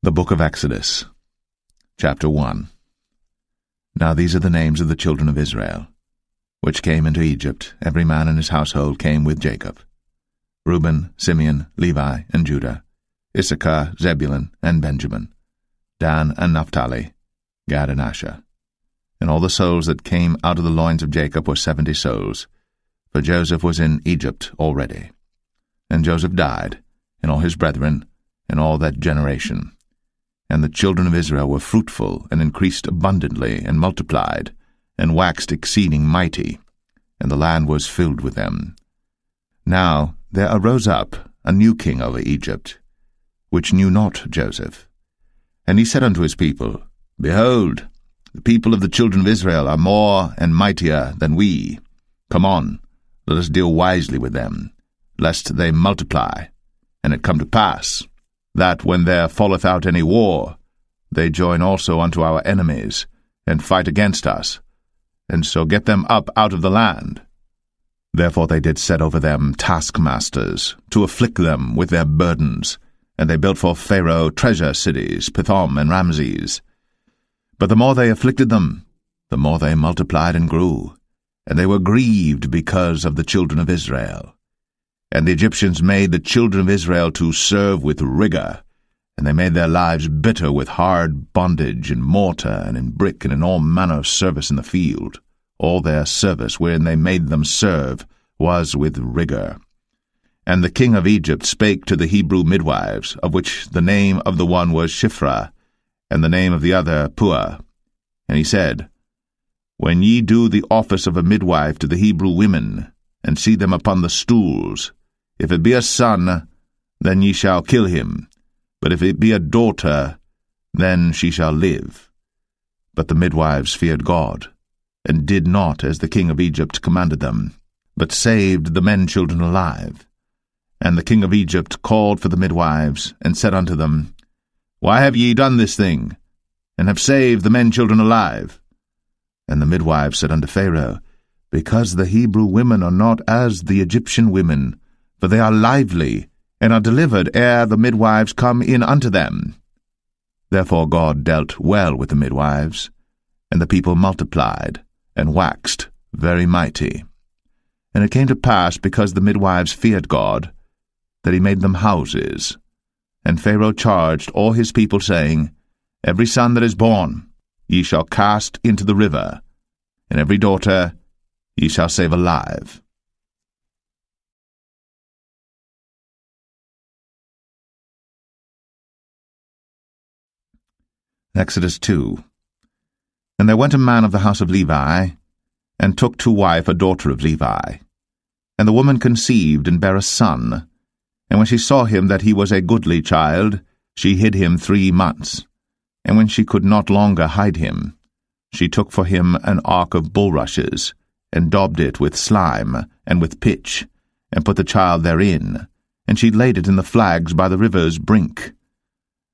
The Book of Exodus, Chapter 1. Now these are the names of the children of Israel, which came into Egypt. Every man in his household came with Jacob: Reuben, Simeon, Levi, and Judah, Issachar, Zebulun, and Benjamin, Dan and Naphtali, Gad and Asher. And all the souls that came out of the loins of Jacob were 70 souls, for Joseph was in Egypt already. And Joseph died, and all his brethren, and all that generation. And the children of Israel were fruitful, and increased abundantly, and multiplied, and waxed exceeding mighty, and the land was filled with them. Now there arose up a new king over Egypt, which knew not Joseph. And he said unto his people, Behold, the people of the children of Israel are more and mightier than we. Come on, let us deal wisely with them, lest they multiply. And it come to pass, that when there falleth out any war, they join also unto our enemies, and fight against us, and so get them up out of the land. Therefore they did set over them taskmasters, to afflict them with their burdens, and they built for Pharaoh treasure cities, Pithom and Ramses. But the more they afflicted them, the more they multiplied and grew, and they were grieved because of the children of Israel. And the Egyptians made the children of Israel to serve with rigor, and they made their lives bitter with hard bondage in mortar and in brick and in all manner of service in the field. All their service wherein they made them serve was with rigor. And the king of Egypt spake to the Hebrew midwives, of which the name of the one was Shiphrah, and the name of the other Puah. And he said, When ye do the office of a midwife to the Hebrew women, and see them upon the stools, if it be a son, then ye shall kill him, but if it be a daughter, then she shall live. But the midwives feared God, and did not as the king of Egypt commanded them, but saved the men-children alive. And the king of Egypt called for the midwives, and said unto them, Why have ye done this thing, and have saved the men-children alive? And the midwives said unto Pharaoh, Because the Hebrew women are not as the Egyptian women, for they are lively, and are delivered ere the midwives come in unto them. Therefore God dealt well with the midwives, and the people multiplied, and waxed very mighty. And it came to pass, because the midwives feared God, that he made them houses. And Pharaoh charged all his people, saying, Every son that is born ye shall cast into the river, and every daughter ye shall save alive. Exodus 2. And there went a man of the house of Levi, and took to wife a daughter of Levi. And the woman conceived, and bare a son. And when she saw him that he was a goodly child, she hid him 3 months. And when she could not longer hide him, she took for him an ark of bulrushes, and daubed it with slime, and with pitch, and put the child therein, and she laid it in the flags by the river's brink.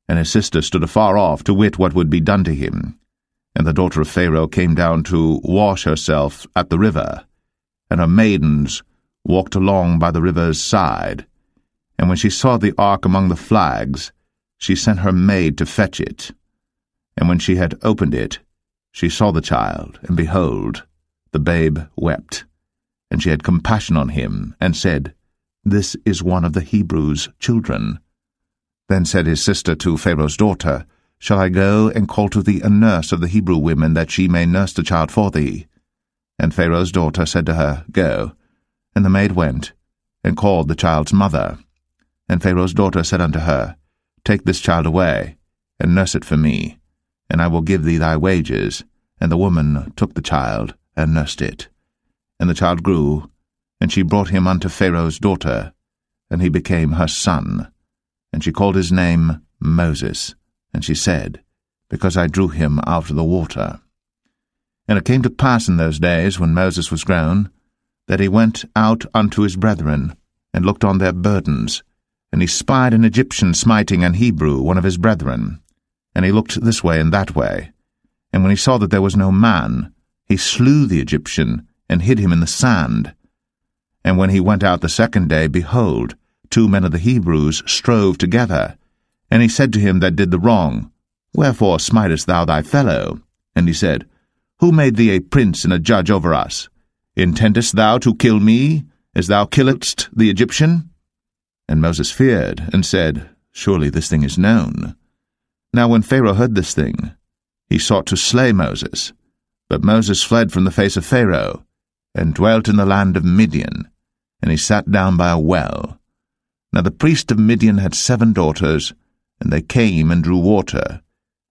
And his sister stood afar off to wit what would be done to him. And the daughter of Pharaoh came down to wash herself at the river, and her maidens walked along by the river's side. And when she saw the ark among the flags, she sent her maid to fetch it. And when she had opened it, she saw the child, and behold, the babe wept. And she had compassion on him, and said, This is one of the Hebrews' children. Then said his sister to Pharaoh's daughter, Shall I go and call to thee a nurse of the Hebrew women, that she may nurse the child for thee? And Pharaoh's daughter said to her, Go. And the maid went, and called the child's mother. And Pharaoh's daughter said unto her, Take this child away, and nurse it for me, and I will give thee thy wages. And the woman took the child, and nursed it. And the child grew, and she brought him unto Pharaoh's daughter, and he became her son. And she called his name Moses, and she said, Because I drew him out of the water. And it came to pass in those days, when Moses was grown, that he went out unto his brethren, and looked on their burdens, and he spied an Egyptian smiting an Hebrew, one of his brethren. And he looked this way and that way. And when he saw that there was no man, he slew the Egyptian, and hid him in the sand. And when he went out the second day, behold, 2 men of the Hebrews strove together, And he said to him that did the wrong, Wherefore smitest thou thy fellow? And he said, Who made thee a prince and a judge over us? Intendest thou to kill me, as thou killedst the Egyptian? And Moses feared, and said, Surely this thing is known. Now when Pharaoh heard this thing, he sought to slay Moses. But Moses fled from the face of Pharaoh, and dwelt in the land of Midian, and he sat down by a well. Now the priest of Midian had 7 daughters, and they came and drew water,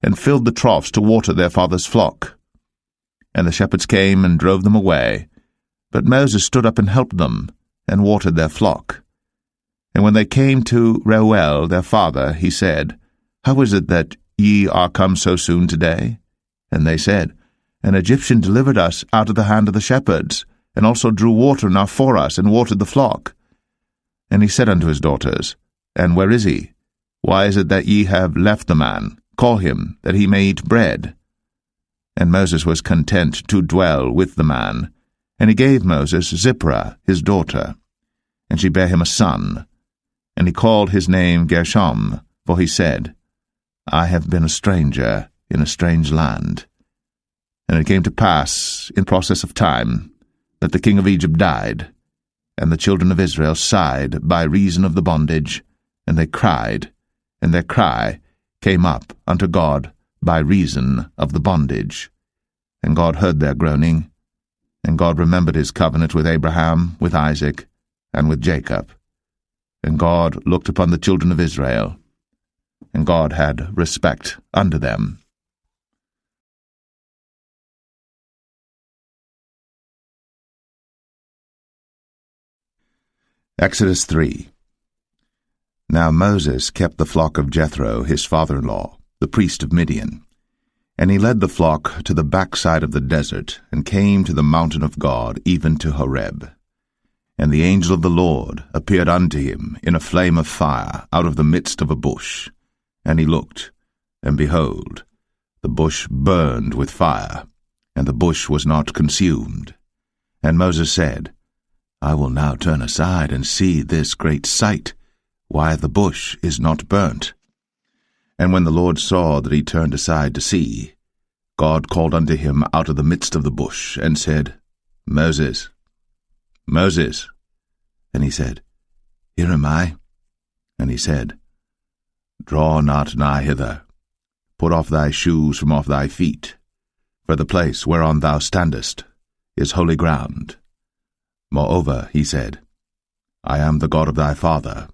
and filled the troughs to water their father's flock. And the shepherds came and drove them away, but Moses stood up and helped them, and watered their flock. And when they came to Reuel their father, he said, How is it that ye are come so soon today? And they said, An Egyptian delivered us out of the hand of the shepherds, and also drew water enough for us, and watered the flock. And he said unto his daughters, And where is he? Why is it that ye have left the man? Call him, that he may eat bread. And Moses was content to dwell with the man, and he gave Moses Zipporah his daughter, and she bare him a son. And he called his name Gershom, for he said, I have been a stranger in a strange land. And it came to pass, in process of time, that the king of Egypt died, and the children of Israel sighed by reason of the bondage, and they cried, and their cry came up unto God by reason of the bondage. And God heard their groaning, and God remembered his covenant with Abraham, with Isaac, and with Jacob. And God looked upon the children of Israel, and God had respect unto them. Exodus 3. Now Moses kept the flock of Jethro his father-in-law, the priest of Midian. And he led the flock to the backside of the desert, and came to the mountain of God, even to Horeb. And the angel of the Lord appeared unto him in a flame of fire out of the midst of a bush. And he looked, and behold, the bush burned with fire, and the bush was not consumed. And Moses said, I will now turn aside and see this great sight, why the bush is not burnt. And when the Lord saw that he turned aside to see, God called unto him out of the midst of the bush, and said, Moses, Moses. And he said, Here am I. And he said, Draw not nigh hither. Put off thy shoes from off thy feet, for the place whereon thou standest is holy ground. Moreover, he said, I am the God of thy father,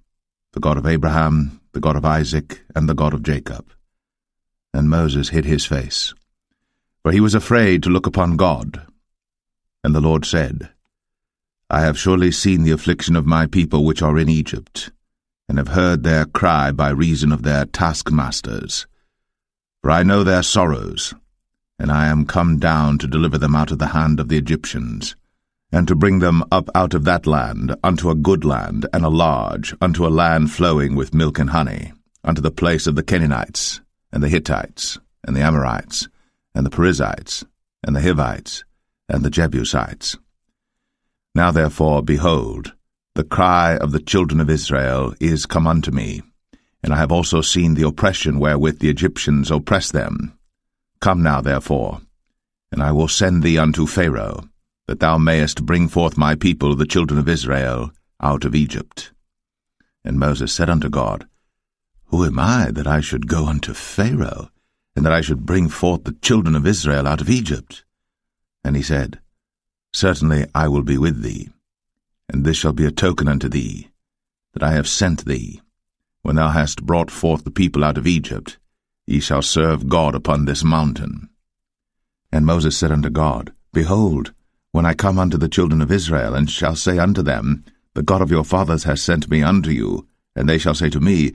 the God of Abraham, the God of Isaac, and the God of Jacob. And Moses hid his face, for he was afraid to look upon God. And the Lord said, I have surely seen the affliction of my people which are in Egypt, and have heard their cry by reason of their taskmasters. For I know their sorrows, and I am come down to deliver them out of the hand of the Egyptians, and to bring them up out of that land unto a good land, and a large, unto a land flowing with milk and honey, unto the place of the Canaanites, and the Hittites, and the Amorites, and the Perizzites, and the Hivites, and the Jebusites. Now therefore, behold, the cry of the children of Israel is come unto me, and I have also seen the oppression wherewith the Egyptians oppress them. Come now therefore, and I will send thee unto Pharaoh, that thou mayest bring forth my people, the children of Israel, out of Egypt. And Moses said unto God, Who am I, that I should go unto Pharaoh, and that I should bring forth the children of Israel out of Egypt? And he said, Certainly I will be with thee, and this shall be a token unto thee, that I have sent thee. When thou hast brought forth the people out of Egypt, ye shall serve God upon this mountain. And Moses said unto God, Behold, when I come unto the children of Israel, and shall say unto them, The God of your fathers has sent me unto you, and they shall say to me,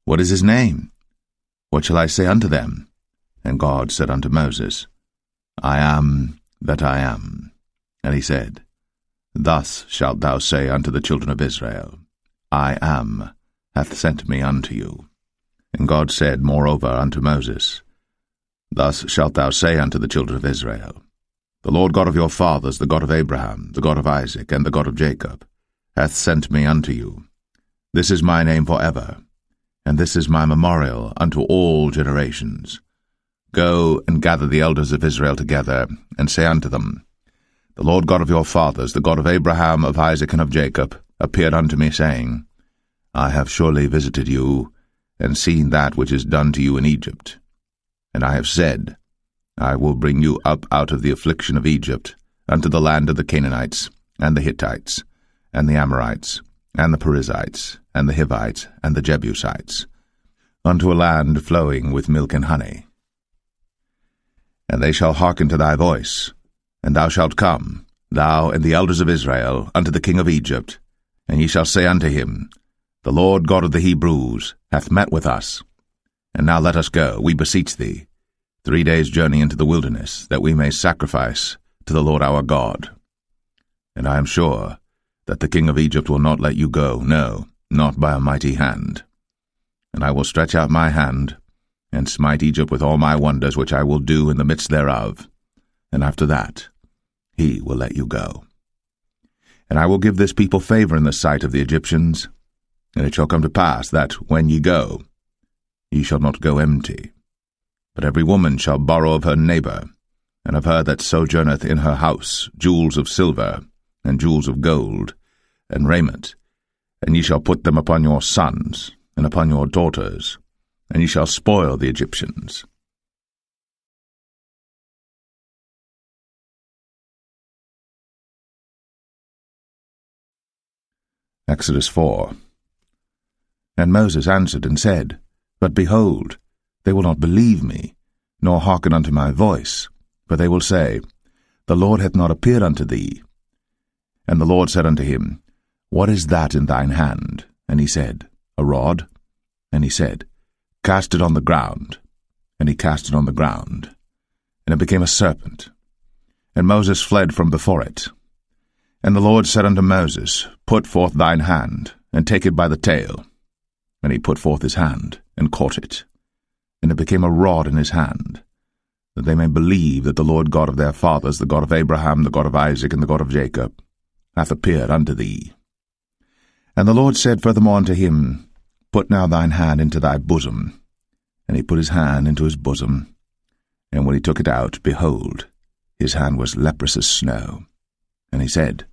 What is his name? What shall I say unto them? And God said unto Moses, I am that I am. And he said, Thus shalt thou say unto the children of Israel, I am hath sent me unto you. And God said moreover unto Moses, Thus shalt thou say unto the children of Israel, The Lord God of your fathers, the God of Abraham, the God of Isaac, and the God of Jacob, hath sent me unto you. This is my name for ever, and this is my memorial unto all generations. Go and gather the elders of Israel together, and say unto them, The Lord God of your fathers, the God of Abraham, of Isaac, and of Jacob, appeared unto me, saying, I have surely visited you, and seen that which is done to you in Egypt. And I have said, I will bring you up out of the affliction of Egypt, unto the land of the Canaanites, and the Hittites, and the Amorites, and the Perizzites, and the Hivites, and the Jebusites, unto a land flowing with milk and honey. And they shall hearken to thy voice, and thou shalt come, thou and the elders of Israel, unto the king of Egypt, and ye shall say unto him, The Lord God of the Hebrews hath met with us. And now let us go, we beseech thee, 3 days' journey into the wilderness, that we may sacrifice to the Lord our God. And I am sure that the king of Egypt will not let you go, no, not by a mighty hand. And I will stretch out my hand, and smite Egypt with all my wonders which I will do in the midst thereof, and after that he will let you go. And I will give this people favor in the sight of the Egyptians, and it shall come to pass that, when ye go, ye shall not go empty. But every woman shall borrow of her neighbor, and of her that sojourneth in her house, jewels of silver, and jewels of gold, and raiment, and ye shall put them upon your sons, and upon your daughters, and ye shall spoil the Egyptians. Exodus 4. And Moses answered and said, But behold, they will not believe me, nor hearken unto my voice, for they will say, The Lord hath not appeared unto thee. And the Lord said unto him, What is that in thine hand? And he said, A rod. And he said, Cast it on the ground. And he cast it on the ground, and it became a serpent. And Moses fled from before it. And the Lord said unto Moses, Put forth thine hand, and take it by the tail. And he put forth his hand, and caught it. And it became a rod in his hand, that they may believe that the Lord God of their fathers, the God of Abraham, the God of Isaac, and the God of Jacob, hath appeared unto thee. And the Lord said furthermore unto him, Put now thine hand into thy bosom. And he put his hand into his bosom. And when he took it out, behold, his hand was leprous as snow. And he said,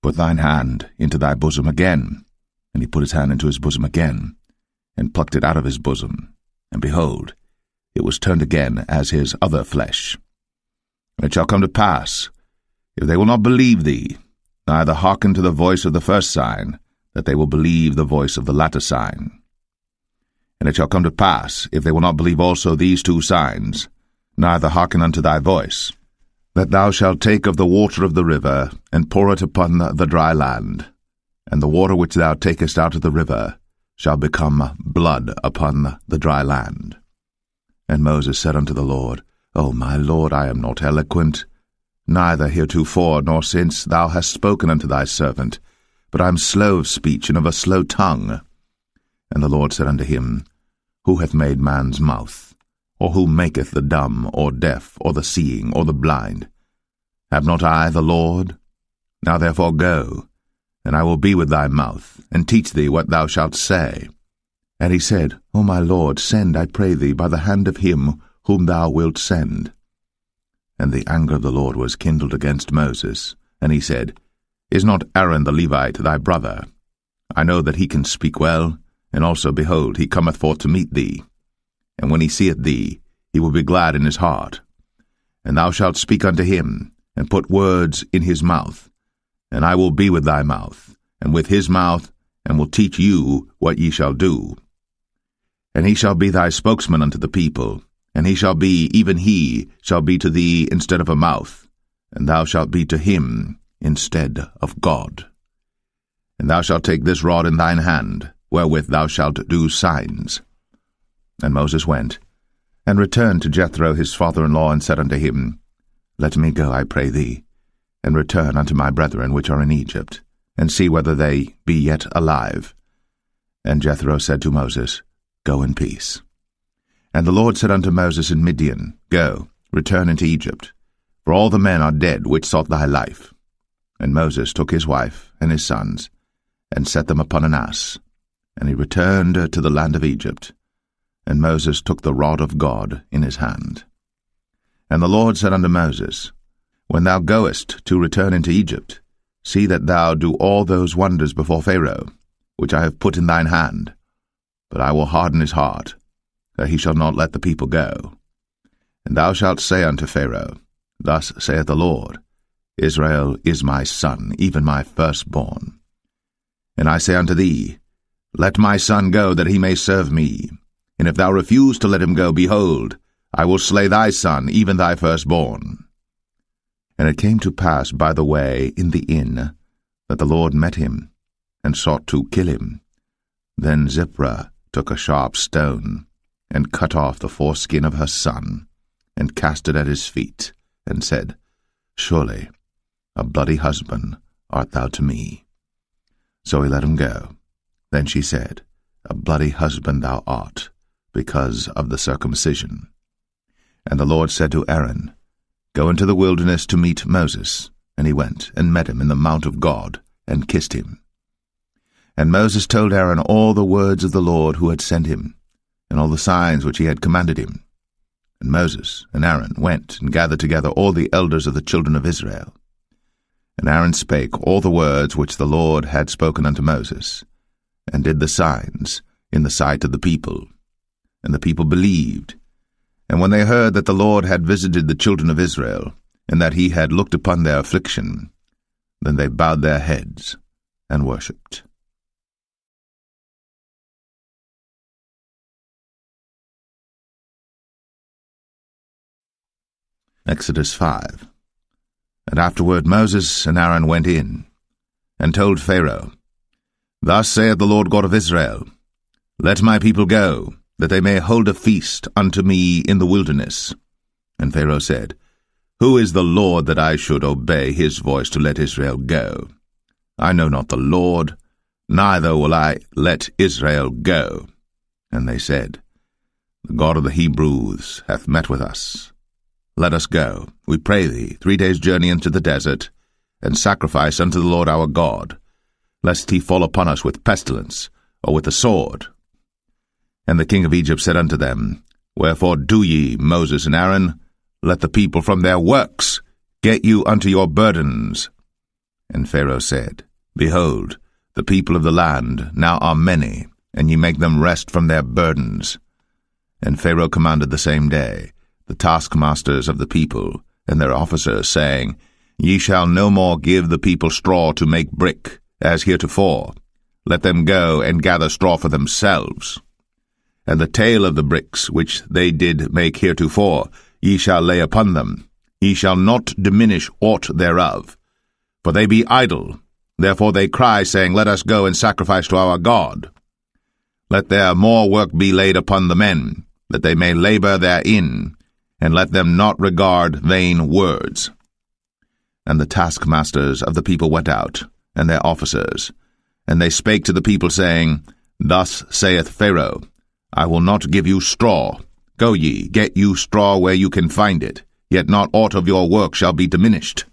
Put thine hand into thy bosom again. And he put his hand into his bosom again, and plucked it out of his bosom. And behold, it was turned again as his other flesh. And it shall come to pass, if they will not believe thee, neither hearken to the voice of the first sign, that they will believe the voice of the latter sign. And it shall come to pass, if they will not believe also these 2 signs, neither hearken unto thy voice, that thou shalt take of the water of the river, and pour it upon the dry land, and the water which thou takest out of the river shall become blood upon the dry land. And Moses said unto the Lord, O my Lord, I am not eloquent, neither heretofore nor since thou hast spoken unto thy servant, but I am slow of speech and of a slow tongue. And the Lord said unto him, Who hath made man's mouth? Or who maketh the dumb, or deaf, or the seeing, or the blind? Have not I the Lord? Now therefore go, and I will be with thy mouth, and teach thee what thou shalt say. And he said, O my Lord, send, I pray thee, by the hand of him whom thou wilt send. And the anger of the Lord was kindled against Moses, and he said, Is not Aaron the Levite thy brother? I know that he can speak well, and also, behold, he cometh forth to meet thee. And when he seeth thee, he will be glad in his heart. And thou shalt speak unto him, and put words in his mouth. And I will be with thy mouth, and with his mouth, and will teach you what ye shall do. And he shall be thy spokesman unto the people, and he shall be, even he, shall be to thee instead of a mouth, and thou shalt be to him instead of God. And thou shalt take this rod in thine hand, wherewith thou shalt do signs. And Moses went, and returned to Jethro his father-in-law, and said unto him, Let me go, I pray thee, and return unto my brethren which are in Egypt, and see whether they be yet alive. And Jethro said to Moses, Go in peace. And the Lord said unto Moses in Midian, Go, return into Egypt, for all the men are dead which sought thy life. And Moses took his wife and his sons, and set them upon an ass, And he returned to the land of Egypt, and Moses took the rod of God in his hand. And the Lord said unto Moses, When thou goest to return into Egypt, see that thou do all those wonders before Pharaoh, which I have put in thine hand. But I will harden his heart, that he shall not let the people go. And thou shalt say unto Pharaoh, Thus saith the Lord, Israel is my son, even my firstborn. And I say unto thee, Let my son go, that he may serve me. And if thou refuse to let him go, behold, I will slay thy son, even thy firstborn. And it came to pass by the way in the inn, that the Lord met him, and sought to kill him. Then Zipporah took a sharp stone, and cut off the foreskin of her son, and cast it at his feet, and said, Surely a bloody husband art thou to me. So he let him go. Then she said, A bloody husband thou art, because of the circumcision. And the Lord said to Aaron, Go into the wilderness to meet Moses. And he went, and met him in the mount of God, and kissed him. And Moses told Aaron all the words of the Lord who had sent him, and all the signs which he had commanded him. And Moses and Aaron went and gathered together all the elders of the children of Israel. And Aaron spake all the words which the Lord had spoken unto Moses, and did the signs in the sight of the people. And the people believed. And when they heard that the Lord had visited the children of Israel, and that he had looked upon their affliction, then they bowed their heads and worshipped. Exodus 5. And afterward Moses and Aaron went in, and told Pharaoh, Thus saith the Lord God of Israel, Let my people go, that they may hold a feast unto me in the wilderness. And Pharaoh said, Who is the Lord that I should obey his voice to let Israel go? I know not the Lord, neither will I let Israel go. And they said, The God of the Hebrews hath met with us. Let us go, we pray thee, 3 days' journey into the desert, and sacrifice unto the Lord our God, lest he fall upon us with pestilence, or with the sword. And the king of Egypt said unto them, Wherefore do ye, Moses and Aaron? Let the people from their works get you unto your burdens. And Pharaoh said, Behold, the people of the land now are many, and ye make them rest from their burdens. And Pharaoh commanded the same day the taskmasters of the people and their officers, saying, Ye shall no more give the people straw to make brick, as heretofore. Let them go and gather straw for themselves. And the tale of the bricks which they did make heretofore, ye shall lay upon them. Ye shall not diminish aught thereof. For they be idle. Therefore they cry, saying, Let us go and sacrifice to our God. Let there more work be laid upon the men, that they may labor therein, and let them not regard vain words. And the taskmasters of the people went out, and their officers, and they spake to the people, saying, Thus saith Pharaoh, I will not give you straw. Go ye, get you straw where you can find it, yet not aught of your work shall be diminished.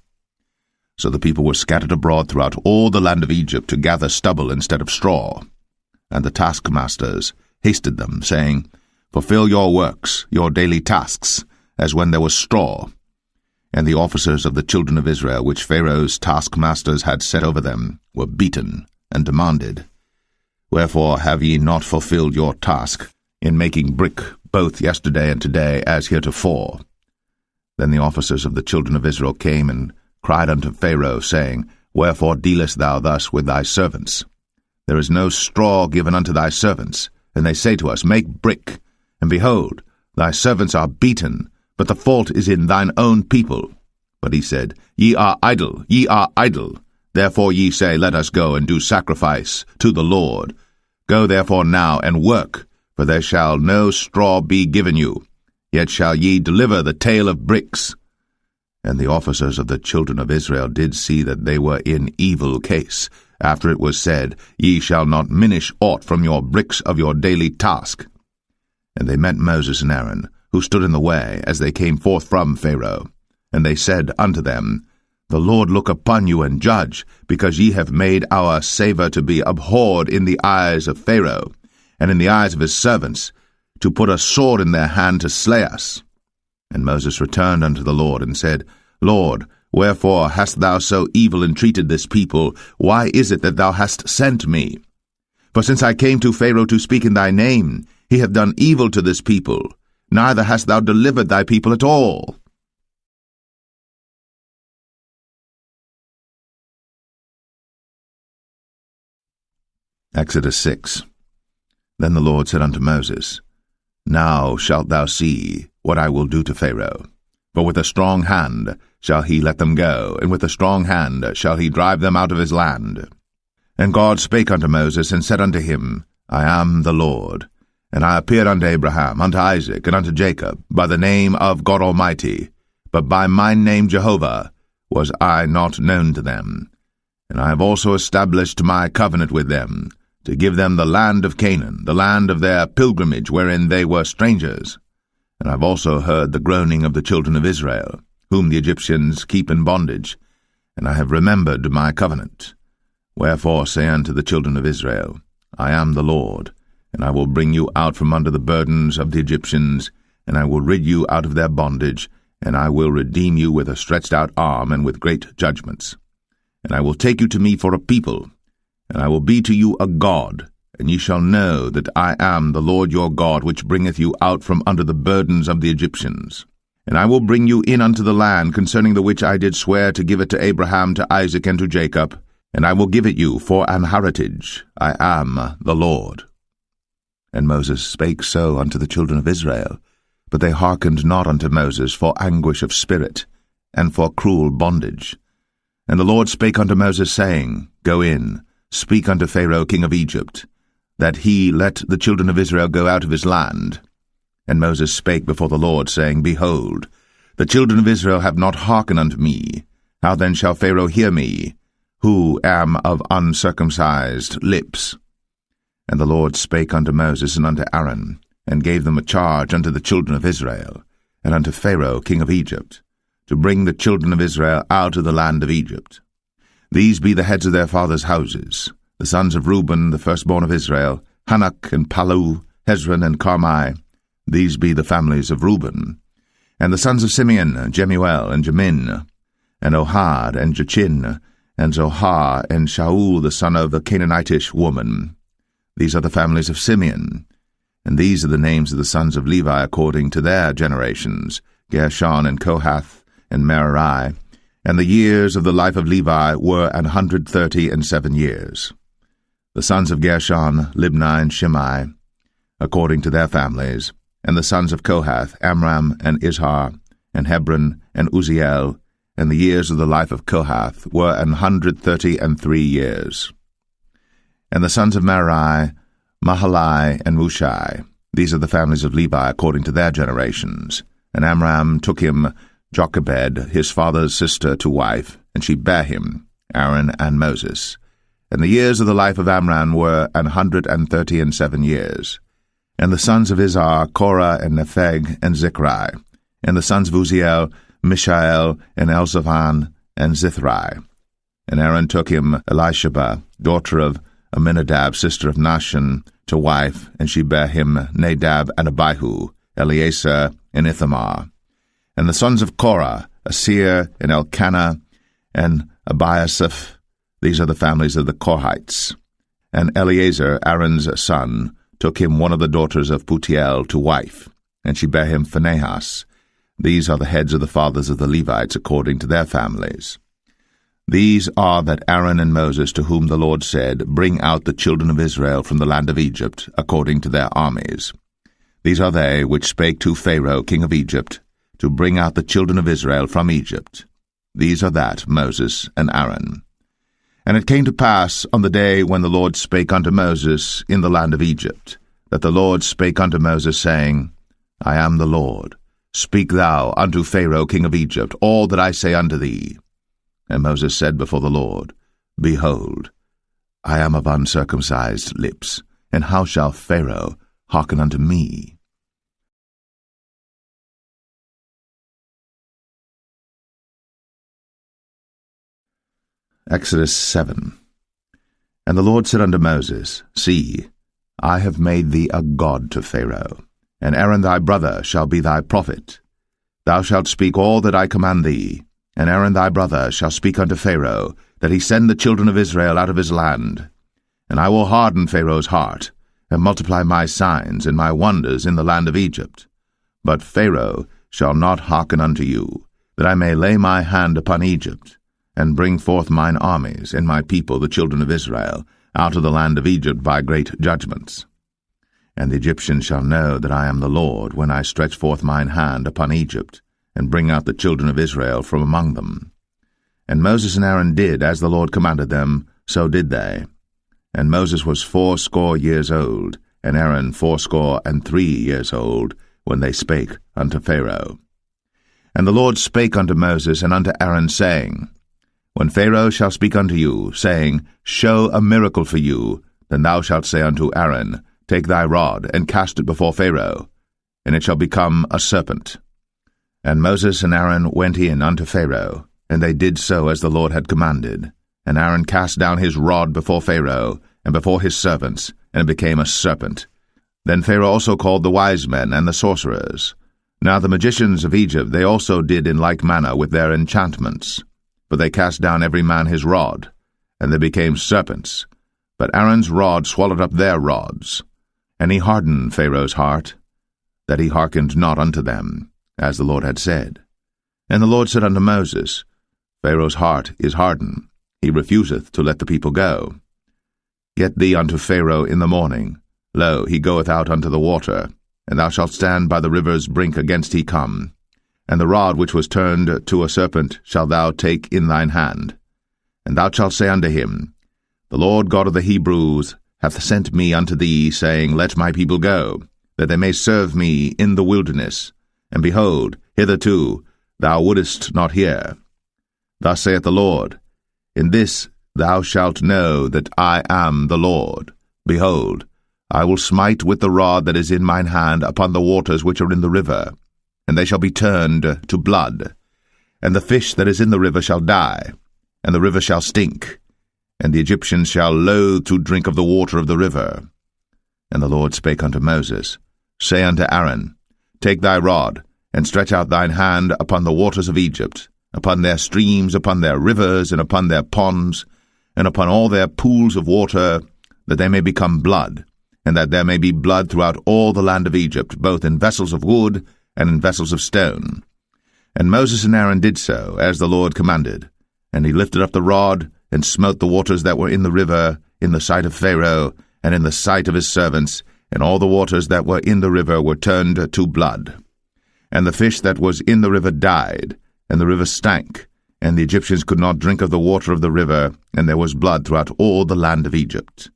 So the people were scattered abroad throughout all the land of Egypt to gather stubble instead of straw. And the taskmasters hasted them, saying, Fulfill your works, your daily tasks, as when there was straw. And the officers of the children of Israel, which Pharaoh's taskmasters had set over them, were beaten, and demanded, Wherefore have ye not fulfilled your task in making brick both yesterday and today, as heretofore? Then the officers of the children of Israel came and cried unto Pharaoh, saying, Wherefore dealest thou thus with thy servants? There is no straw given unto thy servants. And they say to us, Make brick. And behold, thy servants are beaten, but the fault is in thine own people. But he said, Ye are idle, ye are idle. Therefore ye say, Let us go and do sacrifice to the Lord. Go therefore now and work, for there shall no straw be given you. Yet shall ye deliver the tale of bricks. And the officers of the children of Israel did see that they were in evil case, after it was said, Ye shall not minish aught from your bricks of your daily task. And they met Moses and Aaron, who stood in the way, as they came forth from Pharaoh. And they said unto them, The Lord look upon you and judge, because ye have made our savour to be abhorred in the eyes of Pharaoh, and in the eyes of his servants, to put a sword in their hand to slay us. And Moses returned unto the Lord, and said, Lord, wherefore hast thou so evil entreated this people? Why is it that thou hast sent me? For since I came to Pharaoh to speak in thy name, he hath done evil to this people, neither hast thou delivered thy people at all. Exodus 6. Then the Lord said unto Moses, Now shalt thou see what I will do to Pharaoh. For with a strong hand shall he let them go, and with a strong hand shall he drive them out of his land. And God spake unto Moses, and said unto him, I am the Lord. And I appeared unto Abraham, unto Isaac, and unto Jacob, by the name of God Almighty, but by my name Jehovah was I not known to them. And I have also established my covenant with them, to give them the land of Canaan, the land of their pilgrimage wherein they were strangers. And I have also heard the groaning of the children of Israel, whom the Egyptians keep in bondage, and I have remembered my covenant. Wherefore say unto the children of Israel, I am the Lord, and I will bring you out from under the burdens of the Egyptians, and I will rid you out of their bondage, and I will redeem you with a stretched out arm and with great judgments. And I will take you to me for a people, and I will be to you a God, and ye shall know that I am the Lord your God, which bringeth you out from under the burdens of the Egyptians. And I will bring you in unto the land concerning the which I did swear to give it to Abraham, to Isaac, and to Jacob, and I will give it you for an heritage. I am the Lord. And Moses spake so unto the children of Israel, but they hearkened not unto Moses for anguish of spirit, and for cruel bondage. And the Lord spake unto Moses, saying, Go in, speak unto Pharaoh king of Egypt, that he let the children of Israel go out of his land. And Moses spake before the Lord, saying, Behold, the children of Israel have not hearkened unto me. How then shall Pharaoh hear me, who am of uncircumcised lips? And the Lord spake unto Moses and unto Aaron, and gave them a charge unto the children of Israel, and unto Pharaoh king of Egypt, to bring the children of Israel out of the land of Egypt. These be the heads of their fathers' houses, the sons of Reuben, the firstborn of Israel, Hanok and Palu, Hezron and Carmi. These be the families of Reuben. And the sons of Simeon, Jemuel and Jamin, and Ohad and Jachin, and Zohar and Shaul the son of the Canaanitish woman. These are the families of Simeon. And these are the names of the sons of Levi according to their generations, Gershon and Kohath and Merari. And the years of the life of Levi were 137 years. The sons of Gershon, Libni and Shimei, according to their families. And the sons of Kohath, Amram and Izhar, and Hebron and Uzziel. And the years of the life of Kohath were 133 years. And the sons of Merari, Mahalai and Mushai. These are the families of Levi according to their generations. And Amram took him Jochebed, his father's sister, to wife, and she bare him, Aaron and Moses. And the years of the life of Amram were 137 years. And the sons of Izhar, Korah and Nepheg and Zichri. And the sons of Uzziel, Mishael and Elzaphan and Zithri. And Aaron took him Elisheba, daughter of Aminadab, sister of Nahshon, to wife, and she bare him Nadab and Abihu, Eleazar and Ithamar. And the sons of Korah, Asir and Elkanah and Abiasaph. These are the families of the Korhites. And Eleazar, Aaron's son, took him one of the daughters of Putiel to wife, and she bare him Phinehas. These are the heads of the fathers of the Levites according to their families. These are that Aaron and Moses, to whom the Lord said, Bring out the children of Israel from the land of Egypt, according to their armies. These are they which spake to Pharaoh king of Egypt, to bring out the children of Israel from Egypt. These are that Moses and Aaron. And it came to pass on the day when the Lord spake unto Moses in the land of Egypt, that the Lord spake unto Moses, saying, I am the Lord. Speak thou unto Pharaoh king of Egypt all that I say unto thee. And Moses said before the Lord, Behold, I am of uncircumcised lips, and how shall Pharaoh hearken unto me? Exodus 7. And the Lord said unto Moses, See, I have made thee a god to Pharaoh, and Aaron thy brother shall be thy prophet. Thou shalt speak all that I command thee, and Aaron thy brother shall speak unto Pharaoh, that he send the children of Israel out of his land. And I will harden Pharaoh's heart, and multiply my signs and my wonders in the land of Egypt. But Pharaoh shall not hearken unto you, that I may lay my hand upon Egypt, and bring forth mine armies and my people the children of Israel out of the land of Egypt by great judgments. And the Egyptians shall know that I am the Lord, when I stretch forth mine hand upon Egypt, and bring out the children of Israel from among them. And Moses and Aaron did as the Lord commanded them, so did they. And Moses was 80 years old, and Aaron 83 years old, when they spake unto Pharaoh. And the Lord spake unto Moses and unto Aaron, saying, When Pharaoh shall speak unto you, saying, Show a miracle for you, then thou shalt say unto Aaron, Take thy rod, and cast it before Pharaoh, and it shall become a serpent. And Moses and Aaron went in unto Pharaoh, and they did so as the Lord had commanded. And Aaron cast down his rod before Pharaoh, and before his servants, and it became a serpent. Then Pharaoh also called the wise men and the sorcerers. Now the magicians of Egypt they also did in like manner with their enchantments. For they cast down every man his rod, and they became serpents. But Aaron's rod swallowed up their rods. And he hardened Pharaoh's heart, that he hearkened not unto them, as the Lord had said. And the Lord said unto Moses, Pharaoh's heart is hardened, he refuseth to let the people go. Get thee unto Pharaoh in the morning. Lo, he goeth out unto the water, and thou shalt stand by the river's brink against he come. And the rod which was turned to a serpent shalt thou take in thine hand. And thou shalt say unto him, The Lord God of the Hebrews hath sent me unto thee, saying, Let my people go, that they may serve me in the wilderness. And behold, hitherto thou wouldest not hear. Thus saith the Lord, In this thou shalt know that I am the Lord. Behold, I will smite with the rod that is in mine hand upon the waters which are in the river, and they shall be turned to blood. And the fish that is in the river shall die, and the river shall stink, and the Egyptians shall loathe to drink of the water of the river. And the Lord spake unto Moses, Say unto Aaron, Take thy rod, and stretch out thine hand upon the waters of Egypt, upon their streams, upon their rivers, and upon their ponds, and upon all their pools of water, that they may become blood, and that there may be blood throughout all the land of Egypt, both in vessels of wood and in vessels of stone. And Moses and Aaron did so, as the Lord commanded. And he lifted up the rod, and smote the waters that were in the river, in the sight of Pharaoh, and in the sight of his servants, and all the waters that were in the river were turned to blood. And the fish that was in the river died, and the river stank, and the Egyptians could not drink of the water of the river, and there was blood throughout all the land of Egypt.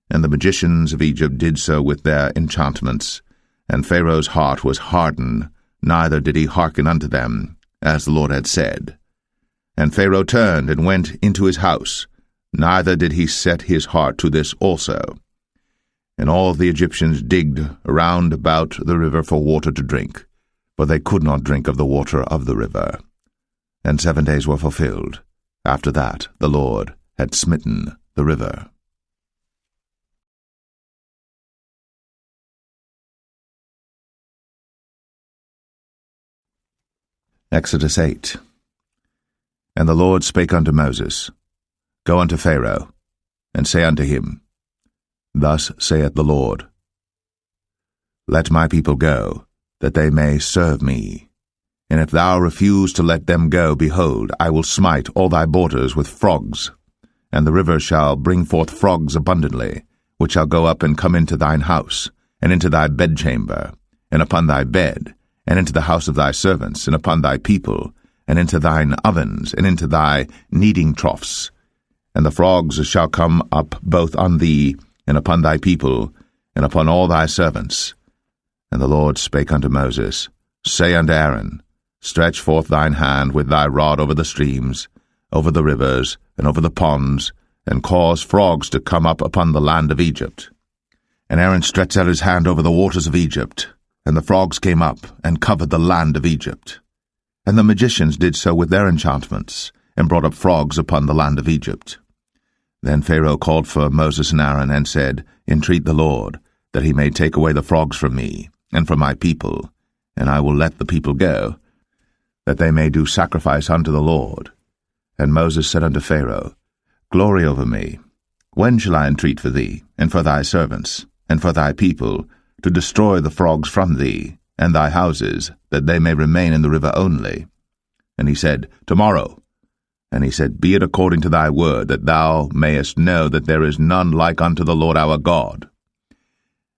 And the magicians of Egypt did so with their enchantments, and Pharaoh's heart was hardened, neither did he hearken unto them, as the Lord had said. And Pharaoh turned and went into his house, neither did he set his heart to this also. And all the Egyptians digged around about the river for water to drink, for they could not drink of the water of the river. And 7 days were fulfilled. After that the Lord had smitten the river. Exodus 8. And the Lord spake unto Moses, Go unto Pharaoh, and say unto him, Thus saith the Lord, Let my people go, that they may serve me. And if thou refuse to let them go, behold, I will smite all thy borders with frogs, and the river shall bring forth frogs abundantly, which shall go up and come into thine house, and into thy bedchamber, and upon thy bed, and into the house of thy servants, and upon thy people, and into thine ovens, and into thy kneading troughs. And the frogs shall come up both on thee, and upon thy people, and upon all thy servants. And the Lord spake unto Moses, Say unto Aaron, Stretch forth thine hand with thy rod over the streams, over the rivers, and over the ponds, and cause frogs to come up upon the land of Egypt. And Aaron stretched out his hand over the waters of Egypt, and the frogs came up, and covered the land of Egypt. And the magicians did so with their enchantments, and brought up frogs upon the land of Egypt. Then Pharaoh called for Moses and Aaron, and said, Entreat the Lord, that he may take away the frogs from me, and from my people, and I will let the people go, that they may do sacrifice unto the Lord. And Moses said unto Pharaoh, Glory over me. When shall I entreat for thee, and for thy servants, and for thy people, to destroy the frogs from thee, and thy houses, that they may remain in the river only? And he said, Tomorrow. And he said, Be it according to thy word, that thou mayest know that there is none like unto the Lord our God.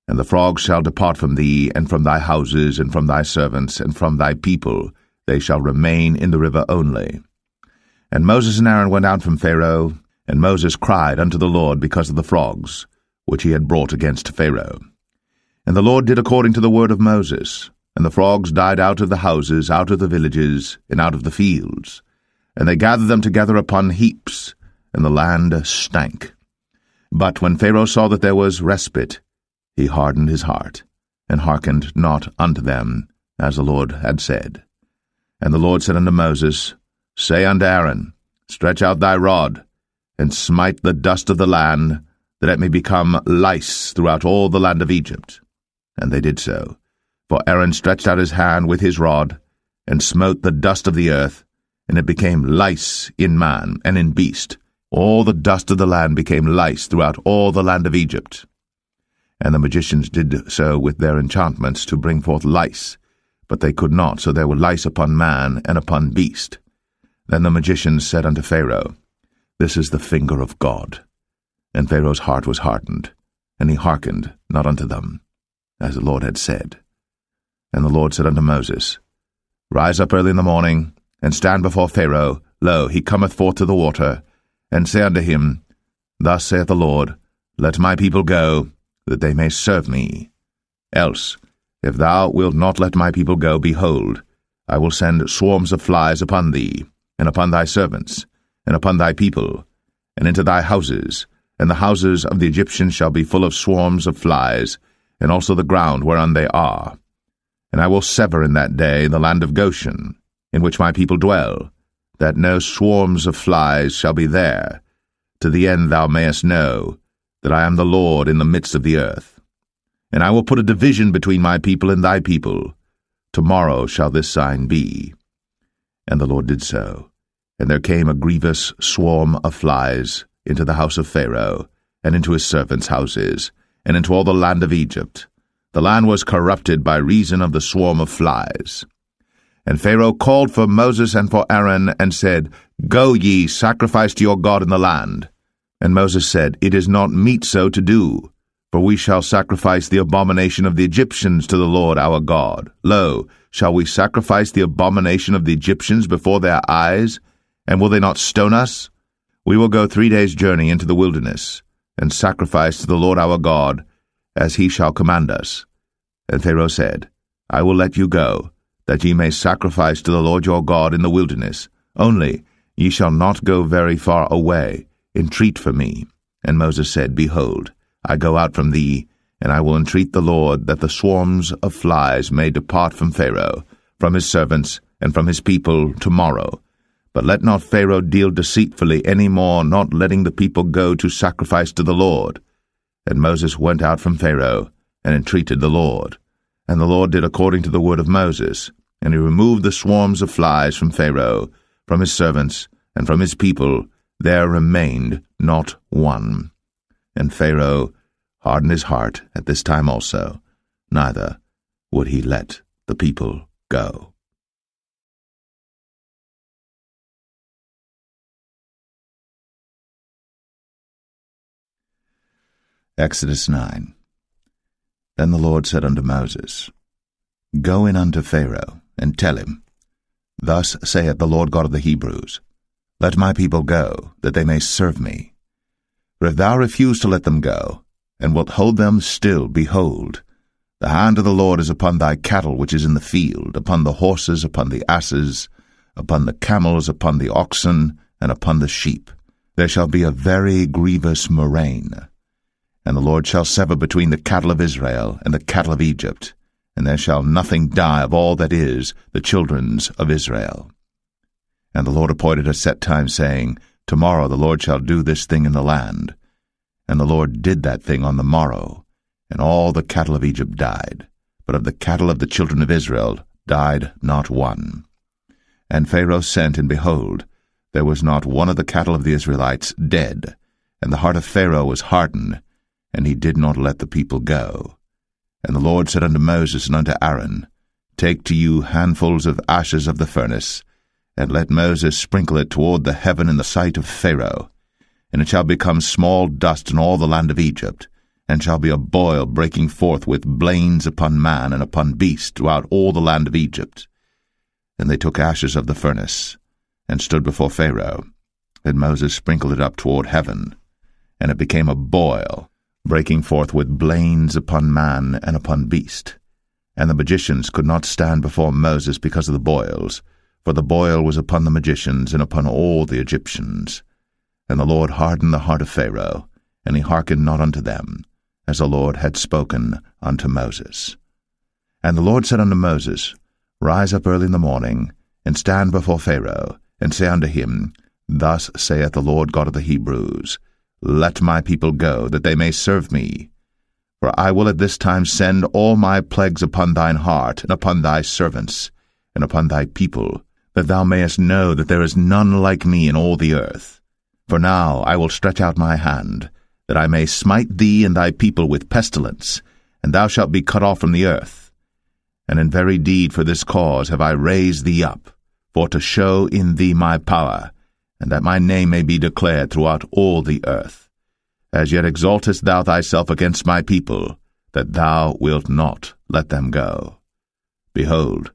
And the frogs shall depart from thee, and from thy houses, and from thy servants, and from thy people, they shall remain in the river only. And Moses and Aaron went out from Pharaoh, and Moses cried unto the Lord because of the frogs, which he had brought against Pharaoh. And the Lord did according to the word of Moses, and the frogs died out of the houses, out of the villages, and out of the fields. And they gathered them together upon heaps, and the land stank. But when Pharaoh saw that there was respite, he hardened his heart, and hearkened not unto them, as the Lord had said. And the Lord said unto Moses, Say unto Aaron, Stretch out thy rod, and smite the dust of the land, that it may become lice throughout all the land of Egypt. And they did so. For Aaron stretched out his hand with his rod, and smote the dust of the earth, and it became lice in man and in beast. All the dust of the land became lice throughout all the land of Egypt. And the magicians did so with their enchantments to bring forth lice, but they could not, so there were lice upon man and upon beast. Then the magicians said unto Pharaoh, This is the finger of God. And Pharaoh's heart was hardened, and he hearkened not unto them, as the Lord had said. And the Lord said unto Moses, Rise up early in the morning, and stand before Pharaoh. Lo, he cometh forth to the water, and say unto him, Thus saith the Lord, Let my people go, that they may serve me. Else, if thou wilt not let my people go, behold, I will send swarms of flies upon thee, and upon thy servants, and upon thy people, and into thy houses, and the houses of the Egyptians shall be full of swarms of flies, and also the ground whereon they are. And I will sever in that day the land of Goshen, in which my people dwell, that no swarms of flies shall be there, to the end thou mayest know that I am the Lord in the midst of the earth. And I will put a division between my people and thy people. Tomorrow shall this sign be. And the Lord did so. And there came a grievous swarm of flies into the house of Pharaoh, and into his servants' houses, and into all the land of Egypt. The land was corrupted by reason of the swarm of flies. And Pharaoh called for Moses and for Aaron, and said, Go ye, sacrifice to your God in the land. And Moses said, It is not meet so to do, for we shall sacrifice the abomination of the Egyptians to the Lord our God. Lo, shall we sacrifice the abomination of the Egyptians before their eyes? And will they not stone us? We will go 3 days' journey into the wilderness, and sacrifice to the Lord our God, as he shall command us. And Pharaoh said, I will let you go, that ye may sacrifice to the Lord your God in the wilderness. Only ye shall not go very far away. Entreat for me. And Moses said, Behold, I go out from thee, and I will entreat the Lord that the swarms of flies may depart from Pharaoh, from his servants, and from his people tomorrow. But let not Pharaoh deal deceitfully any more, not letting the people go to sacrifice to the Lord. And Moses went out from Pharaoh, and entreated the Lord. And the Lord did according to the word of Moses, and he removed the swarms of flies from Pharaoh, from his servants, and from his people. There remained not one. And Pharaoh hardened his heart at this time also, neither would he let the people go. Exodus 9. Then the Lord said unto Moses, Go in unto Pharaoh, and tell him, Thus saith the Lord God of the Hebrews, Let my people go, that they may serve me. For if thou refuse to let them go, and wilt hold them still, behold, the hand of the Lord is upon thy cattle which is in the field, upon the horses, upon the asses, upon the camels, upon the oxen, and upon the sheep. There shall be a very grievous murrain. And the Lord shall sever between the cattle of Israel and the cattle of Egypt, and there shall nothing die of all that is the children's of Israel. And the Lord appointed a set time, saying, Tomorrow the Lord shall do this thing in the land. And the Lord did that thing on the morrow, and all the cattle of Egypt died, but of the cattle of the children of Israel died not one. And Pharaoh sent, and behold, there was not one of the cattle of the Israelites dead, and the heart of Pharaoh was hardened, and he did not let the people go. And the Lord said unto Moses and unto Aaron, Take to you handfuls of ashes of the furnace, and let Moses sprinkle it toward the heaven in the sight of Pharaoh, and it shall become small dust in all the land of Egypt, and shall be a boil breaking forth with blains upon man and upon beast throughout all the land of Egypt. And they took ashes of the furnace, and stood before Pharaoh. And Moses sprinkled it up toward heaven, and it became a boil, breaking forth with blains upon man and upon beast. And the magicians could not stand before Moses because of the boils, for the boil was upon the magicians and upon all the Egyptians. And the Lord hardened the heart of Pharaoh, and he hearkened not unto them, as the Lord had spoken unto Moses. And the Lord said unto Moses, Rise up early in the morning, and stand before Pharaoh, and say unto him, Thus saith the Lord God of the Hebrews, Let my people go, that they may serve me. For I will at this time send all my plagues upon thine heart, and upon thy servants, and upon thy people, that thou mayest know that there is none like me in all the earth. For now I will stretch out my hand, that I may smite thee and thy people with pestilence, and thou shalt be cut off from the earth. And in very deed for this cause have I raised thee up, for to show in thee my power, and that my name may be declared throughout all the earth. As yet exaltest thou thyself against my people, that thou wilt not let them go. Behold,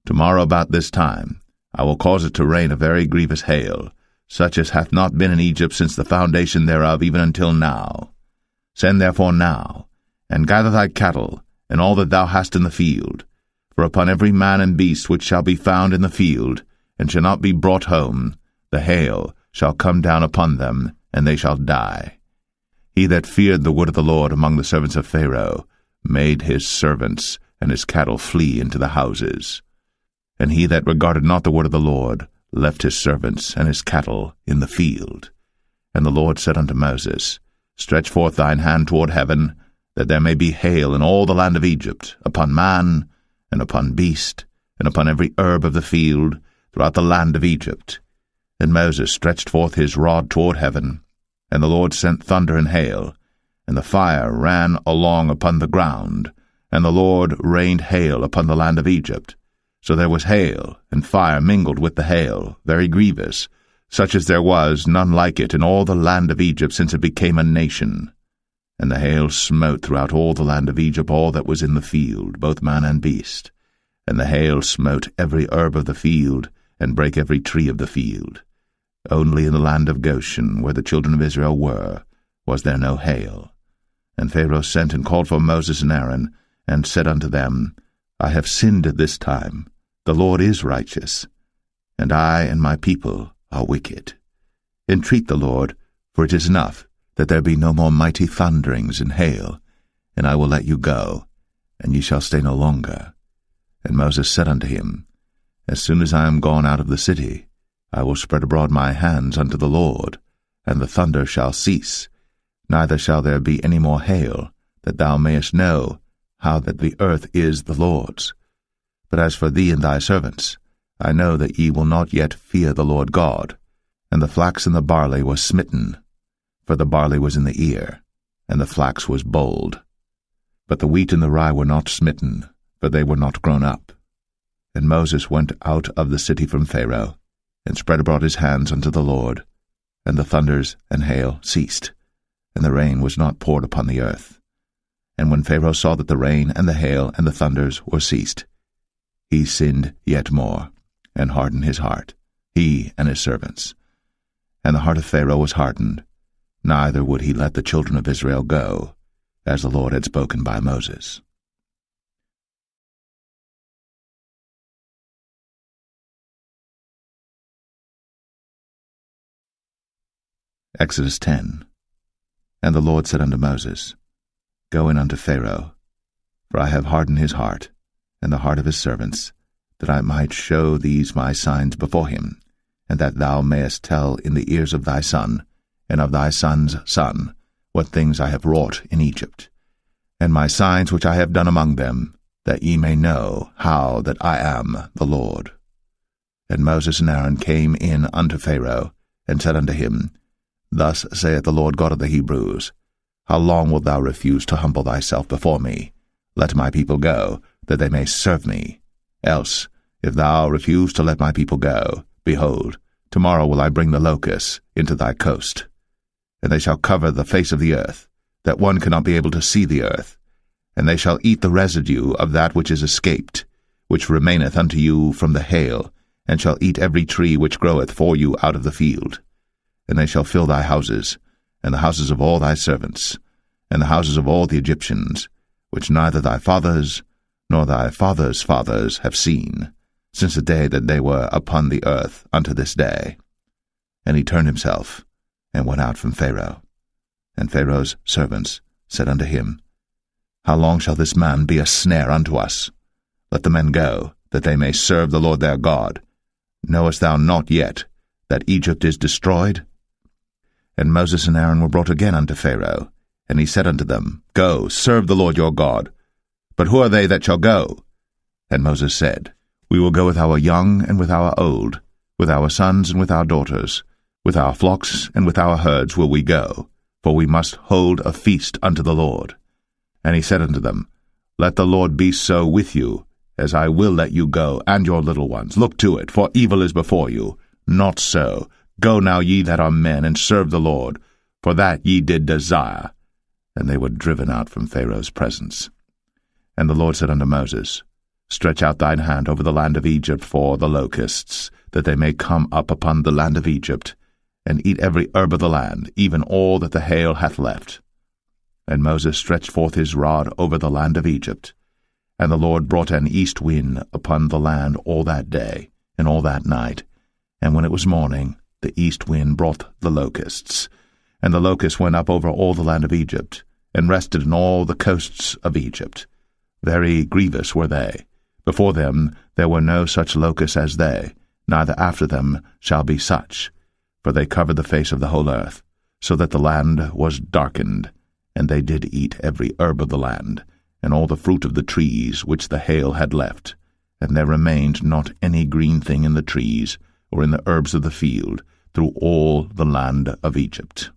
tomorrow about this time I will cause it to rain a very grievous hail, such as hath not been in Egypt since the foundation thereof even until now. Send therefore now, and gather thy cattle, and all that thou hast in the field. For upon every man and beast which shall be found in the field, and shall not be brought home, the hail shall come down upon them, and they shall die. He that feared the word of the Lord among the servants of Pharaoh made his servants and his cattle flee into the houses. And he that regarded not the word of the Lord left his servants and his cattle in the field. And the Lord said unto Moses, Stretch forth thine hand toward heaven, that there may be hail in all the land of Egypt, upon man, and upon beast, and upon every herb of the field, throughout the land of Egypt. And Moses stretched forth his rod toward heaven, and the Lord sent thunder and hail, and the fire ran along upon the ground, and the Lord rained hail upon the land of Egypt. So there was hail, and fire mingled with the hail, very grievous, such as there was none like it in all the land of Egypt since it became a nation. And the hail smote throughout all the land of Egypt all that was in the field, both man and beast. And the hail smote every herb of the field, and brake every tree of the field. Only in the land of Goshen, where the children of Israel were, was there no hail. And Pharaoh sent and called for Moses and Aaron, and said unto them, I have sinned at this time. The Lord is righteous, and I and my people are wicked. Entreat the Lord, for it is enough that there be no more mighty thunderings and hail, and I will let you go, and ye shall stay no longer. And Moses said unto him, As soon as I am gone out of the city, I will spread abroad my hands unto the Lord, and the thunder shall cease, neither shall there be any more hail, that thou mayest know how that the earth is the Lord's. But as for thee and thy servants, I know that ye will not yet fear the Lord God. And the flax and the barley were smitten, for the barley was in the ear, and the flax was bold. But the wheat and the rye were not smitten, for they were not grown up. And Moses went out of the city from Pharaoh, and spread abroad his hands unto the Lord, and the thunders and hail ceased, and the rain was not poured upon the earth. And when Pharaoh saw that the rain and the hail and the thunders were ceased, he sinned yet more, and hardened his heart, he and his servants. And the heart of Pharaoh was hardened, neither would he let the children of Israel go, as the Lord had spoken by Moses. Exodus 10. And the Lord said unto Moses, Go in unto Pharaoh, for I have hardened his heart, and the heart of his servants, that I might show these my signs before him, and that thou mayest tell in the ears of thy son, and of thy son's son, what things I have wrought in Egypt, and my signs which I have done among them, that ye may know how that I am the Lord. And Moses and Aaron came in unto Pharaoh, and said unto him, Thus saith the Lord God of the Hebrews, How long wilt thou refuse to humble thyself before me? Let my people go, that they may serve me. Else, if thou refuse to let my people go, behold, tomorrow will I bring the locusts into thy coast. And they shall cover the face of the earth, that one cannot be able to see the earth. And they shall eat the residue of that which is escaped, which remaineth unto you from the hail, and shall eat every tree which groweth for you out of the field. And they shall fill thy houses, and the houses of all thy servants, and the houses of all the Egyptians, which neither thy fathers nor thy fathers' fathers have seen, since the day that they were upon the earth unto this day. And he turned himself, and went out from Pharaoh. And Pharaoh's servants said unto him, How long shall this man be a snare unto us? Let the men go, that they may serve the Lord their God. Knowest thou not yet that Egypt is destroyed? And Moses and Aaron were brought again unto Pharaoh, and he said unto them, Go, serve the Lord your God. But who are they that shall go? And Moses said, We will go with our young and with our old, with our sons and with our daughters, with our flocks and with our herds will we go, for we must hold a feast unto the Lord. And he said unto them, Let the Lord be so with you, as I will let you go, and your little ones. Look to it, for evil is before you. Not so. Go now, ye that are men, and serve the Lord, for that ye did desire. And they were driven out from Pharaoh's presence. And the Lord said unto Moses, Stretch out thine hand over the land of Egypt for the locusts, that they may come up upon the land of Egypt, and eat every herb of the land, even all that the hail hath left. And Moses stretched forth his rod over the land of Egypt, and the Lord brought an east wind upon the land all that day, and all that night. And when it was morning, the east wind brought the locusts. And the locusts went up over all the land of Egypt, and rested in all the coasts of Egypt. Very grievous were they. Before them there were no such locusts as they, neither after them shall be such. For they covered the face of the whole earth, so that the land was darkened. And they did eat every herb of the land, and all the fruit of the trees which the hail had left. And there remained not any green thing in the trees, or in the herbs of the field, through all the land of Egypt.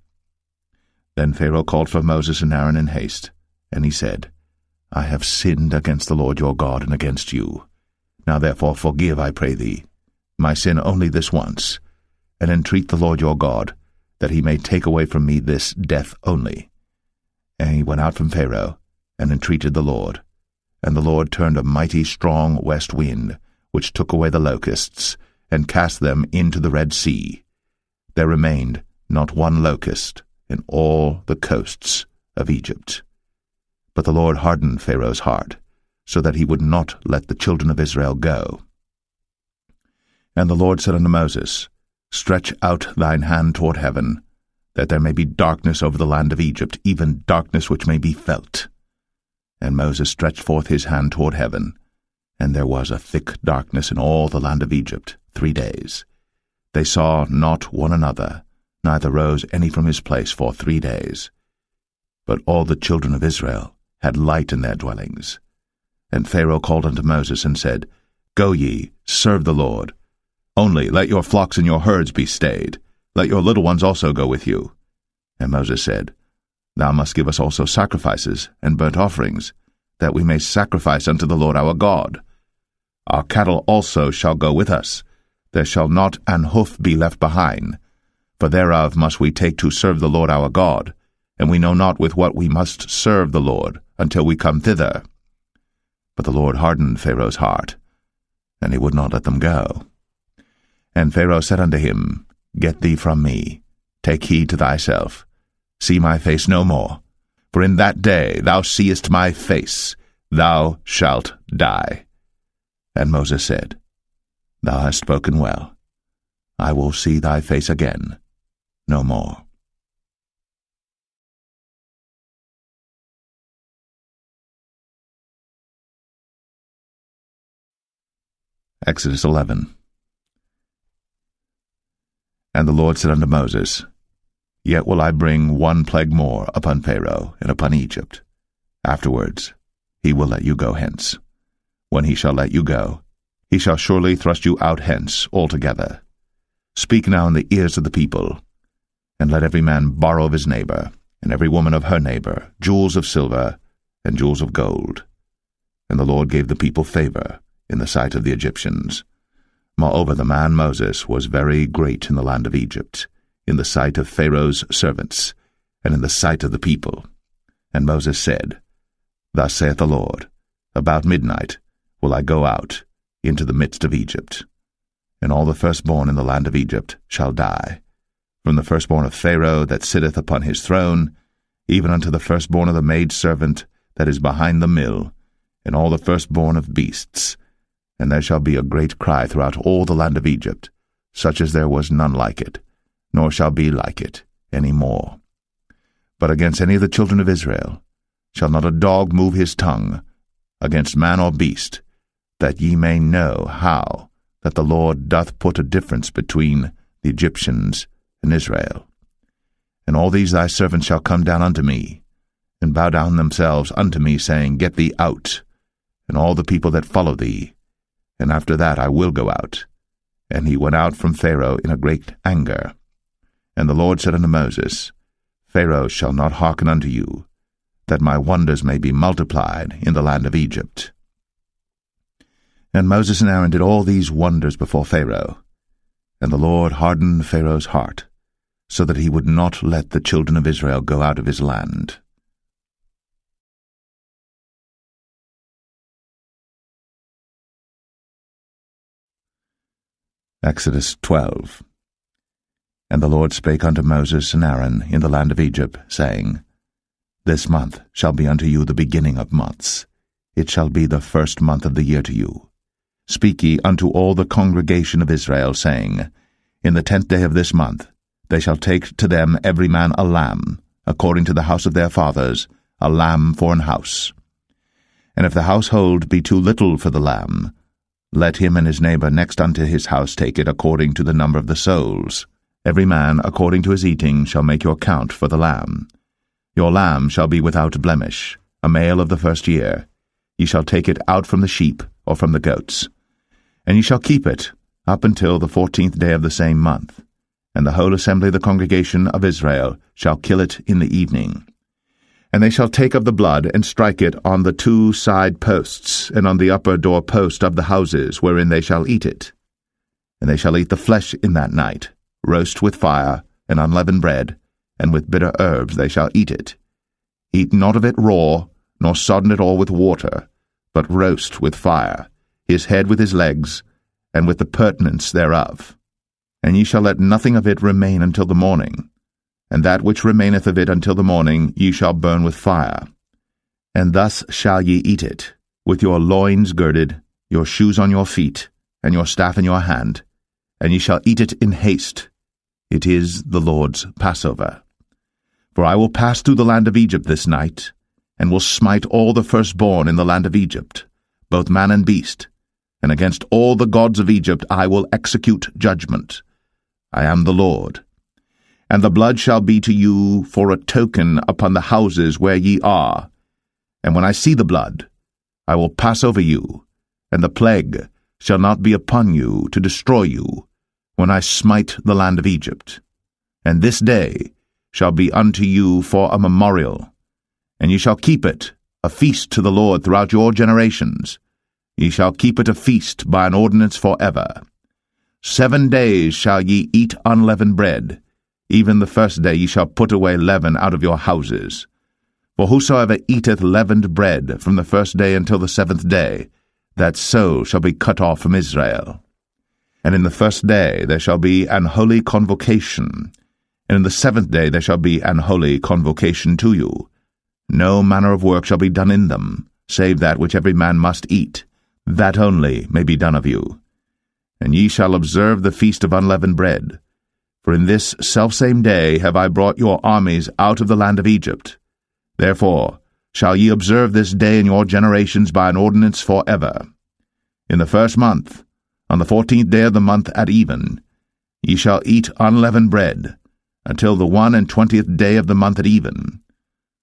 Then Pharaoh called for Moses and Aaron in haste, and he said, I have sinned against the Lord your God and against you. Now therefore forgive, I pray thee, my sin only this once, and entreat the Lord your God, that he may take away from me this death only. And he went out from Pharaoh, and entreated the Lord. And the Lord turned a mighty strong west wind, which took away the locusts, and cast them into the Red Sea. There remained not one locust in all the coasts of Egypt. But the Lord hardened Pharaoh's heart, so that he would not let the children of Israel go. And the Lord said unto Moses, Stretch out thine hand toward heaven, that there may be darkness over the land of Egypt, even darkness which may be felt. And Moses stretched forth his hand toward heaven, and there was a thick darkness in all the land of Egypt 3 days. They saw not one another, neither rose any from his place for 3 days. But all the children of Israel had light in their dwellings. And Pharaoh called unto Moses, and said, Go ye, serve the Lord. Only let your flocks and your herds be stayed. Let your little ones also go with you. And Moses said, Thou must give us also sacrifices and burnt offerings, that we may sacrifice unto the Lord our God. Our cattle also shall go with us. There shall not an hoof be left behind, for thereof must we take to serve the Lord our God, and we know not with what we must serve the Lord until we come thither. But the Lord hardened Pharaoh's heart, and he would not let them go. And Pharaoh said unto him, Get thee from me, take heed to thyself, see my face no more, for in that day thou seest my face, thou shalt die. And Moses said, Thou hast spoken well. I will see thy face again no more. Exodus 11. And the Lord said unto Moses, Yet will I bring one plague more upon Pharaoh and upon Egypt. Afterwards he will let you go hence. When he shall let you go, he shall surely thrust you out hence altogether. Speak now in the ears of the people, and let every man borrow of his neighbor, and every woman of her neighbor, jewels of silver and jewels of gold. And the Lord gave the people favor in the sight of the Egyptians. Moreover, the man Moses was very great in the land of Egypt, in the sight of Pharaoh's servants, and in the sight of the people. And Moses said, Thus saith the Lord, About midnight will I go out into the midst of Egypt, and all the firstborn in the land of Egypt shall die, from the firstborn of Pharaoh that sitteth upon his throne, even unto the firstborn of the maidservant that is behind the mill, and all the firstborn of beasts. And there shall be a great cry throughout all the land of Egypt, such as there was none like it, nor shall be like it any more. But against any of the children of Israel shall not a dog move his tongue, against man or beast, that ye may know how that the Lord doth put a difference between the Egyptians and Israel. And all these thy servants shall come down unto me, and bow down themselves unto me, saying, Get thee out, and all the people that follow thee. And after that I will go out. And he went out from Pharaoh in a great anger. And the Lord said unto Moses, Pharaoh shall not hearken unto you, that my wonders may be multiplied in the land of Egypt. And Moses and Aaron did all these wonders before Pharaoh. And the Lord hardened Pharaoh's heart, so that he would not let the children of Israel go out of his land. Exodus 12. And the Lord spake unto Moses and Aaron in the land of Egypt, saying, This month shall be unto you the beginning of months. It shall be the first month of the year to you. Speak ye unto all the congregation of Israel, saying, In the 10th day of this month they shall take to them every man a lamb, according to the house of their fathers, a lamb for an house. And if the household be too little for the lamb, let him and his neighbor next unto his house take it according to the number of the souls. Every man according to his eating shall make your count for the lamb. Your lamb shall be without blemish, a male of the first year. Ye shall take it out from the sheep or from the goats. And ye shall keep it up until the 14th day of the same month. And the whole assembly of the congregation of Israel shall kill it in the evening. And they shall take of the blood, and strike it on the 2 side posts, and on the upper door post of the houses wherein they shall eat it. And they shall eat the flesh in that night, roast with fire, and unleavened bread, and with bitter herbs they shall eat it. Eat not of it raw, nor sodden it all with water, but roast with fire, his head with his legs, and with the purtenance thereof. And ye shall let nothing of it remain until the morning. And that which remaineth of it until the morning ye shall burn with fire. And thus shall ye eat it, with your loins girded, your shoes on your feet, and your staff in your hand, and ye shall eat it in haste. It is the Lord's Passover. For I will pass through the land of Egypt this night, and will smite all the firstborn in the land of Egypt, both man and beast, and against all the gods of Egypt I will execute judgment. I am the Lord. And the blood shall be to you for a token upon the houses where ye are. And when I see the blood, I will pass over you, and the plague shall not be upon you to destroy you, when I smite the land of Egypt. And this day shall be unto you for a memorial, and ye shall keep it a feast to the Lord throughout your generations. Ye shall keep it a feast by an ordinance for ever. 7 days shall ye eat unleavened bread. Even the first day ye shall put away leaven out of your houses. For whosoever eateth leavened bread from the first day until the 7th day, that soul shall be cut off from Israel. And in the first day there shall be an holy convocation, and in the 7th day there shall be an holy convocation to you. No manner of work shall be done in them, save that which every man must eat, that only may be done of you. And ye shall observe the feast of unleavened bread. For in this selfsame day have I brought your armies out of the land of Egypt. Therefore shall ye observe this day in your generations by an ordinance for ever. In the 1st month, on the 14th day of the month at even, ye shall eat unleavened bread, until the 21st day of the month at even.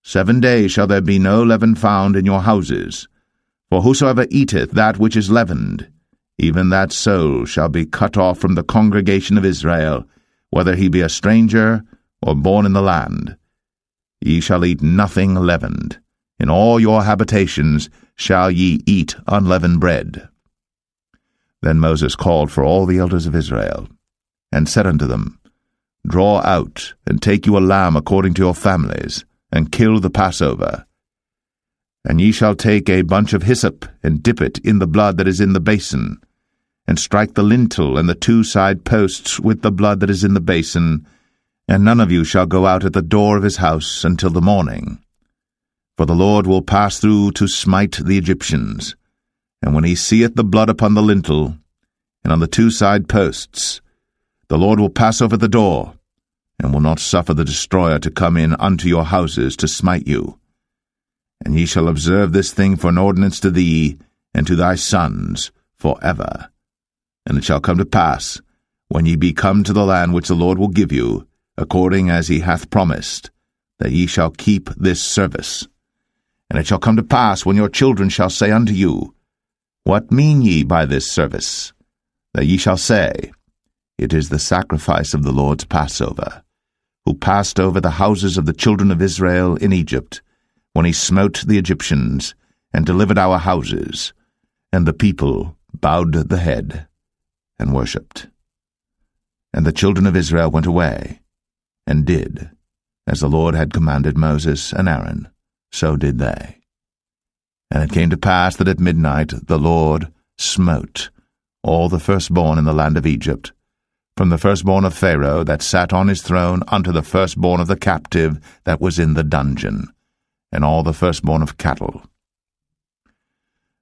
7 days shall there be no leaven found in your houses. For whosoever eateth that which is leavened, even that soul shall be cut off from the congregation of Israel, whether he be a stranger or born in the land. Ye shall eat nothing leavened. In all your habitations shall ye eat unleavened bread. Then Moses called for all the elders of Israel, and said unto them, Draw out, and take you a lamb according to your families, and kill the Passover. And ye shall take a bunch of hyssop, and dip it in the blood that is in the basin, and strike the lintel and the 2 side posts with the blood that is in the basin, and none of you shall go out at the door of his house until the morning. For the Lord will pass through to smite the Egyptians. And when he seeth the blood upon the lintel, and on the 2 side posts, the Lord will pass over the door, and will not suffer the destroyer to come in unto your houses to smite you. And ye shall observe this thing for an ordinance to thee, and to thy sons, for ever. And it shall come to pass, when ye be come to the land which the Lord will give you, according as he hath promised, that ye shall keep this service. And it shall come to pass, when your children shall say unto you, What mean ye by this service? That ye shall say, It is the sacrifice of the Lord's Passover, who passed over the houses of the children of Israel in Egypt, when he smote the Egyptians, and delivered our houses. And the people bowed the head, and worshipped. And the children of Israel went away, and did, as the Lord had commanded Moses and Aaron, so did they. And it came to pass that at midnight the Lord smote all the firstborn in the land of Egypt, from the firstborn of Pharaoh that sat on his throne unto the firstborn of the captive that was in the dungeon, and all the firstborn of cattle.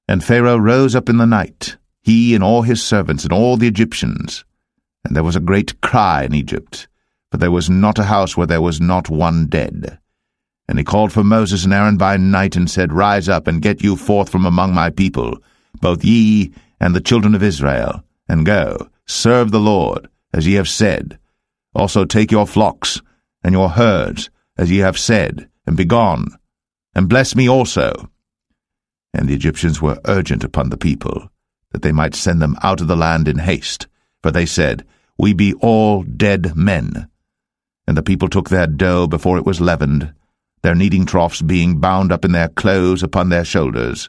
And Pharaoh rose up in the night, he and all his servants and all the Egyptians, and there was a great cry in Egypt, for there was not a house where there was not one dead. And he called for Moses and Aaron by night, and said, Rise up, and get you forth from among my people, both ye and the children of Israel, and go, serve the Lord, as ye have said. Also take your flocks and your herds, as ye have said, and be gone, and bless me also. And the Egyptians were urgent upon the people, that they might send them out of the land in haste, for they said, We be all dead men. And the people took their dough before it was leavened, their kneading troughs being bound up in their clothes upon their shoulders.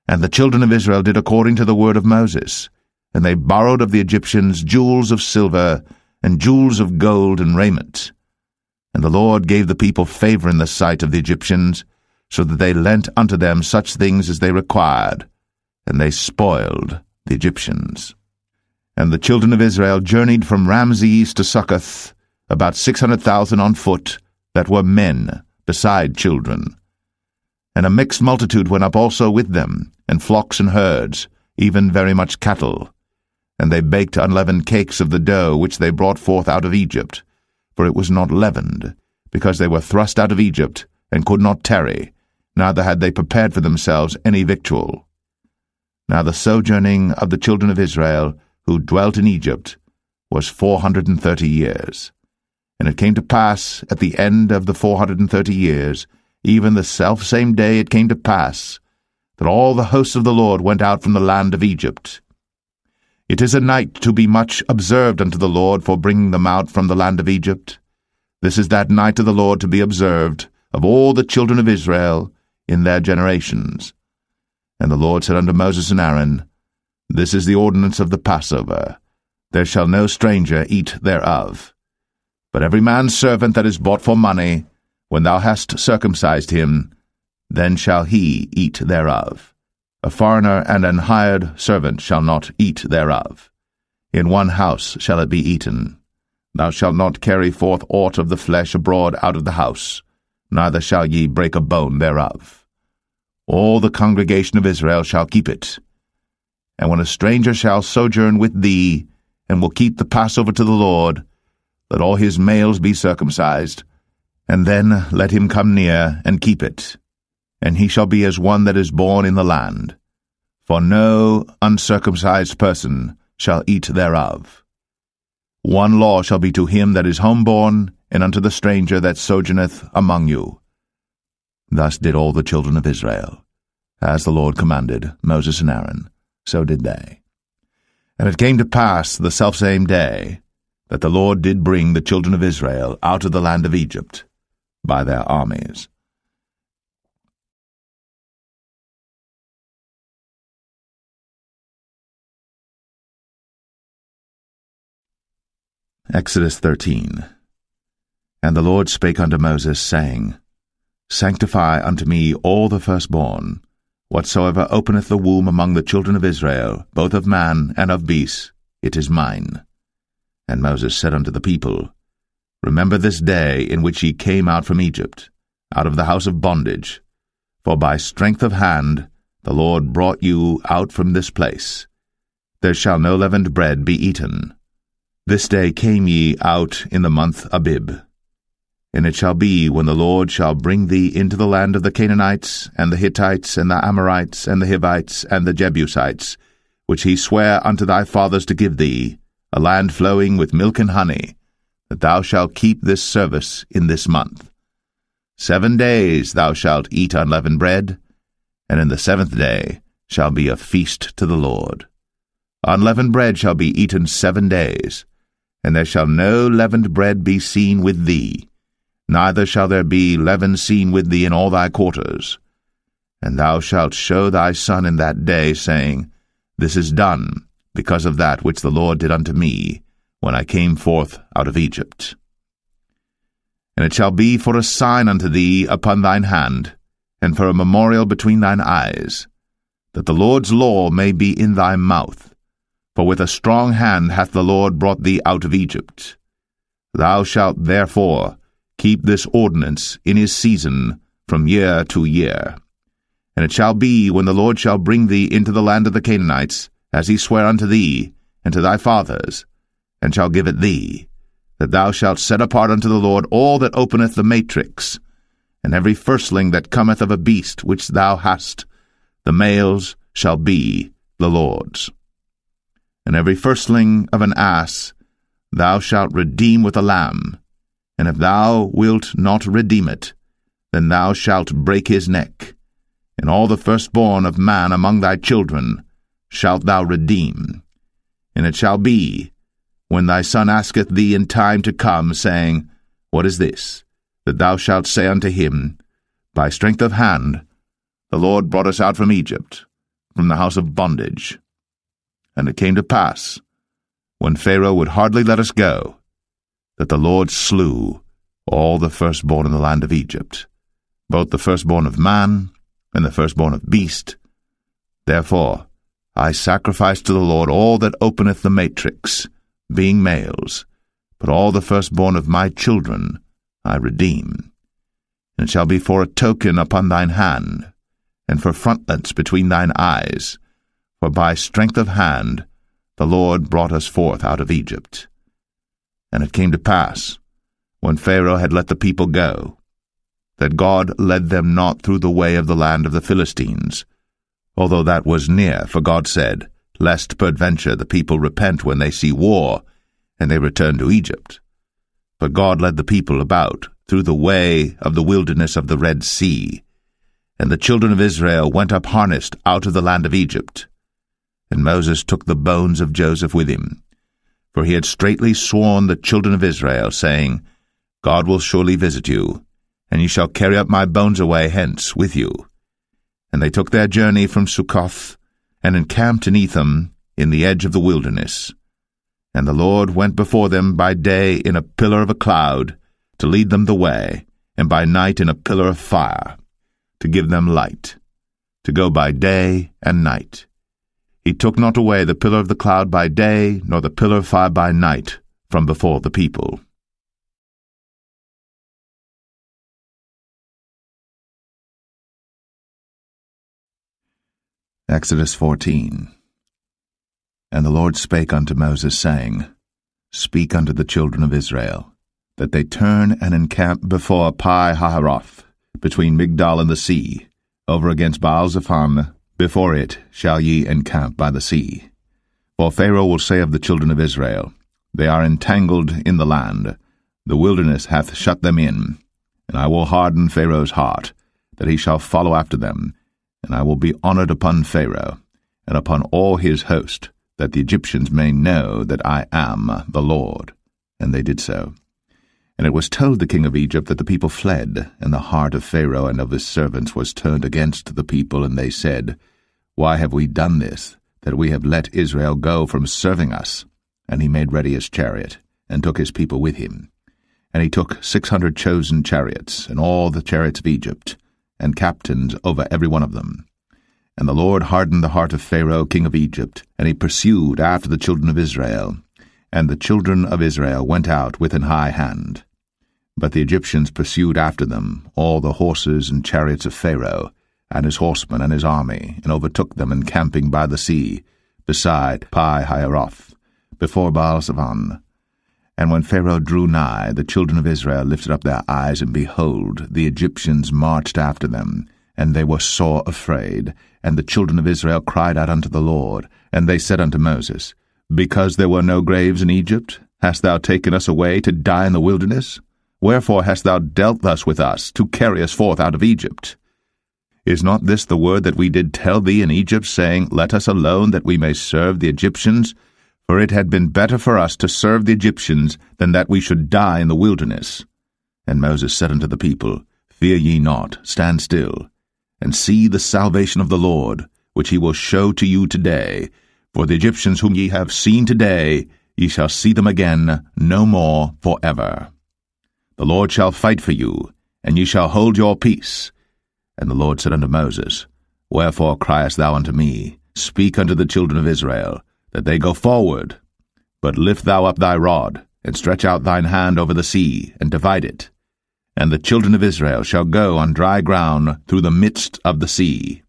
And the children of Israel did according to the word of Moses, and they borrowed of the Egyptians jewels of silver, and jewels of gold and raiment. And the Lord gave the people favor in the sight of the Egyptians, so that they lent unto them such things as they required, and they spoiled the Egyptians. And the children of Israel journeyed from Ramses to Succoth, about 600,000 on foot, that were men, beside children. And a mixed multitude went up also with them, and flocks and herds, even very much cattle. And they baked unleavened cakes of the dough which they brought forth out of Egypt, for it was not leavened, because they were thrust out of Egypt, and could not tarry, neither had they prepared for themselves any victual. Now the sojourning of the children of Israel, who dwelt in Egypt, was 430 years. And it came to pass, at the end of the 430 years, even the selfsame day it came to pass, that all the hosts of the Lord went out from the land of Egypt. It is a night to be much observed unto the Lord for bringing them out from the land of Egypt. This is that night of the Lord to be observed of all the children of Israel in their generations. And the Lord said unto Moses and Aaron, This is the ordinance of the Passover. There shall no stranger eat thereof. But every man's servant that is bought for money, when thou hast circumcised him, then shall he eat thereof. A foreigner and an hired servant shall not eat thereof. In one house shall it be eaten. Thou shalt not carry forth aught of the flesh abroad out of the house, neither shall ye break a bone thereof. All the congregation of Israel shall keep it. And when a stranger shall sojourn with thee, and will keep the Passover to the Lord, let all his males be circumcised, and then let him come near and keep it. And he shall be as one that is born in the land. For no uncircumcised person shall eat thereof. One law shall be to him that is homeborn, and unto the stranger that sojourneth among you. Thus did all the children of Israel. As the Lord commanded Moses and Aaron, so did they. And it came to pass the selfsame day, that the Lord did bring the children of Israel out of the land of Egypt by their armies. Exodus 13. And the Lord spake unto Moses, saying, Sanctify unto me all the firstborn, whatsoever openeth the womb among the children of Israel, both of man and of beast, it is mine. And Moses said unto the people, Remember this day in which ye came out from Egypt, out of the house of bondage, for by strength of hand the Lord brought you out from this place. There shall no leavened bread be eaten. This day came ye out in the month Abib. And it shall be, when the Lord shall bring thee into the land of the Canaanites, and the Hittites, and the Amorites, and the Hivites, and the Jebusites, which he sware unto thy fathers to give thee, a land flowing with milk and honey, that thou shalt keep this service in this month. 7 days thou shalt eat unleavened bread, and in the 7th day shall be a feast to the Lord. Unleavened bread shall be eaten 7 days, and there shall no leavened bread be seen with thee, neither shall there be leaven seen with thee in all thy quarters. And thou shalt show thy son in that day, saying, This is done, because of that which the Lord did unto me, when I came forth out of Egypt. And it shall be for a sign unto thee upon thine hand, and for a memorial between thine eyes, that the Lord's law may be in thy mouth. For with a strong hand hath the Lord brought thee out of Egypt. Thou shalt therefore keep this ordinance in his season from year to year. And it shall be, when the Lord shall bring thee into the land of the Canaanites, as he sware unto thee and to thy fathers, and shall give it thee, that thou shalt set apart unto the Lord all that openeth the matrix, and every firstling that cometh of a beast which thou hast, the males shall be the Lord's. And every firstling of an ass thou shalt redeem with a lamb, and if thou wilt not redeem it, then thou shalt break his neck. And all the firstborn of man among thy children shalt thou redeem. And it shall be, when thy son asketh thee in time to come, saying, What is this? That thou shalt say unto him, By strength of hand the Lord brought us out from Egypt, from the house of bondage. And it came to pass, when Pharaoh would hardly let us go, that the Lord slew all the firstborn in the land of Egypt, both the firstborn of man and the firstborn of beast. Therefore I sacrifice to the Lord all that openeth the matrix, being males, but all the firstborn of my children I redeem. And it shall be for a token upon thine hand, and for frontlets between thine eyes, for by strength of hand the Lord brought us forth out of Egypt. And it came to pass, when Pharaoh had let the people go, that God led them not through the way of the land of the Philistines, although that was near, for God said, Lest peradventure the people repent when they see war, and they return to Egypt. But God led the people about through the way of the wilderness of the Red Sea, and the children of Israel went up harnessed out of the land of Egypt. And Moses took the bones of Joseph with him, for he had straitly sworn the children of Israel, saying, God will surely visit you, and ye shall carry up my bones away hence with you. And they took their journey from Succoth, and encamped in Etham, in the edge of the wilderness. And the Lord went before them by day in a pillar of a cloud, to lead them the way, and by night in a pillar of fire, to give them light, to go by day and night. He took not away the pillar of the cloud by day, nor the pillar of fire by night, from before the people. Exodus 14. And the Lord spake unto Moses, saying, Speak unto the children of Israel, that they turn and encamp before Pi-hahiroth, between Migdol and the sea, over against Baal-zephon. Before it shall ye encamp by the sea. For Pharaoh will say of the children of Israel, They are entangled in the land. The wilderness hath shut them in. And I will harden Pharaoh's heart, that he shall follow after them. And I will be honored upon Pharaoh, and upon all his host, that the Egyptians may know that I am the Lord. And they did so. And it was told the king of Egypt that the people fled, and the heart of Pharaoh and of his servants was turned against the people, and they said, Why have we done this, that we have let Israel go from serving us? And he made ready his chariot, and took his people with him. And he took 600 chosen chariots, and all the chariots of Egypt, and captains over every one of them. And the Lord hardened the heart of Pharaoh king of Egypt, and he pursued after the children of Israel. And the children of Israel went out with an high hand. But the Egyptians pursued after them, all the horses and chariots of Pharaoh, and his horsemen and his army, and overtook them encamping by the sea, beside Pi-hahiroth, before Baal-zephon. And when Pharaoh drew nigh, the children of Israel lifted up their eyes, and behold, the Egyptians marched after them, and they were sore afraid. And the children of Israel cried out unto the Lord, and they said unto Moses, Because there were no graves in Egypt, hast thou taken us away to die in the wilderness? Wherefore hast thou dealt thus with us, to carry us forth out of Egypt? Is not this the word that we did tell thee in Egypt, saying, Let us alone, that we may serve the Egyptians? For it had been better for us to serve the Egyptians, than that we should die in the wilderness. And Moses said unto the people, Fear ye not, stand still, and see the salvation of the Lord, which he will show to you today. For the Egyptians whom ye have seen today, ye shall see them again no more forever. The Lord shall fight for you, and ye shall hold your peace. And the Lord said unto Moses, Wherefore criest thou unto me? Speak unto the children of Israel, that they go forward. But lift thou up thy rod, and stretch out thine hand over the sea, and divide it. And the children of Israel shall go on dry ground through the midst of the sea.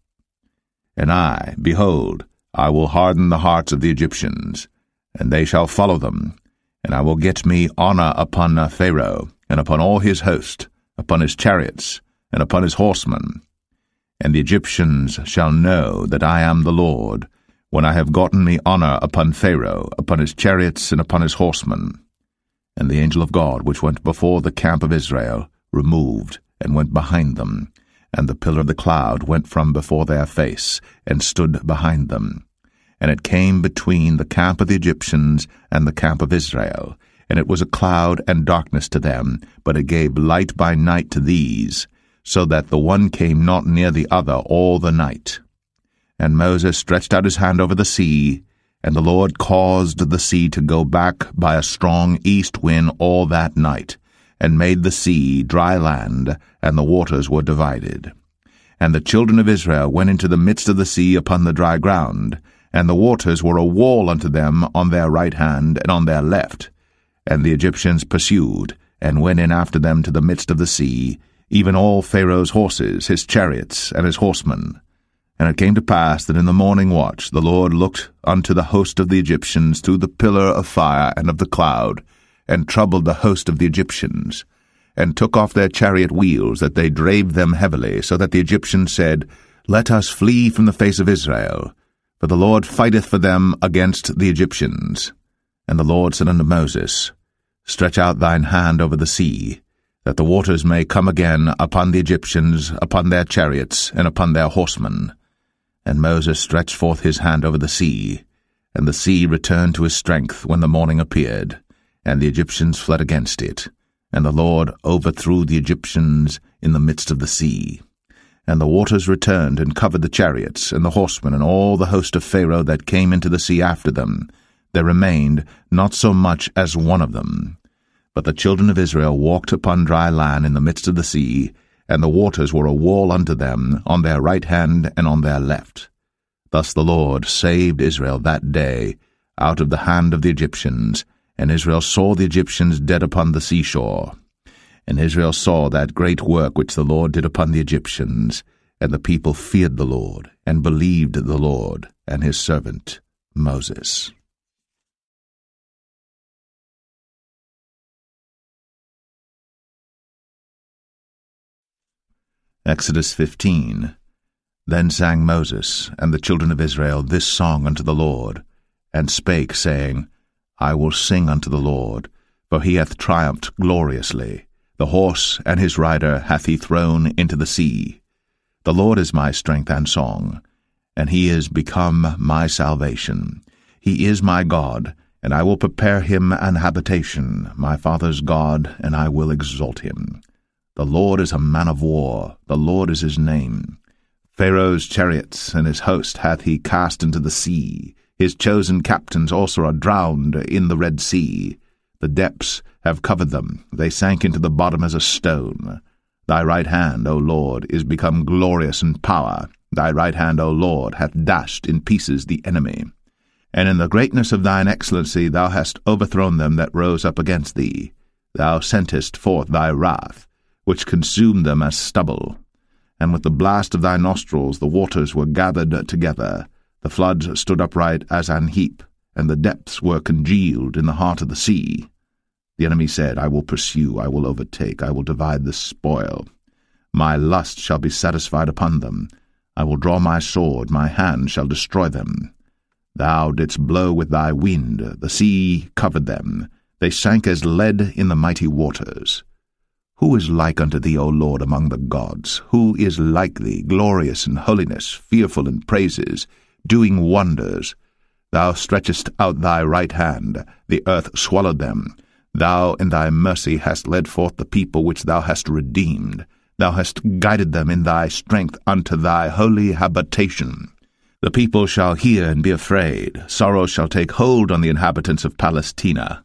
And I, behold, I will harden the hearts of the Egyptians, and they shall follow them. And I will get me honor upon Pharaoh, and upon all his host, upon his chariots, and upon his horsemen. And the Egyptians shall know that I am the Lord, when I have gotten me honor upon Pharaoh, upon his chariots, and upon his horsemen. And the angel of God, which went before the camp of Israel, removed, and went behind them. And the pillar of the cloud went from before their face, and stood behind them. And it came between the camp of the Egyptians and the camp of Israel. And it was a cloud and darkness to them, but it gave light by night to these, so that the one came not near the other all the night. And Moses stretched out his hand over the sea, and the Lord caused the sea to go back by a strong east wind all that night, and made the sea dry land, and the waters were divided. And the children of Israel went into the midst of the sea upon the dry ground, and the waters were a wall unto them on their right hand and on their left. And the Egyptians pursued, and went in after them to the midst of the sea, even all Pharaoh's horses, his chariots, and his horsemen. And it came to pass that in the morning watch the Lord looked unto the host of the Egyptians through the pillar of fire and of the cloud, and troubled the host of the Egyptians, and took off their chariot wheels, that they drave them heavily, so that the Egyptians said, Let us flee from the face of Israel, for the Lord fighteth for them against the Egyptians. And the Lord said unto Moses, Stretch out thine hand over the sea, that the waters may come again upon the Egyptians, upon their chariots, and upon their horsemen. And Moses stretched forth his hand over the sea, and the sea returned to his strength when the morning appeared, and the Egyptians fled against it. And the Lord overthrew the Egyptians in the midst of the sea. And the waters returned and covered the chariots, and the horsemen, and all the host of Pharaoh that came into the sea after them. There remained not so much as one of them. But the children of Israel walked upon dry land in the midst of the sea, and the waters were a wall unto them on their right hand and on their left. Thus the Lord saved Israel that day out of the hand of the Egyptians, and Israel saw the Egyptians dead upon the seashore. And Israel saw that great work which the Lord did upon the Egyptians, and the people feared the Lord, and believed the Lord and his servant Moses. Exodus 15. Then sang Moses and the children of Israel this song unto the Lord, and spake, saying, I will sing unto the Lord, for he hath triumphed gloriously. The horse and his rider hath he thrown into the sea. The Lord is my strength and song, and he is become my salvation. He is my God, and I will prepare him an habitation, my father's God, and I will exalt him. The Lord is a man of war, the Lord is his name. Pharaoh's chariots and his host hath he cast into the sea. His chosen captains also are drowned in the Red Sea. The depths have covered them, they sank into the bottom as a stone. Thy right hand, O Lord, is become glorious in power. Thy right hand, O Lord, hath dashed in pieces the enemy. And in the greatness of thine excellency thou hast overthrown them that rose up against thee. Thou sentest forth thy wrath, which consumed them as stubble. And with the blast of thy nostrils the waters were gathered together. The floods stood upright as an heap, and the depths were congealed in the heart of the sea. The enemy said, I will pursue, I will overtake, I will divide the spoil. My lust shall be satisfied upon them. I will draw my sword, my hand shall destroy them. Thou didst blow with thy wind, the sea covered them. They sank as lead in the mighty waters. Who is like unto thee, O Lord, among the gods? Who is like thee, glorious in holiness, fearful in praises, doing wonders? Thou stretchest out thy right hand, the earth swallowed them. Thou in thy mercy hast led forth the people which thou hast redeemed. Thou hast guided them in thy strength unto thy holy habitation. The people shall hear and be afraid. Sorrow shall take hold on the inhabitants of Palestina.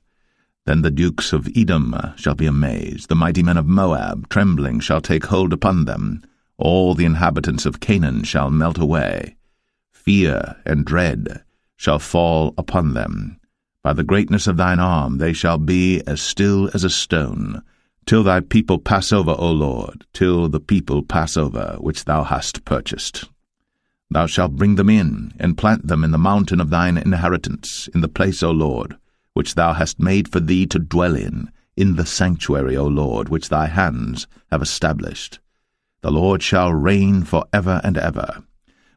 Then the dukes of Edom shall be amazed. The mighty men of Moab, trembling, shall take hold upon them. All the inhabitants of Canaan shall melt away. Fear and dread shall fall upon them. By the greatness of thine arm they shall be as still as a stone, till thy people pass over, O Lord, till the people pass over, which thou hast purchased. Thou shalt bring them in, and plant them in the mountain of thine inheritance, in the place, O Lord, which thou hast made for thee to dwell in the sanctuary, O Lord, which thy hands have established. The Lord shall reign for ever and ever.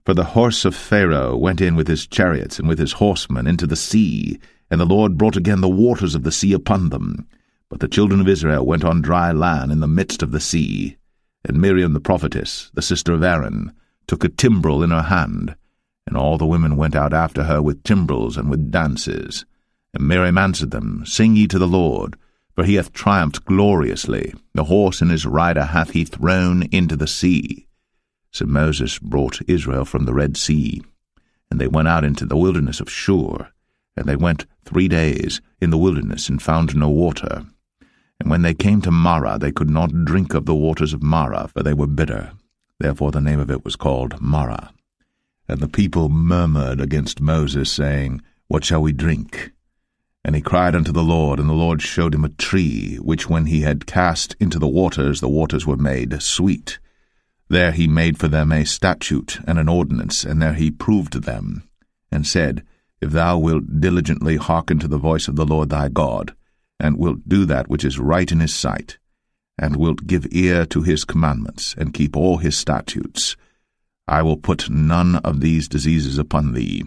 For the horse of Pharaoh went in with his chariots and with his horsemen into the sea, and the Lord brought again the waters of the sea upon them. But the children of Israel went on dry land in the midst of the sea. And Miriam the prophetess, the sister of Aaron, took a timbrel in her hand, and all the women went out after her with timbrels and with dances. And Miriam answered them, Sing ye to the Lord, for he hath triumphed gloriously. The horse and his rider hath he thrown into the sea. So Moses brought Israel from the Red Sea, and they went out into the wilderness of Shur. And they went 3 days in the wilderness, and found no water. And when they came to Marah, they could not drink of the waters of Marah, for they were bitter. Therefore the name of it was called Marah. And the people murmured against Moses, saying, What shall we drink? And he cried unto the Lord, and the Lord showed him a tree, which when he had cast into the waters were made sweet. There he made for them a statute and an ordinance, and there he proved them, and said, If thou wilt diligently hearken to the voice of the Lord thy God, and wilt do that which is right in his sight, and wilt give ear to his commandments, and keep all his statutes, I will put none of these diseases upon thee,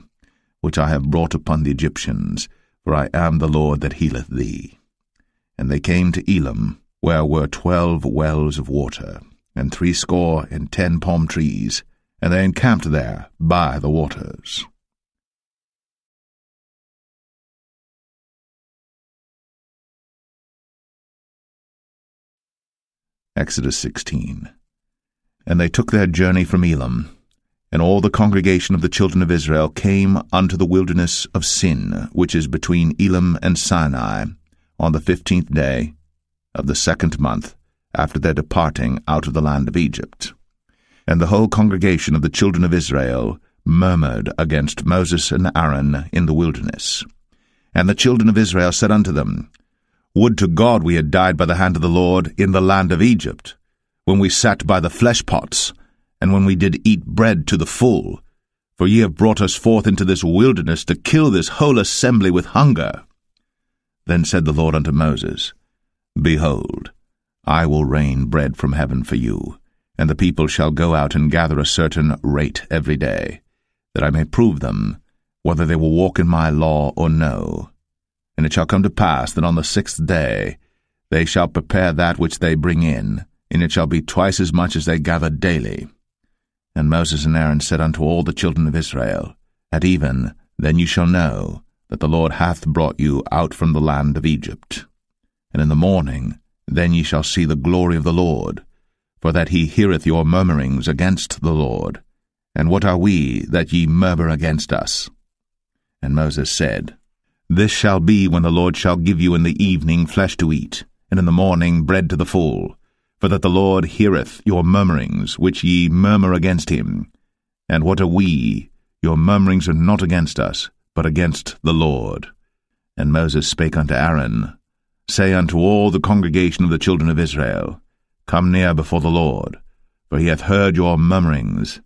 which I have brought upon the Egyptians, for I am the Lord that healeth thee. And they came to Elim, where were 12 wells of water, and 70 palm trees, and they encamped there by the waters. Exodus 16. And they took their journey from Elim, and all the congregation of the children of Israel came unto the wilderness of Sin, which is between Elim and Sinai, on the 15th day of the 2nd month, after their departing out of the land of Egypt. And the whole congregation of the children of Israel murmured against Moses and Aaron in the wilderness. And the children of Israel said unto them, Would to God we had died by the hand of the Lord in the land of Egypt, when we sat by the flesh pots, and when we did eat bread to the full. For ye have brought us forth into this wilderness to kill this whole assembly with hunger. Then said the Lord unto Moses, Behold, I will rain bread from heaven for you, and the people shall go out and gather a certain rate every day, that I may prove them, whether they will walk in my law or no. And it shall come to pass that on the 6th day they shall prepare that which they bring in, and it shall be twice as much as they gather daily. And Moses and Aaron said unto all the children of Israel, At even, then you shall know that the Lord hath brought you out from the land of Egypt. And in the morning, then ye shall see the glory of the Lord, for that he heareth your murmurings against the Lord. And what are we, that ye murmur against us? And Moses said, This shall be when the Lord shall give you in the evening flesh to eat, and in the morning bread to the full, for that the Lord heareth your murmurings, which ye murmur against him. And what are we? Your murmurings are not against us, but against the Lord. And Moses spake unto Aaron, Say unto all the congregation of the children of Israel, Come near before the Lord, for he hath heard your murmurings.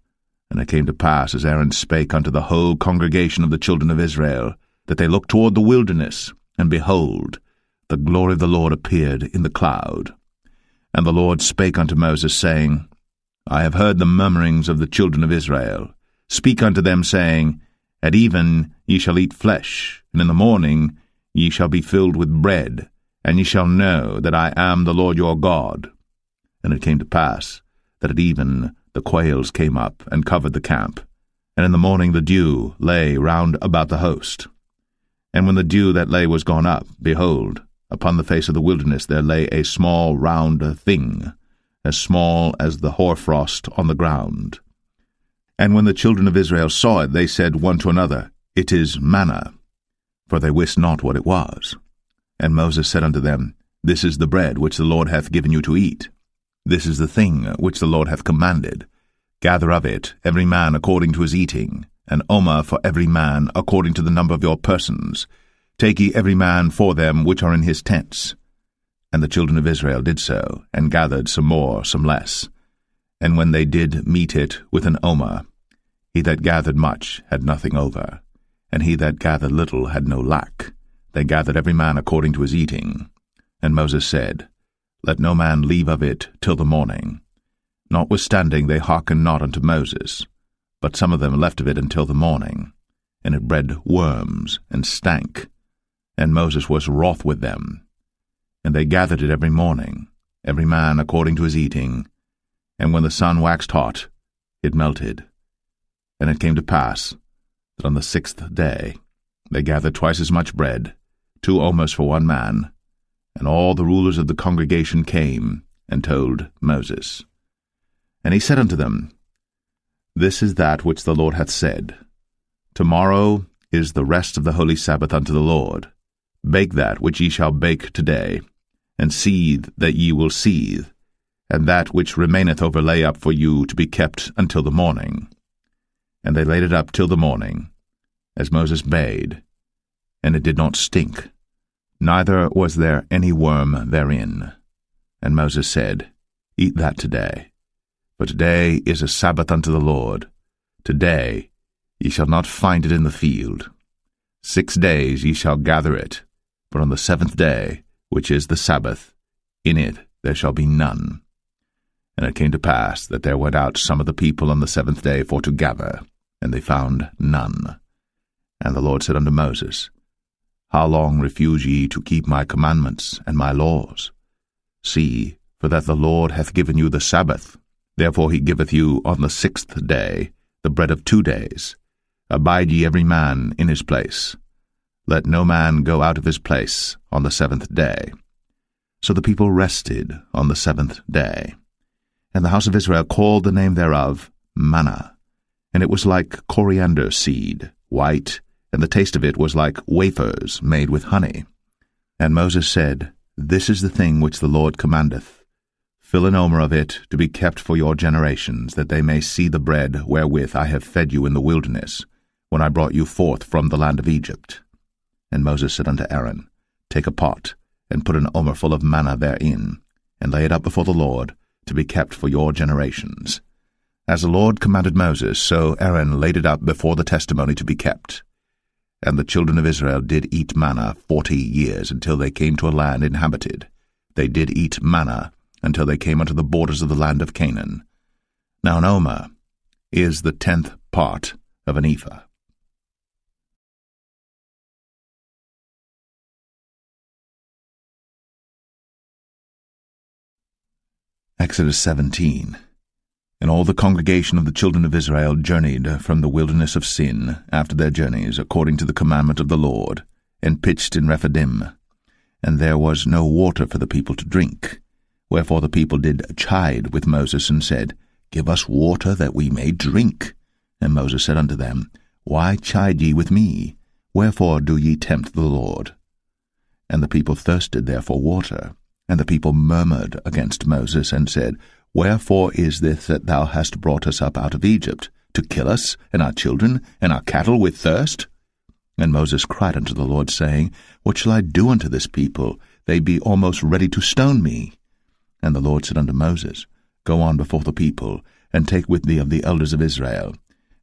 And it came to pass, as Aaron spake unto the whole congregation of the children of Israel, that they looked toward the wilderness, and behold, the glory of the Lord appeared in the cloud. And the Lord spake unto Moses, saying, I have heard the murmurings of the children of Israel. Speak unto them, saying, At even ye shall eat flesh, and in the morning ye shall be filled with bread, and ye shall know that I am the Lord your God. And it came to pass, that at even the quails came up, and covered the camp, and in the morning the dew lay round about the host. And when the dew that lay was gone up, behold, upon the face of the wilderness there lay a small round thing, as small as the hoarfrost on the ground. And when the children of Israel saw it, they said one to another, It is manna, for they wist not what it was. And Moses said unto them, This is the bread which the Lord hath given you to eat. This is the thing which the Lord hath commanded. Gather of it every man according to his eating, an omer for every man according to the number of your persons. Take ye every man for them which are in his tents. And the children of Israel did so, and gathered some more, some less. And when they did meet it with an omer, he that gathered much had nothing over, and he that gathered little had no lack. They gathered every man according to his eating. And Moses said, Let no man leave of it till the morning. Notwithstanding they hearkened not unto Moses, but some of them left of it until the morning, and it bred worms, and stank. And Moses was wroth with them. And they gathered it every morning, every man according to his eating. And when the sun waxed hot, it melted. And it came to pass that on the 6th day they gathered twice as much bread, 2 omers for one man. And all the rulers of the congregation came and told Moses. And he said unto them, This is that which the Lord hath said. Tomorrow is the rest of the holy Sabbath unto the Lord. Bake that which ye shall bake today, and seethe that ye will seethe, and that which remaineth over lay up for you to be kept until the morning. And they laid it up till the morning, as Moses bade, and it did not stink, neither was there any worm therein. And Moses said, Eat that today, for today is a Sabbath unto the Lord. Today ye shall not find it in the field. 6 days ye shall gather it, but on the 7th day, which is the Sabbath, in it there shall be none. And it came to pass that there went out some of the people on the 7th day for to gather, and they found none. And the Lord said unto Moses, How long refuse ye to keep my commandments and my laws? See, for that the Lord hath given you the Sabbath. Therefore he giveth you on the 6th day the bread of 2 days. Abide ye every man in his place. Let no man go out of his place on the 7th day. So the people rested on the 7th day. And the house of Israel called the name thereof manna. And it was like coriander seed, white, and the taste of it was like wafers made with honey. And Moses said, This is the thing which the Lord commandeth. Fill an omer of it to be kept for your generations, that they may see the bread wherewith I have fed you in the wilderness, when I brought you forth from the land of Egypt. And Moses said unto Aaron, Take a pot, and put an omer full of manna therein, and lay it up before the Lord, to be kept for your generations. As the Lord commanded Moses, so Aaron laid it up before the testimony to be kept. And the children of Israel did eat manna 40 years, until they came to a land inhabited. They did eat manna until they came unto the borders of the land of Canaan. Now an omer is the 10th part of an ephah. Exodus 17. And all the congregation of the children of Israel journeyed from the wilderness of Sin after their journeys, according to the commandment of the Lord, and pitched in Rephidim. And there was no water for the people to drink. Wherefore the people did chide with Moses, and said, Give us water that we may drink. And Moses said unto them, Why chide ye with me? Wherefore do ye tempt the Lord? And the people thirsted there for water. And the people murmured against Moses, and said, Wherefore is this that thou hast brought us up out of Egypt, to kill us, and our children, and our cattle with thirst? And Moses cried unto the Lord, saying, What shall I do unto this people? They be almost ready to stone me. And the Lord said unto Moses, Go on before the people, and take with thee of the elders of Israel,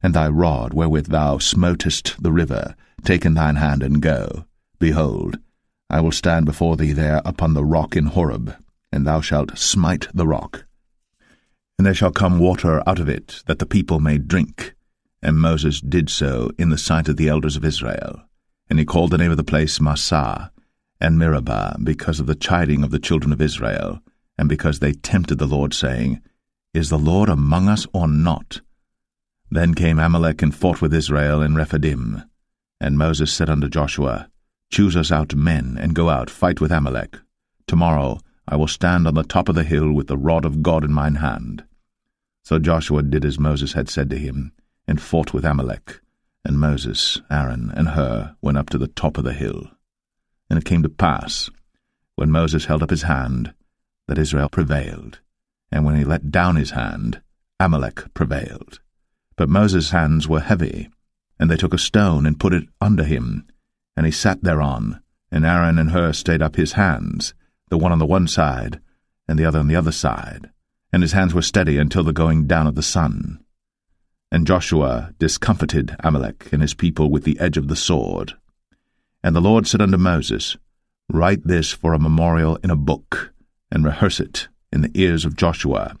and thy rod wherewith thou smotest the river, take in thine hand, and go. Behold, I will stand before thee there upon the rock in Horeb, and thou shalt smite the rock. And there shall come water out of it, that the people may drink. And Moses did so in the sight of the elders of Israel. And he called the name of the place Massah and Meribah, because of the chiding of the children of Israel, and because they tempted the Lord, saying, Is the Lord among us or not? Then came Amalek and fought with Israel in Rephidim. And Moses said unto Joshua, Choose us out men, and go out, fight with Amalek. Tomorrow I will stand on the top of the hill with the rod of God in mine hand. So Joshua did as Moses had said to him, and fought with Amalek. And Moses, Aaron, and Hur went up to the top of the hill. And it came to pass, when Moses held up his hand, that Israel prevailed. And when he let down his hand, Amalek prevailed. But Moses' hands were heavy, and they took a stone and put it under him, and he sat thereon, and Aaron and Hur stayed up his hands, the one on the one side, and the other on the other side, and his hands were steady until the going down of the sun. And Joshua discomfited Amalek and his people with the edge of the sword. And the Lord said unto Moses, Write this for a memorial in a book, and rehearse it in the ears of Joshua,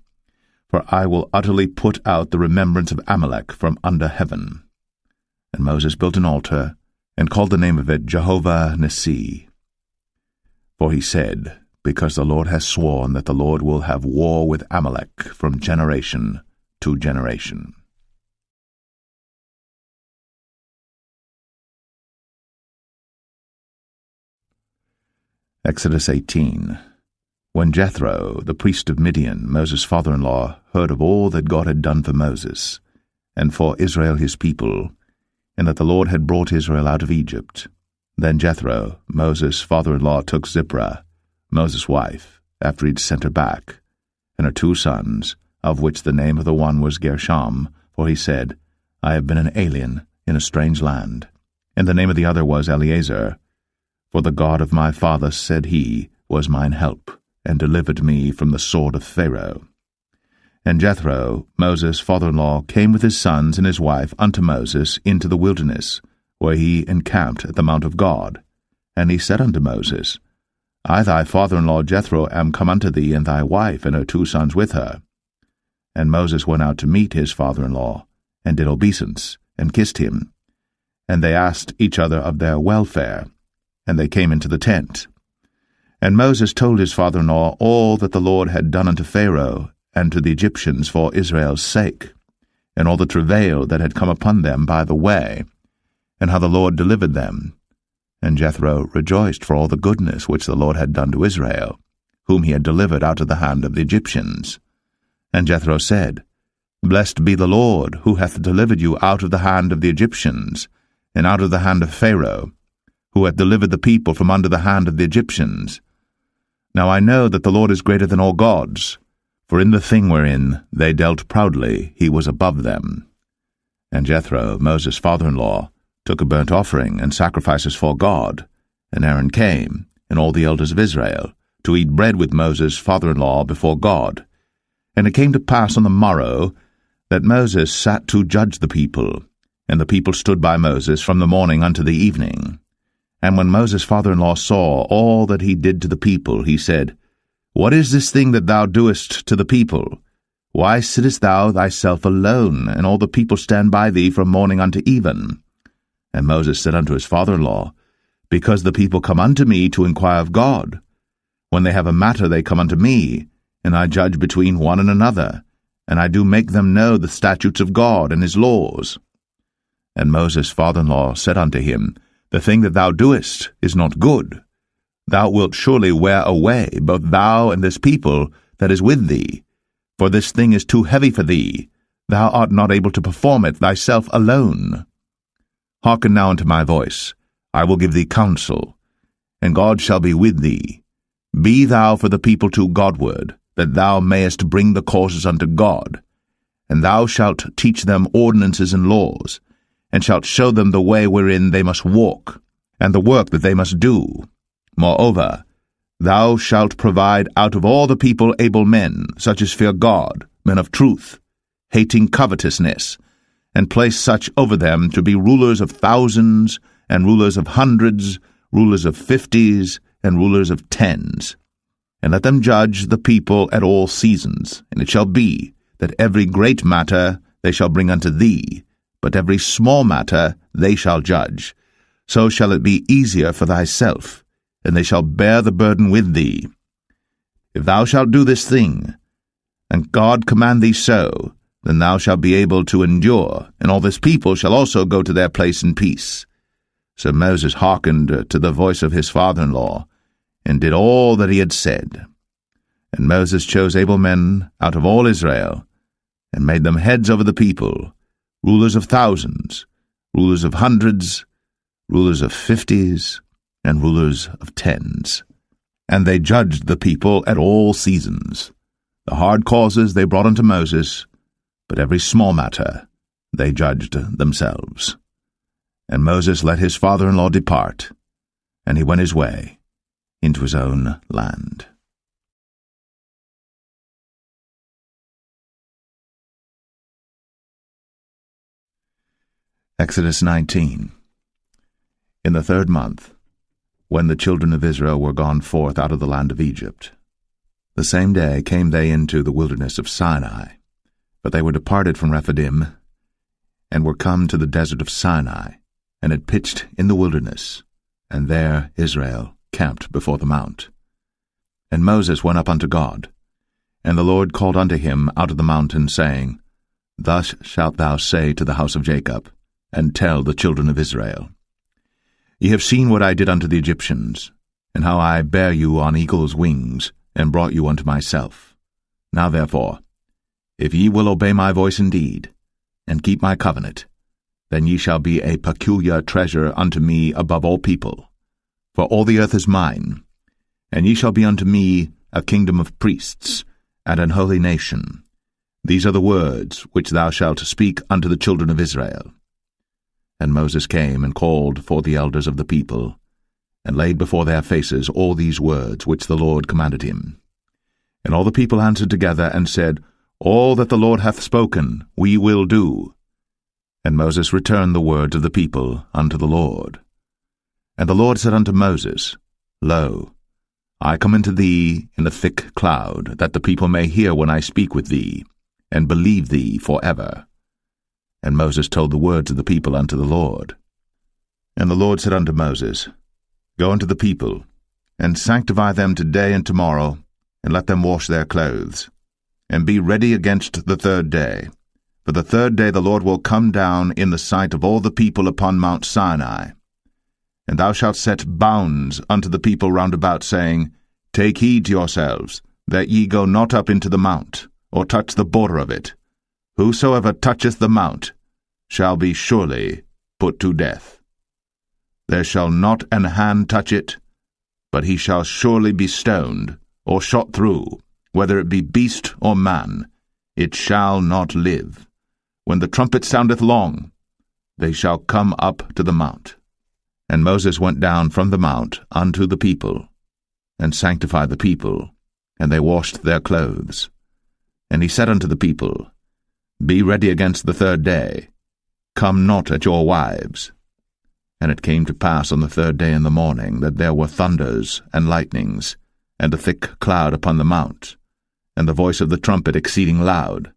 for I will utterly put out the remembrance of Amalek from under heaven. And Moses built an altar, and called the name of it Jehovah Nissi. For he said, Because the Lord has sworn that the Lord will have war with Amalek from generation to generation. Exodus 18. When Jethro, the priest of Midian, Moses' father-in-law, heard of all that God had done for Moses, and for Israel his people, and that the Lord had brought Israel out of Egypt, then Jethro, Moses' father-in-law, took Zipporah, Moses' wife, after he'd sent her back, and her 2 sons, of which the name of the one was Gershom, for he said, I have been an alien in a strange land. And the name of the other was Eleazar, for the God of my father, said he, was mine help, and delivered me from the sword of Pharaoh. And Jethro, Moses' father-in-law, came with his sons and his wife unto Moses into the wilderness, where he encamped at the mount of God. And he said unto Moses, I thy father-in-law Jethro am come unto thee, and thy wife and her 2 sons with her. And Moses went out to meet his father-in-law, and did obeisance, and kissed him. And they asked each other of their welfare, and they came into the tent. And Moses told his father-in-law all that the Lord had done unto Pharaoh, and to the Egyptians for Israel's sake, and all the travail that had come upon them by the way, and how the Lord delivered them. And Jethro rejoiced for all the goodness which the Lord had done to Israel, whom he had delivered out of the hand of the Egyptians. And Jethro said, Blessed be the Lord, who hath delivered you out of the hand of the Egyptians, and out of the hand of Pharaoh, who hath delivered the people from under the hand of the Egyptians. Now I know that the Lord is greater than all gods, for in the thing wherein they dealt proudly he was above them. And Jethro, Moses' father-in-law, took a burnt offering and sacrifices for God, and Aaron came, and all the elders of Israel, to eat bread with Moses' father-in-law before God. And it came to pass on the morrow that Moses sat to judge the people, and the people stood by Moses from the morning unto the evening. And when Moses' father-in-law saw all that he did to the people, he said, What is this thing that thou doest to the people? Why sittest thou thyself alone, and all the people stand by thee from morning unto even? And Moses said unto his father-in-law, Because the people come unto me to inquire of God. When they have a matter they come unto me, and I judge between one and another, and I do make them know the statutes of God and his laws. And Moses' father-in-law said unto him, The thing that thou doest is not good. Thou wilt surely wear away both thou and this people that is with thee, for this thing is too heavy for thee. Thou art not able to perform it thyself alone. Hearken now unto my voice. I will give thee counsel, and God shall be with thee. Be thou for the people to Godward, that thou mayest bring the causes unto God. And thou shalt teach them ordinances and laws, and shalt show them the way wherein they must walk, and the work that they must do. Moreover, thou shalt provide out of all the people able men, such as fear God, men of truth, hating covetousness, and place such over them to be rulers of thousands, and rulers of hundreds, rulers of 50s, and rulers of 10s. And let them judge the people at all seasons. And it shall be, that every great matter they shall bring unto thee, but every small matter they shall judge. So shall it be easier for thyself, and they shall bear the burden with thee. If thou shalt do this thing, and God command thee so, then thou shalt be able to endure, and all this people shall also go to their place in peace. So Moses hearkened to the voice of his father-in-law, and did all that he had said. And Moses chose able men out of all Israel, and made them heads over the people, rulers of thousands, rulers of hundreds, rulers of 50s, and rulers of 10s. And they judged the people at all seasons. The hard causes they brought unto Moses, but every small matter they judged themselves. And Moses let his father-in-law depart, and he went his way into his own land. Exodus 19. In the 3rd month, when the children of Israel were gone forth out of the land of Egypt, the same day came they into the wilderness of Sinai. But they were departed from Rephidim, and were come to the desert of Sinai, and had pitched in the wilderness, and there Israel camped before the mount. And Moses went up unto God, and the Lord called unto him out of the mountain, saying, Thus shalt thou say to the house of Jacob, and tell the children of Israel, Ye have seen what I did unto the Egyptians, and how I bare you on eagle's wings, and brought you unto myself. Now therefore, if ye will obey my voice indeed, and keep my covenant, then ye shall be a peculiar treasure unto me above all people. For all the earth is mine, and ye shall be unto me a kingdom of priests, and an holy nation. These are the words which thou shalt speak unto the children of Israel. And Moses came and called for the elders of the people, and laid before their faces all these words which the Lord commanded him. And all the people answered together, and said, All that the Lord hath spoken we will do. And Moses returned the words of the people unto the Lord. And the Lord said unto Moses, Lo, I come unto thee in a thick cloud, that the people may hear when I speak with thee, and believe thee for ever. And Moses told the words of the people unto the Lord. And the Lord said unto Moses, Go unto the people, and sanctify them today and tomorrow, and let them wash their clothes, and be ready against the 3rd day. For the 3rd day the Lord will come down in the sight of all the people upon Mount Sinai. And thou shalt set bounds unto the people round about, saying, Take heed to yourselves, that ye go not up into the mount, or touch the border of it. Whosoever toucheth the mount shall be surely put to death. There shall not an hand touch it, but he shall surely be stoned, or shot through, whether it be beast or man. It shall not live. When the trumpet soundeth long, they shall come up to the mount. And Moses went down from the mount unto the people, and sanctified the people, and they washed their clothes. And he said unto the people, Be ready against the 3rd day. Come not at your wives. And it came to pass on the 3rd day in the morning, that there were thunders and lightnings, and a thick cloud upon the mount, and the voice of the trumpet exceeding loud,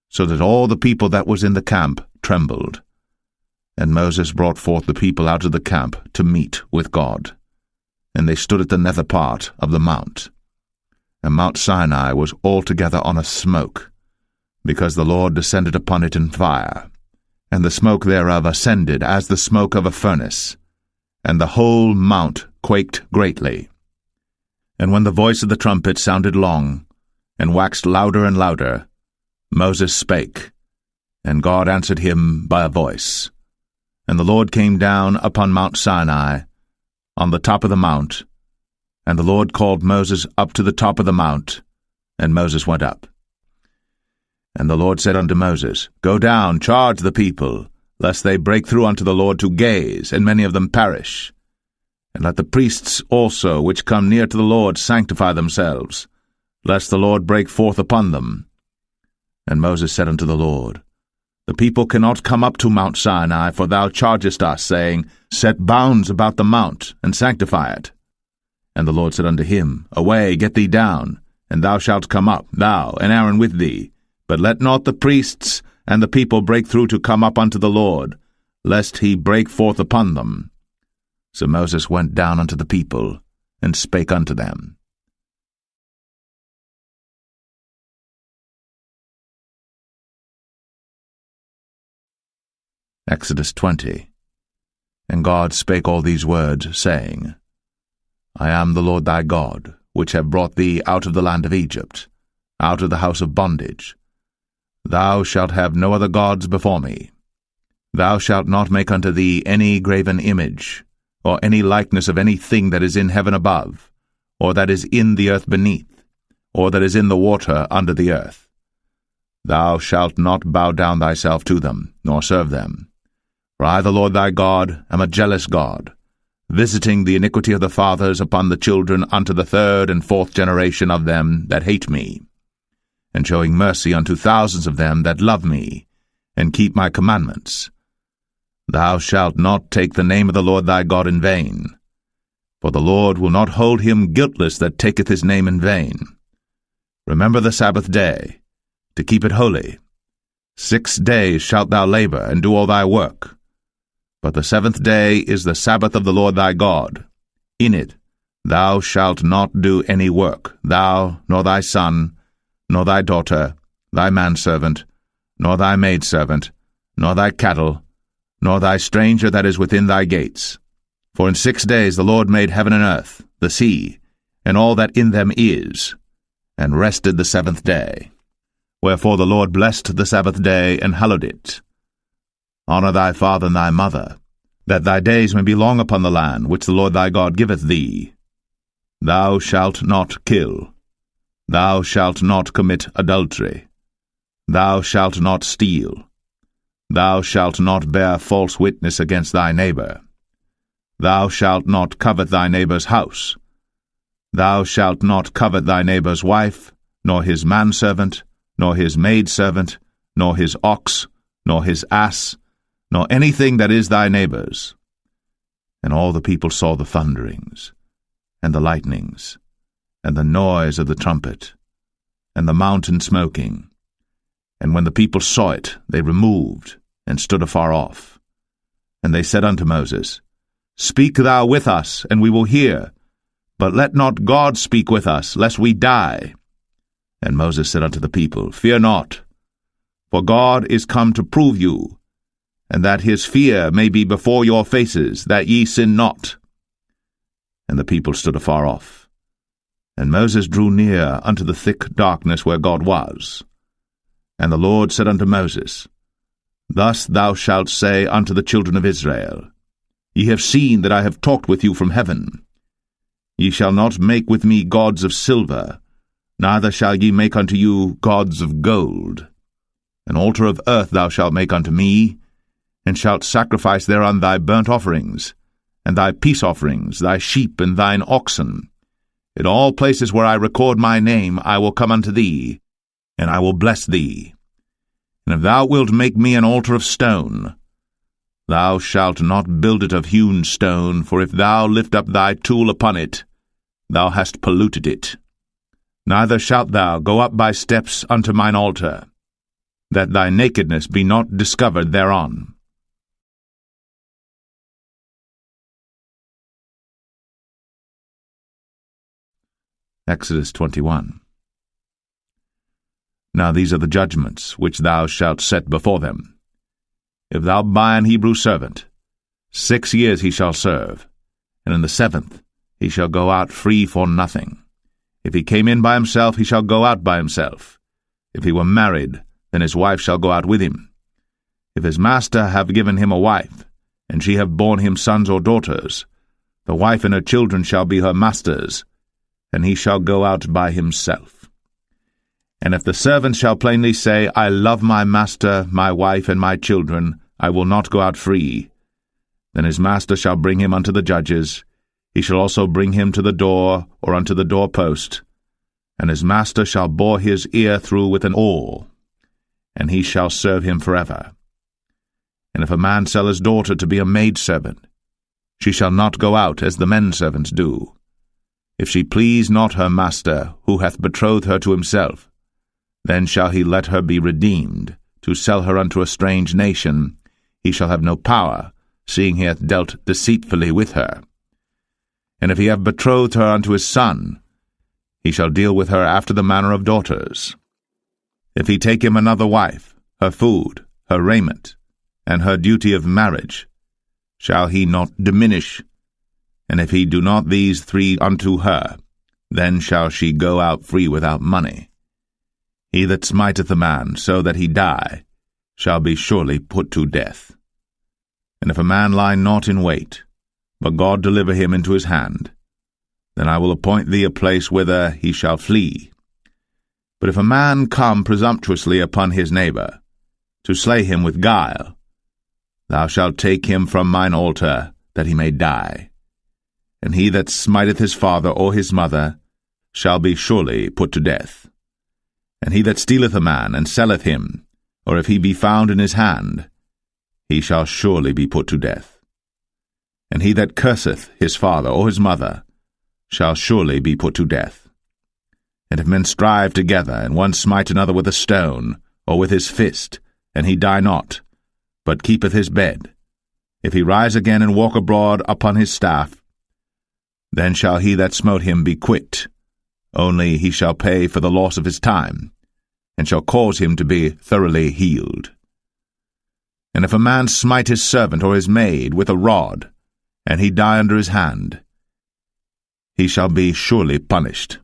so that all the people that was in the camp trembled. And Moses brought forth the people out of the camp to meet with God. And they stood at the nether part of the mount. and Mount Sinai was altogether on a smoke, because the Lord descended upon it in fire, and the smoke thereof ascended as the smoke of a furnace, and the whole mount quaked greatly. And when the voice of the trumpet sounded long, and waxed louder and louder, Moses spake, and God answered him by a voice. And the Lord came down upon Mount Sinai, on the top of the mount, and the Lord called Moses up to the top of the mount, and Moses went up. And the Lord said unto Moses, Go down, charge the people, lest they break through unto the Lord to gaze, and many of them perish. And let the priests also which come near to the Lord sanctify themselves, lest the Lord break forth upon them. And Moses said unto the Lord, The people cannot come up to Mount Sinai, for thou chargest us, saying, Set bounds about the mount, and sanctify it. And the Lord said unto him, Away, get thee down, and thou shalt come up, thou and Aaron with thee. But let not the priests and the people break through to come up unto the Lord, lest he break forth upon them. So Moses went down unto the people, and spake unto them. Exodus 20. And God spake all these words, saying, I am the Lord thy God, which have brought thee out of the land of Egypt, out of the house of bondage. Thou shalt have no other gods before me. Thou shalt not make unto thee any graven image, or any likeness of any thing that is in heaven above, or that is in the earth beneath, or that is in the water under the earth. Thou shalt not bow down thyself to them, nor serve them. For I, the Lord thy God, am a jealous God, visiting the iniquity of the fathers upon the children unto the third and fourth generation of them that hate me, and showing mercy unto thousands of them that love me, and keep my commandments. Thou shalt not take the name of the Lord thy God in vain, for the Lord will not hold him guiltless that taketh his name in vain. Remember the Sabbath day, to keep it holy. 6 days shalt thou labor, and do all thy work. But the 7th day is the Sabbath of the Lord thy God. In it thou shalt not do any work, thou, nor thy son, nor thy daughter, thy manservant, nor thy maidservant, nor thy cattle, nor thy stranger that is within thy gates. For in 6 days the Lord made heaven and earth, the sea, and all that in them is, and rested the 7th day. Wherefore the Lord blessed the Sabbath day, and hallowed it. Honor thy father and thy mother, that thy days may be long upon the land which the Lord thy God giveth thee. Thou shalt not kill. Thou shalt not commit adultery. Thou shalt not steal. Thou shalt not bear false witness against thy neighbor. Thou shalt not covet thy neighbor's house. Thou shalt not covet thy neighbor's wife, nor his manservant, nor his maidservant, nor his ox, nor his ass, nor anything that is thy neighbor's. And all the people saw the thunderings, and the lightnings, and the noise of the trumpet, and the mountain smoking. And when the people saw it, they removed, and stood afar off. And they said unto Moses, Speak thou with us, and we will hear, but let not God speak with us, lest we die. And Moses said unto the people, Fear not, for God is come to prove you, and that his fear may be before your faces, that ye sin not. And the people stood afar off. And Moses drew near unto the thick darkness where God was. And the Lord said unto Moses, Thus thou shalt say unto the children of Israel, Ye have seen that I have talked with you from heaven. Ye shall not make with me gods of silver, neither shall ye make unto you gods of gold. An altar of earth thou shalt make unto me, and shalt sacrifice thereon thy burnt offerings, and thy peace offerings, thy sheep and thine oxen. In all places where I record my name I will come unto thee, and I will bless thee. And if thou wilt make me an altar of stone, thou shalt not build it of hewn stone, for if thou lift up thy tool upon it, thou hast polluted it. Neither shalt thou go up by steps unto mine altar, that thy nakedness be not discovered thereon. Exodus 21. Now these are the judgments which thou shalt set before them. If thou buy an Hebrew servant, 6 years he shall serve, and in the 7th he shall go out free for nothing. If he came in by himself, he shall go out by himself. If he were married, then his wife shall go out with him. If his master have given him a wife, and she have borne him sons or daughters, the wife and her children shall be her master's, and he shall go out by himself. And if the servant shall plainly say, I love my master, my wife, and my children, I will not go out free, then his master shall bring him unto the judges. He shall also bring him to the door, or unto the doorpost, and his master shall bore his ear through with an awl, and he shall serve him forever. And if a man sell his daughter to be a maidservant, she shall not go out as the men servants do. If she please not her master, who hath betrothed her to himself, then shall he let her be redeemed, to sell her unto a strange nation. He shall have no power, seeing he hath dealt deceitfully with her. And if he have betrothed her unto his son, he shall deal with her after the manner of daughters. If he take him another wife, her food, her raiment, and her duty of marriage, shall he not diminish? And if he do not these 3 unto her, then shall she go out free without money. He that smiteth a man so that he die shall be surely put to death. And if a man lie not in wait, but God deliver him into his hand, then I will appoint thee a place whither he shall flee. But if a man come presumptuously upon his neighbor, to slay him with guile, thou shalt take him from mine altar, that he may die. And he that smiteth his father or his mother shall be surely put to death. And he that stealeth a man, and selleth him, or if he be found in his hand, he shall surely be put to death. And he that curseth his father or his mother shall surely be put to death. And if men strive together, and one smite another with a stone, or with his fist, and he die not, but keepeth his bed, if he rise again and walk abroad upon his staff, then shall he that smote him be quit, only he shall pay for the loss of his time, and shall cause him to be thoroughly healed. And if a man smite his servant or his maid with a rod, and he die under his hand, he shall be surely punished.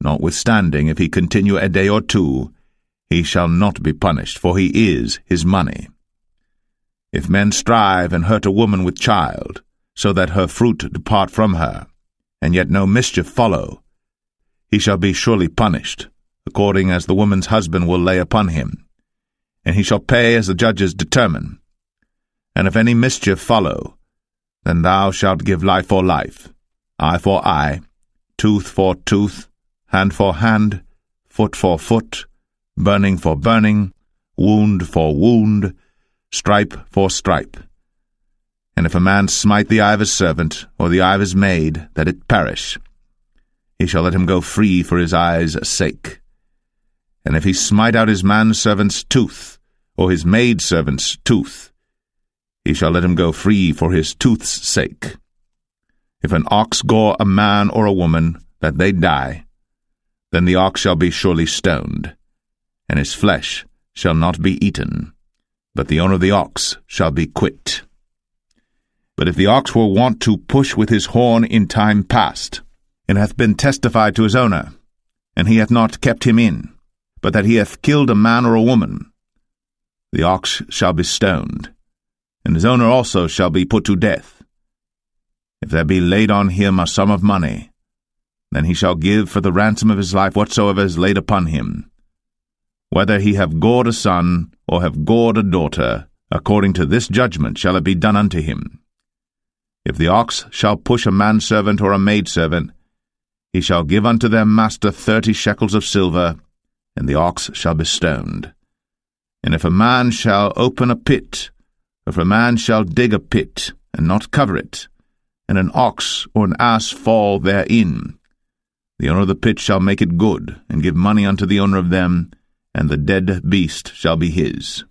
Notwithstanding, if he continue a day or 2, he shall not be punished, for he is his money. If men strive and hurt a woman with child, so that her fruit depart from her, and yet no mischief follow, he shall be surely punished, according as the woman's husband will lay upon him, and he shall pay as the judges determine. And if any mischief follow, then thou shalt give life for life, eye for eye, tooth for tooth, hand for hand, foot for foot, burning for burning, wound for wound, stripe for stripe. And if a man smite the eye of his servant, or the eye of his maid, that it perish, he shall let him go free for his eye's sake. And if he smite out his manservant's tooth, or his maidservant's tooth, he shall let him go free for his tooth's sake. If an ox gore a man or a woman, that they die, then the ox shall be surely stoned, and his flesh shall not be eaten, but the owner of the ox shall be quit. But if the ox were wont to push with his horn in time past, and hath been testified to his owner, and he hath not kept him in, but that he hath killed a man or a woman, the ox shall be stoned, and his owner also shall be put to death. If there be laid on him a sum of money, then he shall give for the ransom of his life whatsoever is laid upon him, whether he have gored a son, or have gored a daughter, according to this judgment shall it be done unto him. If the ox shall push a manservant or a maidservant, he shall give unto their master 30 shekels of silver, and the ox shall be stoned. And if a man shall open a pit, or if a man shall dig a pit, and not cover it, and an ox or an ass fall therein, the owner of the pit shall make it good, and give money unto the owner of them, and the dead beast shall be his.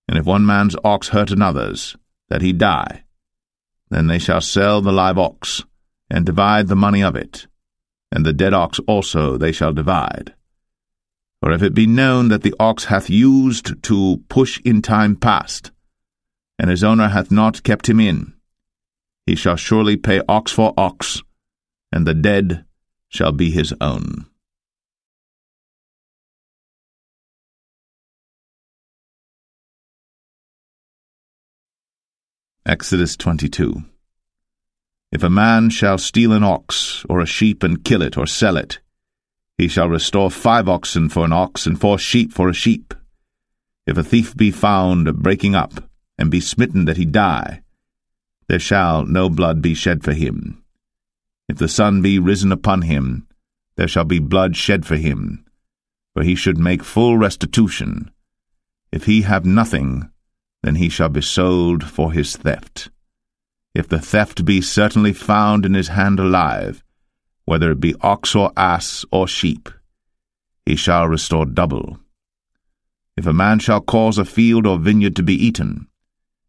And if one man's ox hurt another's, that he die, then they shall sell the live ox, and divide the money of it, and the dead ox also they shall divide. For if it be known that the ox hath used to push in time past, and his owner hath not kept him in, he shall surely pay ox for ox, and the dead shall be his own. Exodus 22. If a man shall steal an ox or a sheep and kill it or sell it, he shall restore 5 oxen for an ox and 4 sheep for a sheep. If a thief be found breaking up, and be smitten that he die, there shall no blood be shed for him. If the sun be risen upon him, there shall be blood shed for him, for he should make full restitution. If he have nothing, then he shall be sold for his theft. If the theft be certainly found in his hand alive, whether it be ox or ass or sheep, he shall restore double. If a man shall cause a field or vineyard to be eaten,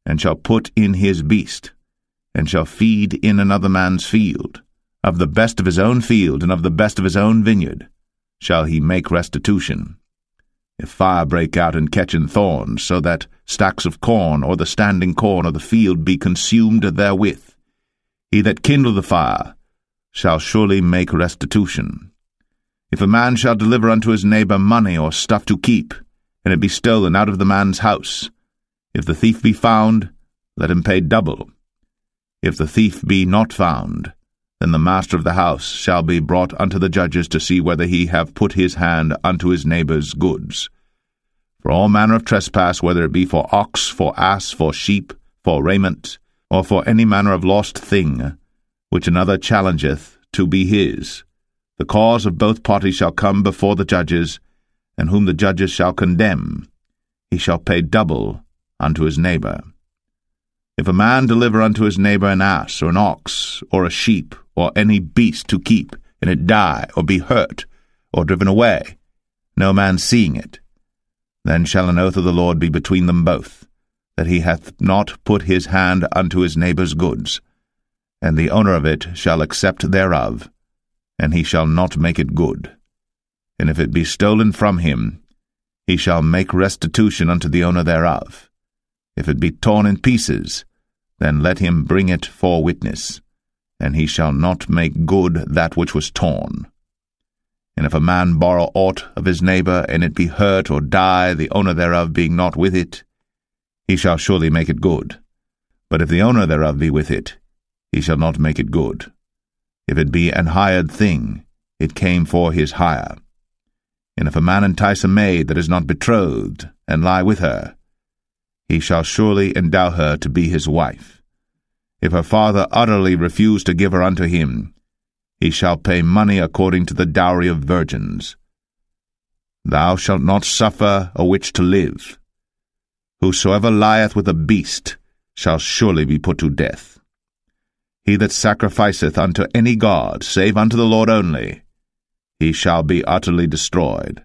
and shall put in his beast, and shall feed in another man's field, of the best of his own field and of the best of his own vineyard, shall he make restitution. If fire break out and catch in thorns, so that stacks of corn or the standing corn of the field be consumed therewith, he that kindled the fire shall surely make restitution. If a man shall deliver unto his neighbor money or stuff to keep, and it be stolen out of the man's house, if the thief be found, let him pay double. If the thief be not found, then the master of the house shall be brought unto the judges to see whether he have put his hand unto his neighbor's goods. For all manner of trespass, whether it be for ox, for ass, for sheep, for raiment, or for any manner of lost thing, which another challengeth to be his, the cause of both parties shall come before the judges, and whom the judges shall condemn, he shall pay double unto his neighbor. If a man deliver unto his neighbor an ass, or an ox, or a sheep, or any beast to keep, and it die, or be hurt, or driven away, no man seeing it, then shall an oath of the Lord be between them both, that he hath not put his hand unto his neighbor's goods, and the owner of it shall accept thereof, and he shall not make it good. And if it be stolen from him, he shall make restitution unto the owner thereof. If it be torn in pieces, then let him bring it for witness, and he shall not make good that which was torn. And if a man borrow aught of his neighbor, and it be hurt or die, the owner thereof being not with it, he shall surely make it good. But if the owner thereof be with it, he shall not make it good. If it be an hired thing, it came for his hire. And if a man entice a maid that is not betrothed, and lie with her, he shall surely endow her to be his wife. If her father utterly refuse to give her unto him, he shall pay money according to the dowry of virgins. Thou shalt not suffer a witch to live. Whosoever lieth with a beast shall surely be put to death. He that sacrificeth unto any god, save unto the Lord only, he shall be utterly destroyed.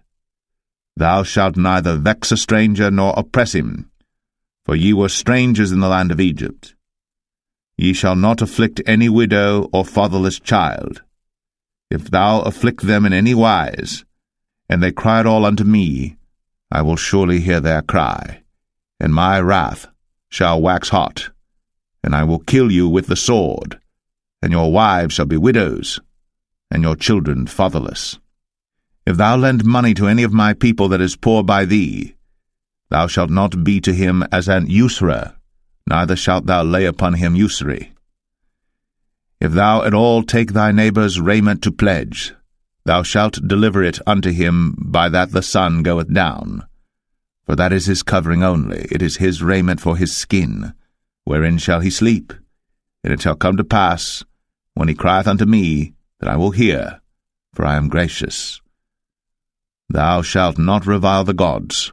Thou shalt neither vex a stranger nor oppress him, for ye were strangers in the land of Egypt. Ye shall not afflict any widow or fatherless child. If thou afflict them in any wise, and they cry at all unto me, I will surely hear their cry, and my wrath shall wax hot, and I will kill you with the sword, and your wives shall be widows, and your children fatherless. If thou lend money to any of my people that is poor by thee, thou shalt not be to him as an usurer, neither shalt thou lay upon him usury. If thou at all take thy neighbor's raiment to pledge, thou shalt deliver it unto him by that the sun goeth down. For that is his covering only, it is his raiment for his skin, wherein shall he sleep. And it shall come to pass, when he crieth unto me, that I will hear, for I am gracious. Thou shalt not revile the gods,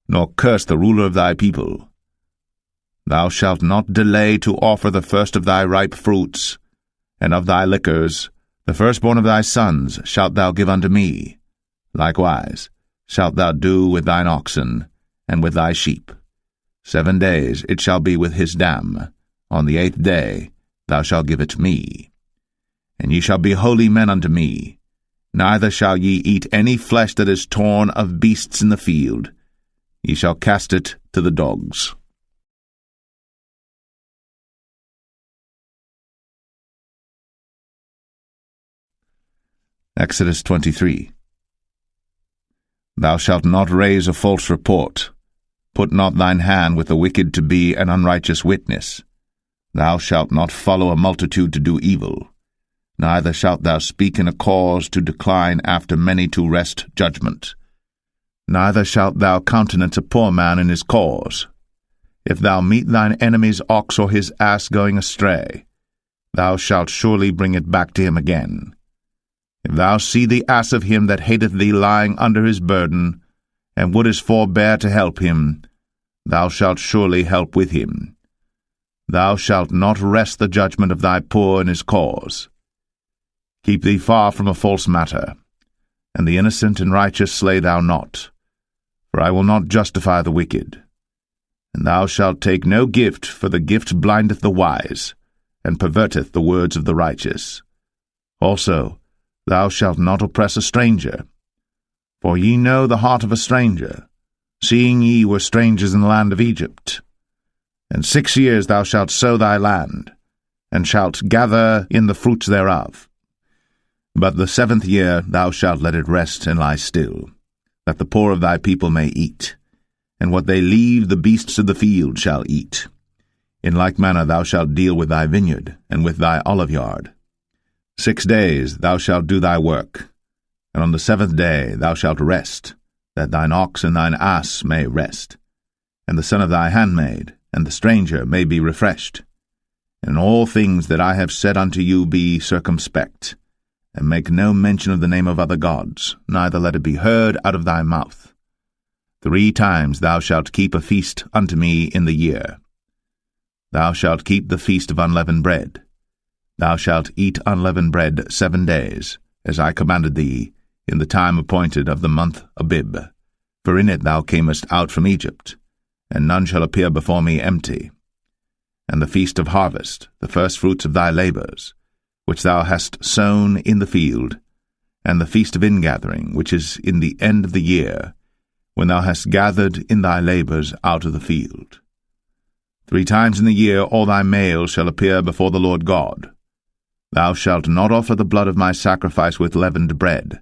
nor curse the ruler of thy people. Thou shalt not delay to offer the first of thy ripe fruits, and of thy liquors, the firstborn of thy sons shalt thou give unto me. Likewise shalt thou do with thine oxen, and with thy sheep. 7 days it shall be with his dam. On the 8th day thou shalt give it me. And ye shall be holy men unto me, Neither shall ye eat any flesh that is torn of beasts in the field. Ye shall cast it to the dogs. Exodus 23. Thou shalt not raise a false report. Put not thine hand with the wicked to be an unrighteous witness. Thou shalt not follow a multitude to do evil. Neither shalt thou speak in a cause to decline after many to wrest judgment. Neither shalt thou countenance a poor man in his cause. If thou meet thine enemy's ox or his ass going astray, thou shalt surely bring it back to him again. If thou see the ass of him that hateth thee lying under his burden, and wouldest forbear to help him, thou shalt surely help with him. Thou shalt not wrest the judgment of thy poor in his cause. Keep thee far from a false matter, and the innocent and righteous slay thou not, for I will not justify the wicked. And thou shalt take no gift, for the gift blindeth the wise, and perverteth the words of the righteous. Also, thou shalt not oppress a stranger. For ye know the heart of a stranger, seeing ye were strangers in the land of Egypt. And 6 years thou shalt sow thy land, and shalt gather in the fruits thereof. But the 7th year thou shalt let it rest and lie still, that the poor of thy people may eat, and what they leave the beasts of the field shall eat. In like manner thou shalt deal with thy vineyard, and with thy oliveyard. 6 days thou shalt do thy work, and on the 7th day thou shalt rest, that thine ox and thine ass may rest, and the son of thy handmaid, and the stranger may be refreshed. And in all things that I have said unto you be circumspect, and make no mention of the name of other gods, neither let it be heard out of thy mouth. 3 times thou shalt keep a feast unto me in the year. Thou shalt keep the feast of unleavened bread. Thou shalt eat unleavened bread 7 days, as I commanded thee, in the time appointed of the month Abib. For in it thou camest out from Egypt, and none shall appear before me empty. And the feast of harvest, the firstfruits of thy labours, which thou hast sown in the field, and the feast of ingathering, which is in the end of the year, when thou hast gathered in thy labours out of the field. 3 times in the year all thy males shall appear before the Lord God. Thou shalt not offer the blood of my sacrifice with leavened bread,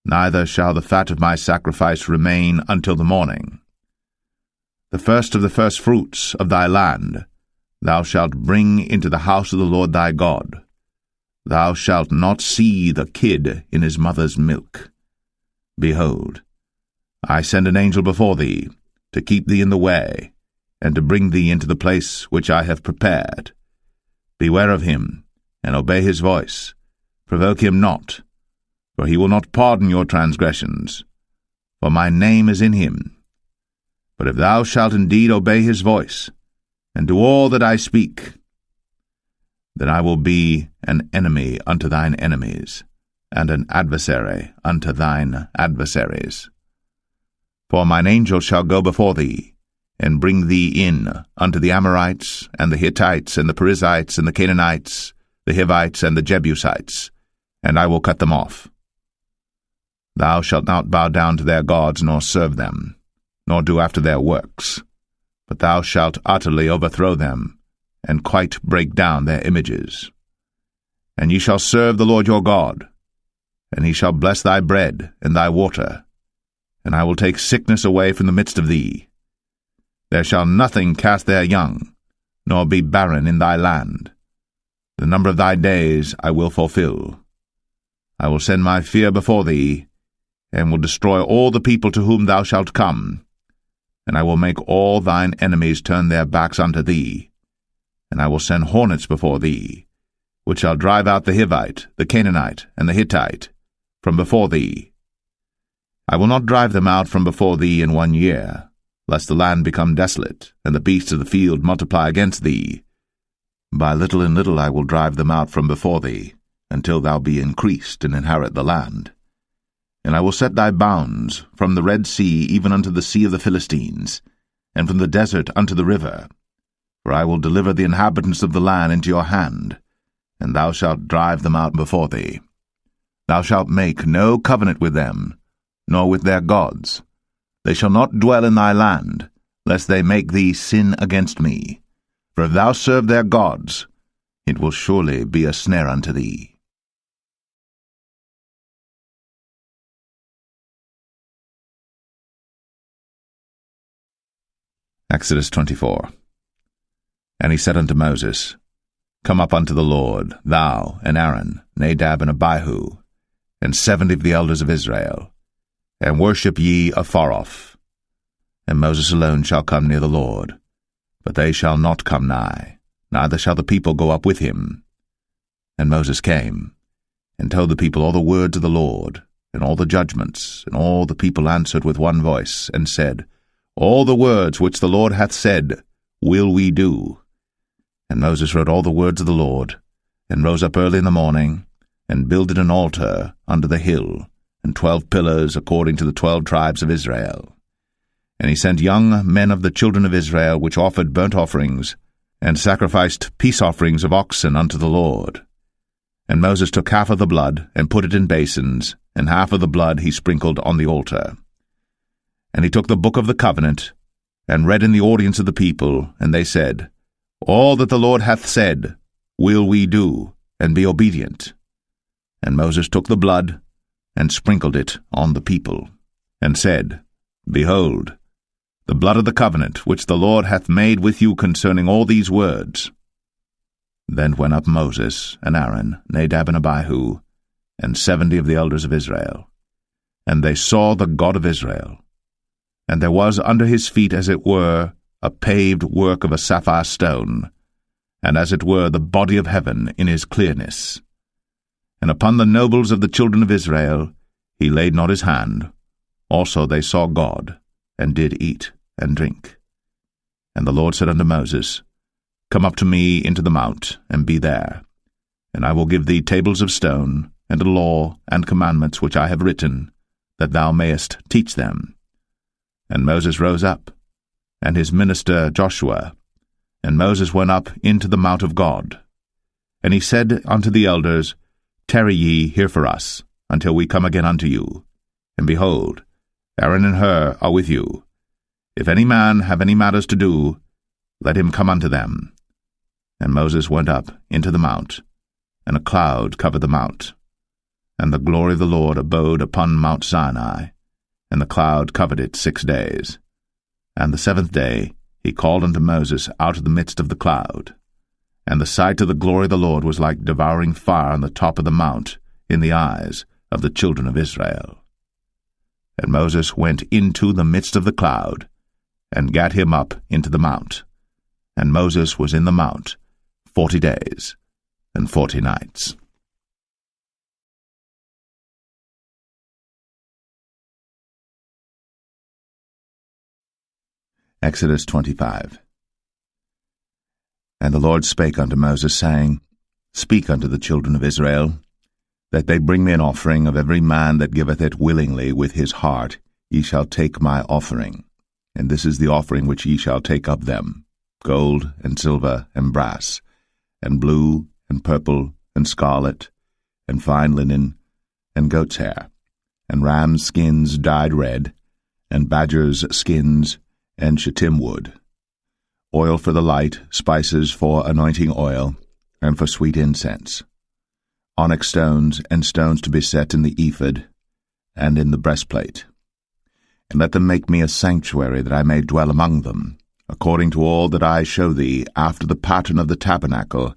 neither shall the fat of my sacrifice remain until the morning. The first of the firstfruits of thy land thou shalt bring into the house of the Lord thy God. Thou shalt not see the kid in his mother's milk. Behold, I send an angel before thee, to keep thee in the way, and to bring thee into the place which I have prepared. Beware of him, and obey his voice. Provoke him not, for he will not pardon your transgressions, for my name is in him. But if thou shalt indeed obey his voice, and do all that I speak, then I will be an enemy unto thine enemies, and an adversary unto thine adversaries. For mine angel shall go before thee, and bring thee in unto the Amorites, and the Hittites, and the Perizzites, and the Canaanites, the Hivites, and the Jebusites, and I will cut them off. Thou shalt not bow down to their gods, nor serve them, nor do after their works, but thou shalt utterly overthrow them, and quite break down their images. And ye shall serve the Lord your God, and he shall bless thy bread and thy water, and I will take sickness away from the midst of thee. There shall nothing cast their young, nor be barren in thy land. The number of thy days I will fulfill. I will send my fear before thee, and will destroy all the people to whom thou shalt come, and I will make all thine enemies turn their backs unto thee. And I will send hornets before thee, which shall drive out the Hivite, the Canaanite, and the Hittite from before thee. I will not drive them out from before thee in 1 year, lest the land become desolate, and the beasts of the field multiply against thee. By little and little I will drive them out from before thee, until thou be increased and inherit the land. And I will set thy bounds from the Red Sea even unto the sea of the Philistines, and from the desert unto the river. For I will deliver the inhabitants of the land into your hand, and thou shalt drive them out before thee. Thou shalt make no covenant with them, nor with their gods. They shall not dwell in thy land, lest they make thee sin against me. For if thou serve their gods, it will surely be a snare unto thee. Exodus 24. And he said unto Moses, Come up unto the Lord, thou and Aaron, Nadab and Abihu, and 70 of the elders of Israel, and worship ye afar off. And Moses alone shall come near the Lord, but they shall not come nigh, neither shall the people go up with him. And Moses came, and told the people all the words of the Lord, and all the judgments, and all the people answered with one voice, and said, All the words which the Lord hath said will we do. And Moses wrote all the words of the Lord, and rose up early in the morning, and builded an altar under the hill, and 12 pillars according to the 12 tribes of Israel. And he sent young men of the children of Israel, which offered burnt offerings, and sacrificed peace offerings of oxen unto the Lord. And Moses took half of the blood, and put it in basins, and half of the blood he sprinkled on the altar. And he took the book of the covenant, and read in the audience of the people, and they said, All that the Lord hath said will we do, and be obedient. And Moses took the blood, and sprinkled it on the people, and said, Behold, the blood of the covenant which the Lord hath made with you concerning all these words. Then went up Moses, and Aaron, Nadab and Abihu, and 70 of the elders of Israel. And they saw the God of Israel. And there was under his feet, as it were, a paved work of a sapphire stone, and as it were the body of heaven in his clearness. And upon the nobles of the children of Israel he laid not his hand. Also they saw God, and did eat and drink. And the Lord said unto Moses, Come up to me into the mount, and be there. And I will give thee tables of stone, and a law and commandments which I have written, that thou mayest teach them. And Moses rose up, and his minister Joshua. And Moses went up into the mount of God. And he said unto the elders, Tarry ye here for us, until we come again unto you. And behold, Aaron and Hur are with you. If any man have any matters to do, let him come unto them. And Moses went up into the mount, and a cloud covered the mount. And the glory of the Lord abode upon Mount Sinai, and the cloud covered it 6 days. And the 7th day he called unto Moses out of the midst of the cloud. And the sight of the glory of the Lord was like devouring fire on the top of the mount in the eyes of the children of Israel. And Moses went into the midst of the cloud, and gat him up into the mount. And Moses was in the mount 40 days and 40 nights. Exodus 25. And the Lord spake unto Moses, saying, Speak unto the children of Israel, that they bring me an offering of every man that giveth it willingly with his heart. Ye shall take my offering. And this is the offering which ye shall take of them, gold, and silver, and brass, and blue, and purple, and scarlet, and fine linen, and goat's hair, and rams' skins dyed red, and badgers' skins, and shittim wood, oil for the light, spices for anointing oil, and for sweet incense, onyx stones, and stones to be set in the ephod, and in the breastplate. And let them make me a sanctuary, that I may dwell among them, according to all that I show thee, after the pattern of the tabernacle,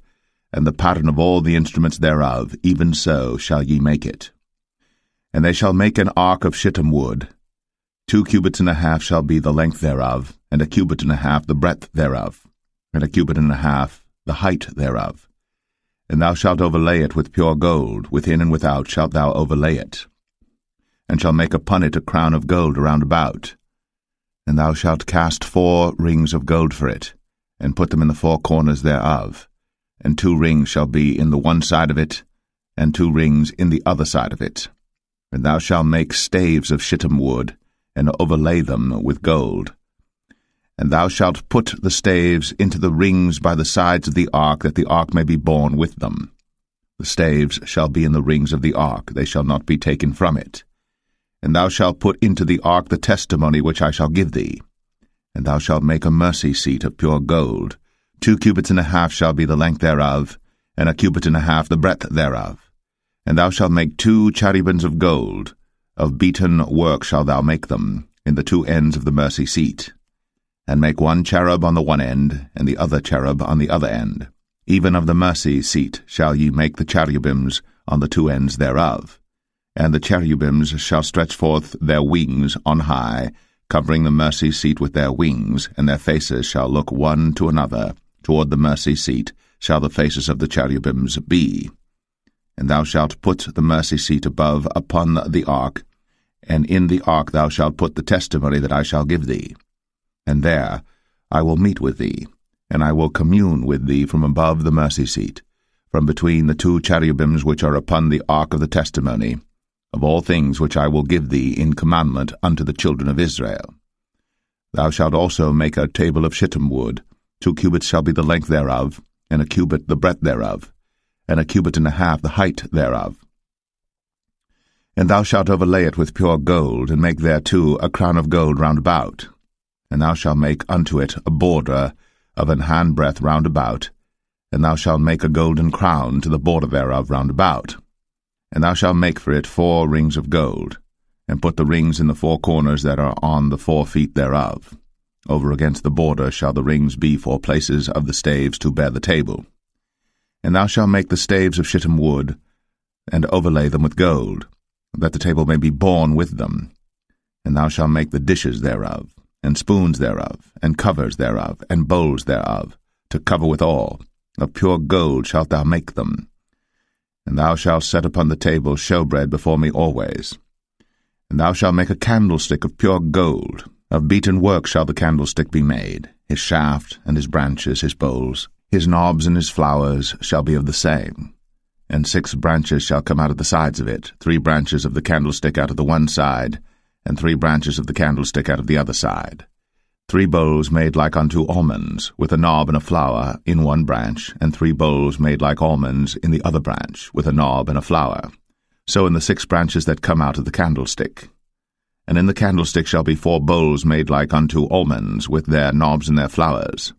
and the pattern of all the instruments thereof, even so shall ye make it. And they shall make an ark of shittim wood. 2 cubits and a half shall be the length thereof, and 1 cubit and a half the breadth thereof, and 1 cubit and a half the height thereof. And thou shalt overlay it with pure gold, within and without shalt thou overlay it, and shalt make upon it a crown of gold round about. And thou shalt cast 4 rings of gold for it, and put them in the 4 corners thereof, and 2 rings shall be in the one side of it, and 2 rings in the other side of it. And thou shalt make staves of shittim wood, and overlay them with gold. And thou shalt put the staves into the rings by the sides of the ark, that the ark may be borne with them. The staves shall be in the rings of the ark, they shall not be taken from it. And thou shalt put into the ark the testimony which I shall give thee. And thou shalt make a mercy seat of pure gold. 2 cubits and a half shall be the length thereof, and 1 cubit and a half the breadth thereof. And thou shalt make 2 cherubims of gold. Of beaten work shalt thou make them, in the 2 ends of the mercy seat. And make 1 cherub on the one end, and the other cherub on the other end. Even of the mercy seat shall ye make the cherubims on the 2 ends thereof. And the cherubims shall stretch forth their wings on high, covering the mercy seat with their wings, and their faces shall look one to another. Toward the mercy seat shall the faces of the cherubims be. And thou shalt put the mercy seat above upon the ark, and in the ark thou shalt put the testimony that I shall give thee. And there I will meet with thee, and I will commune with thee from above the mercy seat, from between the 2 cherubims which are upon the ark of the testimony, of all things which I will give thee in commandment unto the children of Israel. Thou shalt also make a table of shittim wood. 2 cubits shall be the length thereof, and 1 cubit the breadth thereof, and 1 cubit and a half the height thereof. And thou shalt overlay it with pure gold, and make thereto a crown of gold round about. And thou shalt make unto it a border of an handbreadth round about, and thou shalt make a golden crown to the border thereof round about. And thou shalt make for it 4 rings of gold, and put the rings in the 4 corners that are on the 4 feet thereof. Over against the border shall the rings be for places of the staves to bear the table. And thou shalt make the staves of shittim wood, and overlay them with gold, that the table may be borne with them. And thou shalt make the dishes thereof, and spoons thereof, and covers thereof, and bowls thereof, to cover withal. Of pure gold shalt thou make them. And thou shalt set upon the table showbread before me always. And thou shalt make a candlestick of pure gold. Of beaten work shall the candlestick be made. His shaft, and his branches, his bowls, his knobs and his flowers shall be of the same. And 6 branches shall come out of the sides of it, 3 branches of the candlestick out of the one side, and 3 branches of the candlestick out of the other side. 3 bowls made like unto almonds, with a knob and a flower in one branch, and 3 bowls made like almonds in the other branch, with a knob and a flower. So in the 6 branches that come out of the candlestick. And in the candlestick shall be 4 bowls made like unto almonds, with their knobs and their flowers.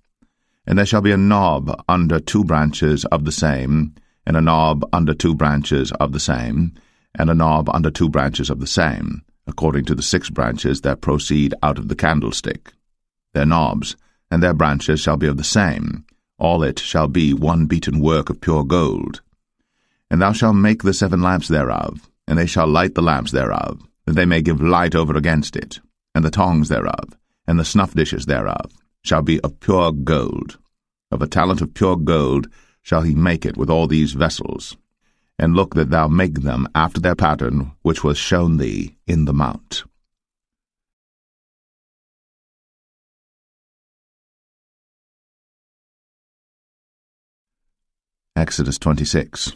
And there shall be a knob under 2 branches of the same, and a knob under 2 branches of the same, and a knob under 2 branches of the same, according to the 6 branches that proceed out of the candlestick. Their knobs and their branches shall be of the same. All it shall be one beaten work of pure gold. And thou shalt make the 7 lamps thereof, and they shall light the lamps thereof, that they may give light over against it. And the tongs thereof, and the snuff dishes thereof, shall be of pure gold. Of a talent of pure gold shall he make it with all these vessels. And look that thou make them after their pattern which was shown thee in the mount. Exodus 26.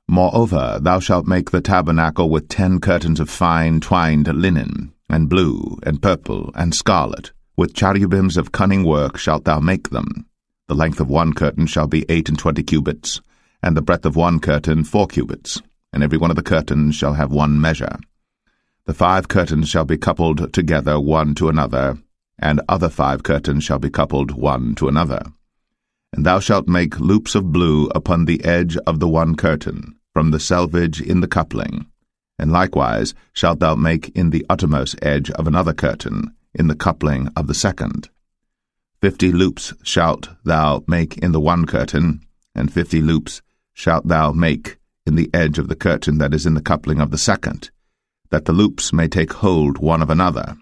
Moreover, thou shalt make the tabernacle with 10 curtains of fine twined linen, and blue, and purple, and scarlet. With cherubims of cunning work shalt thou make them. The length of 1 curtain shall be 28 cubits, and the breadth of 1 curtain 4 cubits, and every one of the curtains shall have 1 measure. The 5 curtains shall be coupled together one to another, and other 5 curtains shall be coupled one to another. And thou shalt make loops of blue upon the edge of the 1 curtain, from the selvage in the coupling. And likewise shalt thou make in the uttermost edge of another curtain, in the coupling of the 2nd. 50 loops shalt thou make in the 1 curtain, and 50 loops shalt thou make in the edge of the curtain that is in the coupling of the 2nd, that the loops may take hold one of another.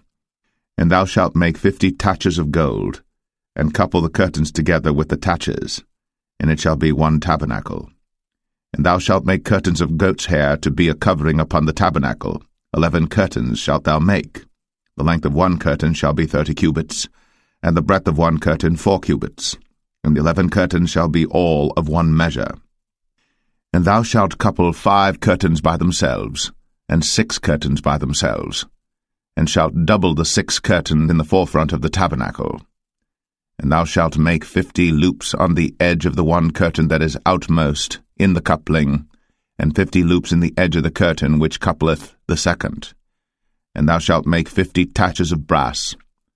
And thou shalt make 50 taches of gold, and couple the curtains together with the taches, and it shall be 1 tabernacle. And thou shalt make curtains of goat's hair to be a covering upon the tabernacle. 11 curtains shalt thou make. The length of 1 curtain shall be 30 cubits, and the breadth of 1 curtain 4 cubits, and the 11 curtains shall be all of 1 measure. And thou shalt couple 5 curtains by themselves, and 6 curtains by themselves, and shalt double the 6 curtain in the forefront of the tabernacle. And thou shalt make 50 loops on the edge of the 1 curtain that is outmost in the coupling, and 50 loops in the edge of the curtain which coupleth the second. And thou shalt make 50 taches of brass,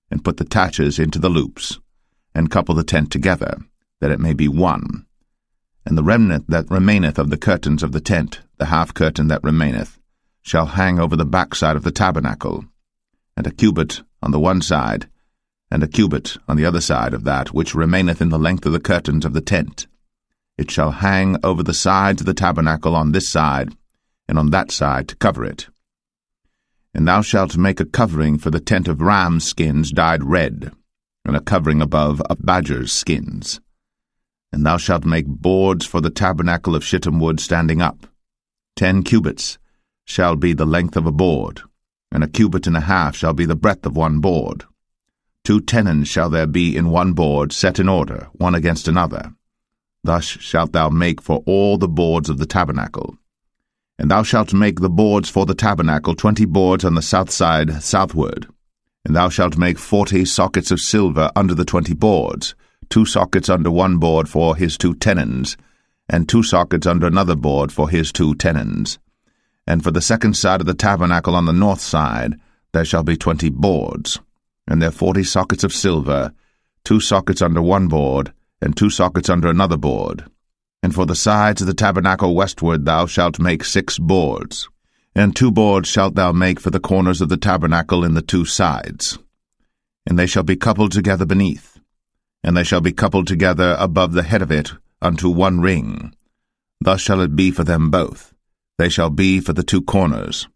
and put the taches into the loops, and couple the tent together, that it may be one. And the remnant that remaineth of the curtains of the tent, the half curtain that remaineth, shall hang over the backside of the tabernacle, and a cubit on the one side, and a cubit on the other side of that which remaineth in the length of the curtains of the tent. It shall hang over the sides of the tabernacle on this side, and on that side to cover it. And thou shalt make a covering for the tent of rams' skins dyed red, and a covering above of badgers' skins. And thou shalt make boards for the tabernacle of shittim wood standing up. 10 cubits shall be the length of a board, and a cubit and a half shall be the breadth of one board. 2 tenons shall there be in one board, set in order, one against another. Thus shalt thou make for all the boards of the tabernacle. And thou shalt make the boards for the tabernacle 20 boards on the south side southward. And thou shalt make 40 sockets of silver under the 20 boards, 2 sockets under one board for his 2 tenons, and 2 sockets under another board for his 2 tenons. And for the second side of the tabernacle on the north side there shall be 20 boards, and there 40 sockets of silver, 2 sockets under one board, and 2 sockets under another board. And for the sides of the tabernacle westward thou shalt make 6 boards, and 2 boards shalt thou make for the corners of the tabernacle in the 2 sides. And they shall be coupled together beneath, and they shall be coupled together above the head of it unto one ring. Thus shall it be for them both. They shall be for the 2 corners.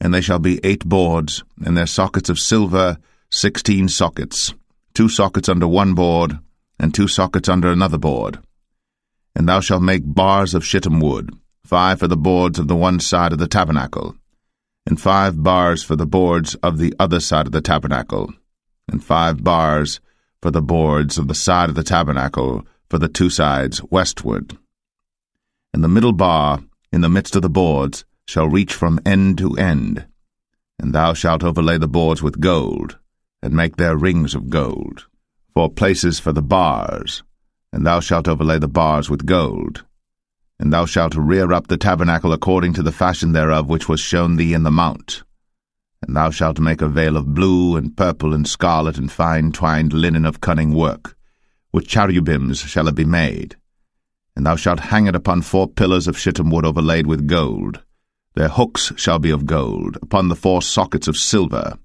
And they shall be 8 boards, and their sockets of silver 16 sockets, 2 sockets under one board, and 2 sockets under another board. And thou shalt make bars of shittim wood, 5 for the boards of the one side of the tabernacle, and 5 bars for the boards of the other side of the tabernacle, and 5 bars for the boards of the side of the tabernacle for the 2 sides westward. And the middle bar in the midst of the boards shall reach from end to end. And thou shalt overlay the boards with gold, and make their rings of gold, for places for the bars, and thou shalt overlay the bars with gold. And thou shalt rear up the tabernacle according to the fashion thereof which was shown thee in the mount. And thou shalt make a veil of blue and purple and scarlet and fine twined linen of cunning work. With cherubims shall it be made. And thou shalt hang it upon 4 pillars of shittim wood overlaid with gold. Their hooks shall be of gold, upon the 4 sockets of silver.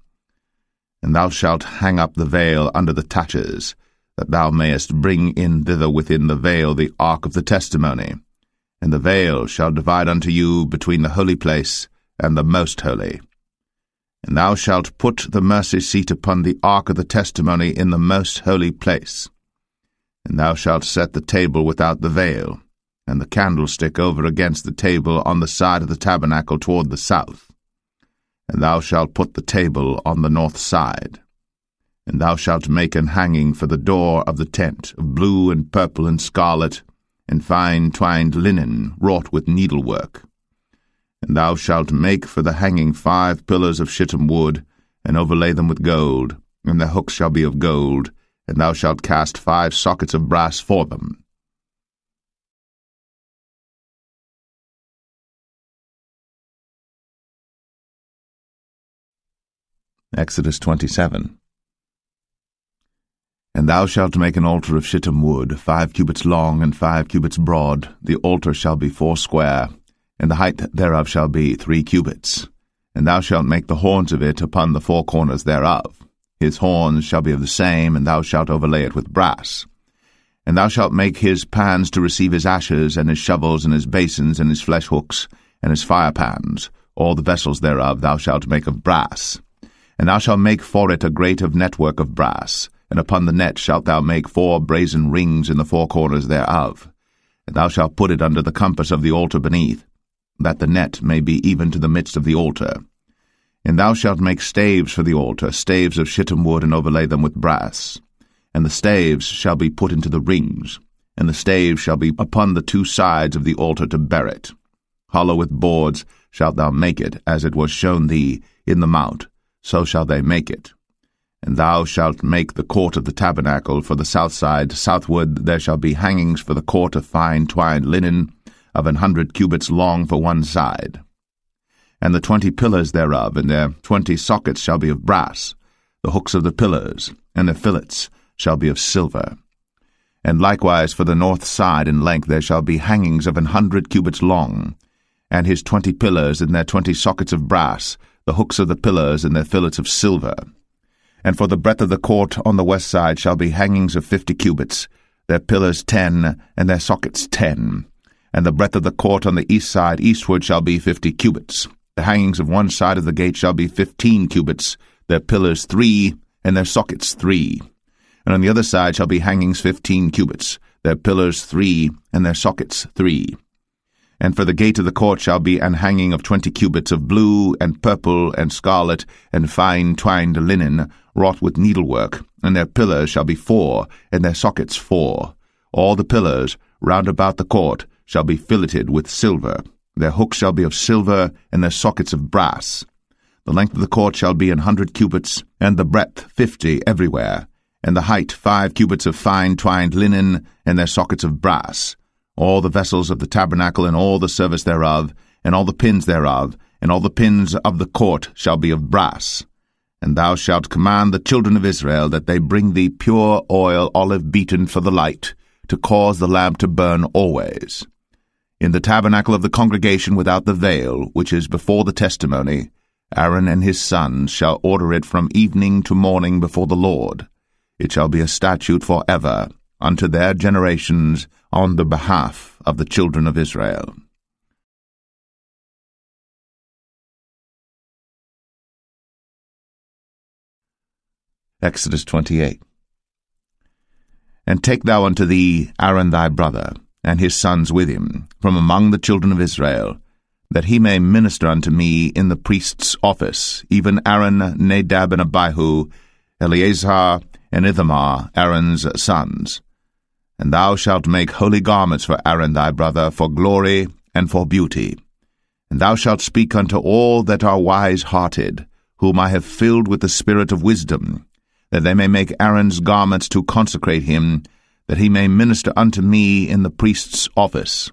And thou shalt hang up the veil under the taches, that thou mayest bring in thither within the veil the ark of the testimony. And the veil shall divide unto you between the holy place and the most holy. And thou shalt put the mercy seat upon the ark of the testimony in the most holy place. And thou shalt set the table without the veil, and the candlestick over against the table on the side of the tabernacle toward the south. And thou shalt put the table on the north side. And thou shalt make an hanging for the door of the tent of blue and purple and scarlet, and fine twined linen wrought with needlework. And thou shalt make for the hanging 5 pillars of shittim wood, and overlay them with gold, and their hooks shall be of gold, and thou shalt cast 5 sockets of brass for them. Exodus 27. And thou shalt make an altar of shittim wood, 5 cubits long and 5 cubits broad. The altar shall be 4 square, and the height thereof shall be 3 cubits. And thou shalt make the horns of it upon the 4 corners thereof. His horns shall be of the same, and thou shalt overlay it with brass. And thou shalt make his pans to receive his ashes, and his shovels, and his basins, and his flesh hooks, and his fire pans. All the vessels thereof thou shalt make of brass. And thou shalt make for it a grate of network of brass, and upon the net shalt thou make 4 brazen rings in the 4 corners thereof. And thou shalt put it under the compass of the altar beneath, that the net may be even to the midst of the altar. And thou shalt make staves for the altar, staves of shittim wood, and overlay them with brass. And the staves shall be put into the rings, and the staves shall be upon the 2 sides of the altar to bear it. Hollow with boards shalt thou make it, as it was shown thee in the mount, so shall they make it. And thou shalt make the court of the tabernacle for the south side. Southward there shall be hangings for the court of fine twined linen, of 100 cubits long for one side. And the 20 pillars thereof, and their 20 sockets shall be of brass. The hooks of the pillars, and their fillets, shall be of silver. And likewise for the north side in length there shall be hangings of 100 cubits long, and his 20 pillars, and their 20 sockets of brass, the hooks of the pillars, and their fillets of silver. And for the breadth of the court on the west side shall be hangings of 50 cubits, their pillars 10, and their sockets 10. And the breadth of the court on the east side eastward shall be 50 cubits. The hangings of one side of the gate shall be 15 cubits, their pillars 3, and their sockets 3. And on the other side shall be hangings 15 cubits, their pillars 3, and their sockets 3. And for the gate of the court shall be an hanging of 20 cubits of blue, and purple, and scarlet, and fine twined linen, wrought with needlework, and their pillars shall be 4, and their sockets 4. All the pillars round about the court shall be filleted with silver. Their hooks shall be of silver, and their sockets of brass. The length of the court shall be 100 cubits, and the breadth 50 everywhere, and the height 5 cubits of fine twined linen, and their sockets of brass. All the vessels of the tabernacle, and all the service thereof, and all the pins thereof, and all the pins of the court shall be of brass. And thou shalt command the children of Israel that they bring thee pure oil olive beaten for the light, to cause the lamp to burn always. In the tabernacle of the congregation without the veil, which is before the testimony, Aaron and his sons shall order it from evening to morning before the Lord. It shall be a statute for ever, unto their generations, on the behalf of the children of Israel. Exodus 28. And take thou unto thee Aaron thy brother, and his sons with him, from among the children of Israel, that he may minister unto me in the priest's office, even Aaron, Nadab, and Abihu, Eleazar, and Ithamar, Aaron's sons. And thou shalt make holy garments for Aaron thy brother, for glory and for beauty. And thou shalt speak unto all that are wise-hearted, whom I have filled with the spirit of wisdom, that they may make Aaron's garments to consecrate him, that he may minister unto me in the priest's office.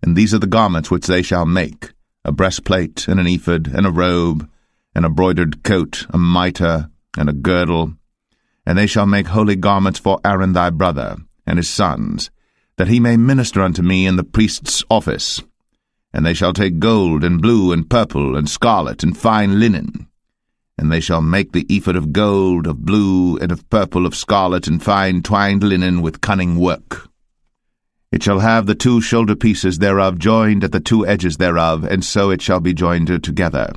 And these are the garments which they shall make, a breastplate, and an ephod, and a robe, and a broidered coat, a mitre, and a girdle. And they shall make holy garments for Aaron thy brother, and his sons, that he may minister unto me in the priest's office. And they shall take gold, and blue, and purple, and scarlet, and fine linen. And they shall make the ephod of gold, of blue, and of purple, of scarlet, and fine twined linen with cunning work. It shall have the 2 shoulder pieces thereof joined at the 2 edges thereof, and so it shall be joined together.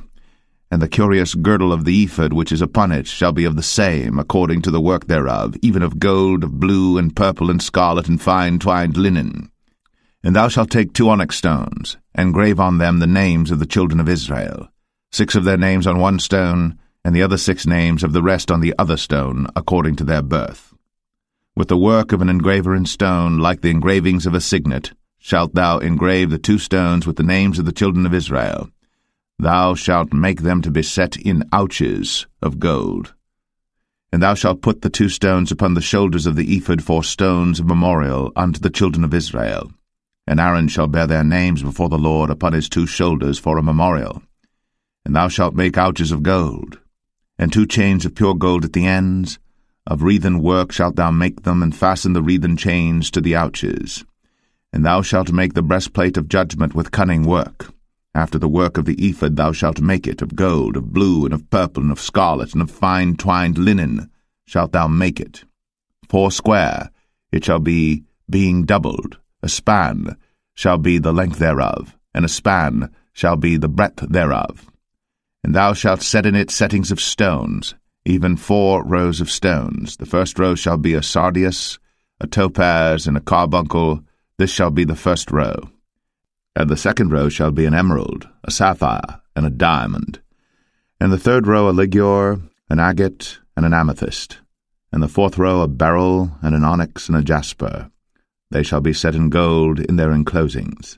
And the curious girdle of the ephod which is upon it shall be of the same, according to the work thereof, even of gold, of blue, and purple, and scarlet, and fine twined linen. And thou shalt take 2 onyx stones, and grave on them the names of the children of Israel, 6 of their names on one stone, and the other 6 names of the rest on the other stone, according to their birth. With the work of an engraver in stone, like the engravings of a signet, shalt thou engrave the 2 stones with the names of the children of Israel. Thou shalt make them to be set in ouches of gold. And thou shalt put the 2 stones upon the shoulders of the ephod for stones of memorial unto the children of Israel. And Aaron shall bear their names before the Lord upon his 2 shoulders for a memorial. And thou shalt make ouches of gold, and 2 chains of pure gold at the ends. Of wreathen work shalt thou make them, and fasten the wreathen chains to the ouches. And thou shalt make the breastplate of judgment with cunning work. After the work of the ephod thou shalt make it, of gold, of blue, and of purple, and of scarlet, and of fine twined linen shalt thou make it. 4 square it shall be, being doubled. A span shall be the length thereof, and a span shall be the breadth thereof. And thou shalt set in it settings of stones, even 4 rows of stones. The first row shall be a sardius, a topaz, and a carbuncle. This shall be the first row. And the second row shall be an emerald, a sapphire, and a diamond. And the third row a ligure, an agate, and an amethyst. And the 4th row a beryl, and an onyx, and a jasper. They shall be set in gold in their enclosings.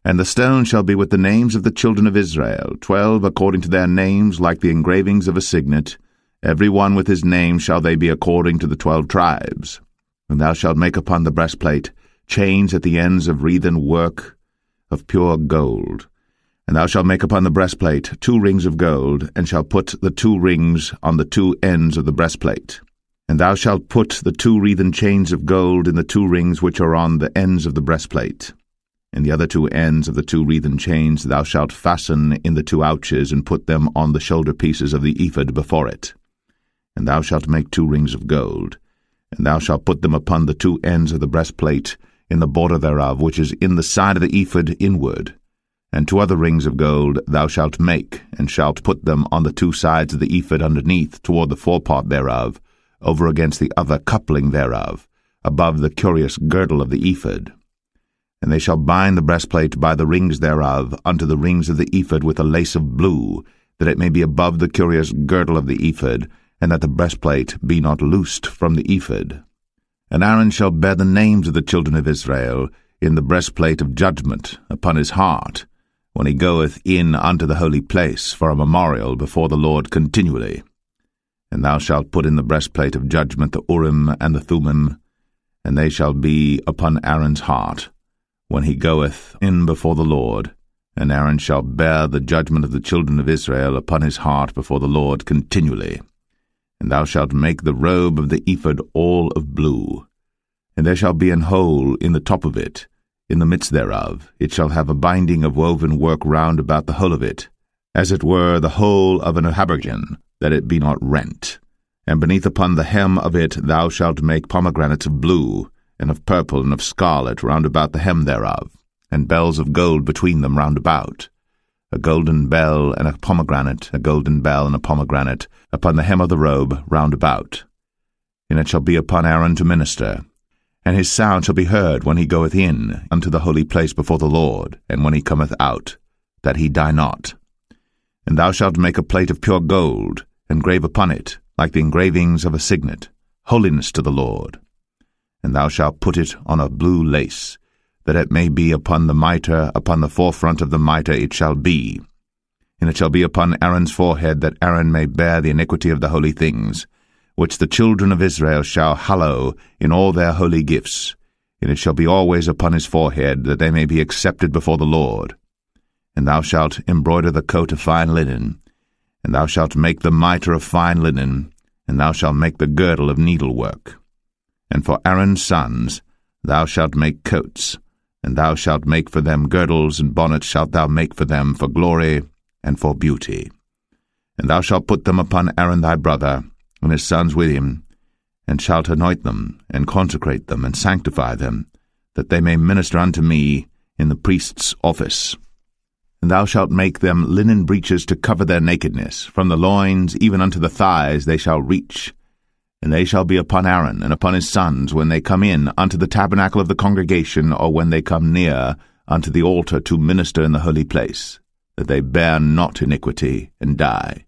And the stone shall be with the names of the children of Israel, 12 according to their names, like the engravings of a signet. Every one with his name shall they be according to the 12 tribes. And thou shalt make upon the breastplate chains at the ends of wreathen work, of pure gold. And thou shalt make upon the breastplate 2 rings of gold, and shalt put the 2 rings on the 2 ends of the breastplate. And thou shalt put the 2 wreathen chains of gold in the 2 rings which are on the ends of the breastplate. And the other 2 ends of the 2 wreathen chains thou shalt fasten in the 2 ouches, and put them on the shoulder pieces of the ephod before it. And thou shalt make 2 rings of gold, and thou shalt put them upon the 2 ends of the breastplate, in the border thereof, which is in the side of the ephod inward. And 2 other rings of gold thou shalt make, and shalt put them on the 2 sides of the ephod underneath, toward the forepart thereof, over against the other coupling thereof, above the curious girdle of the ephod. And they shall bind the breastplate by the rings thereof unto the rings of the ephod with a lace of blue, that it may be above the curious girdle of the ephod, and that the breastplate be not loosed from the ephod. And Aaron shall bear the names of the children of Israel in the breastplate of judgment upon his heart, when he goeth in unto the holy place for a memorial before the Lord continually. And thou shalt put in the breastplate of judgment the Urim and the Thummim, and they shall be upon Aaron's heart, when he goeth in before the Lord. And Aaron shall bear the judgment of the children of Israel upon his heart before the Lord continually. And thou shalt make the robe of the ephod all of blue. And there shall be an hole in the top of it, in the midst thereof. It shall have a binding of woven work round about the whole of it, as it were the whole of an habergeon, that it be not rent. And beneath upon the hem of it thou shalt make pomegranates of blue, and of purple, and of scarlet round about the hem thereof, and bells of gold between them round about, a golden bell and a pomegranate, a golden bell and a pomegranate, upon the hem of the robe round about. And it shall be upon Aaron to minister, and his sound shall be heard when he goeth in unto the holy place before the Lord, and when he cometh out, that he die not. And thou shalt make a plate of pure gold, and grave upon it, like the engravings of a signet, holiness to the Lord. And thou shalt put it on a blue lace, that it may be upon the mitre, upon the forefront of the mitre it shall be. And it shall be upon Aaron's forehead, that Aaron may bear the iniquity of the holy things, which the children of Israel shall hallow in all their holy gifts. And it shall be always upon his forehead, that they may be accepted before the Lord. And thou shalt embroider the coat of fine linen, and thou shalt make the mitre of fine linen, and thou shalt make the girdle of needlework. And for Aaron's sons thou shalt make coats, and thou shalt make for them girdles, and bonnets shalt thou make for them for glory and for beauty. And thou shalt put them upon Aaron thy brother, and his sons with him, and shalt anoint them, and consecrate them, and sanctify them, that they may minister unto me in the priest's office. And thou shalt make them linen breeches to cover their nakedness, from the loins even unto the thighs they shall reach. And they shall be upon Aaron and upon his sons when they come in unto the tabernacle of the congregation, or when they come near unto the altar to minister in the holy place, that they bear not iniquity and die.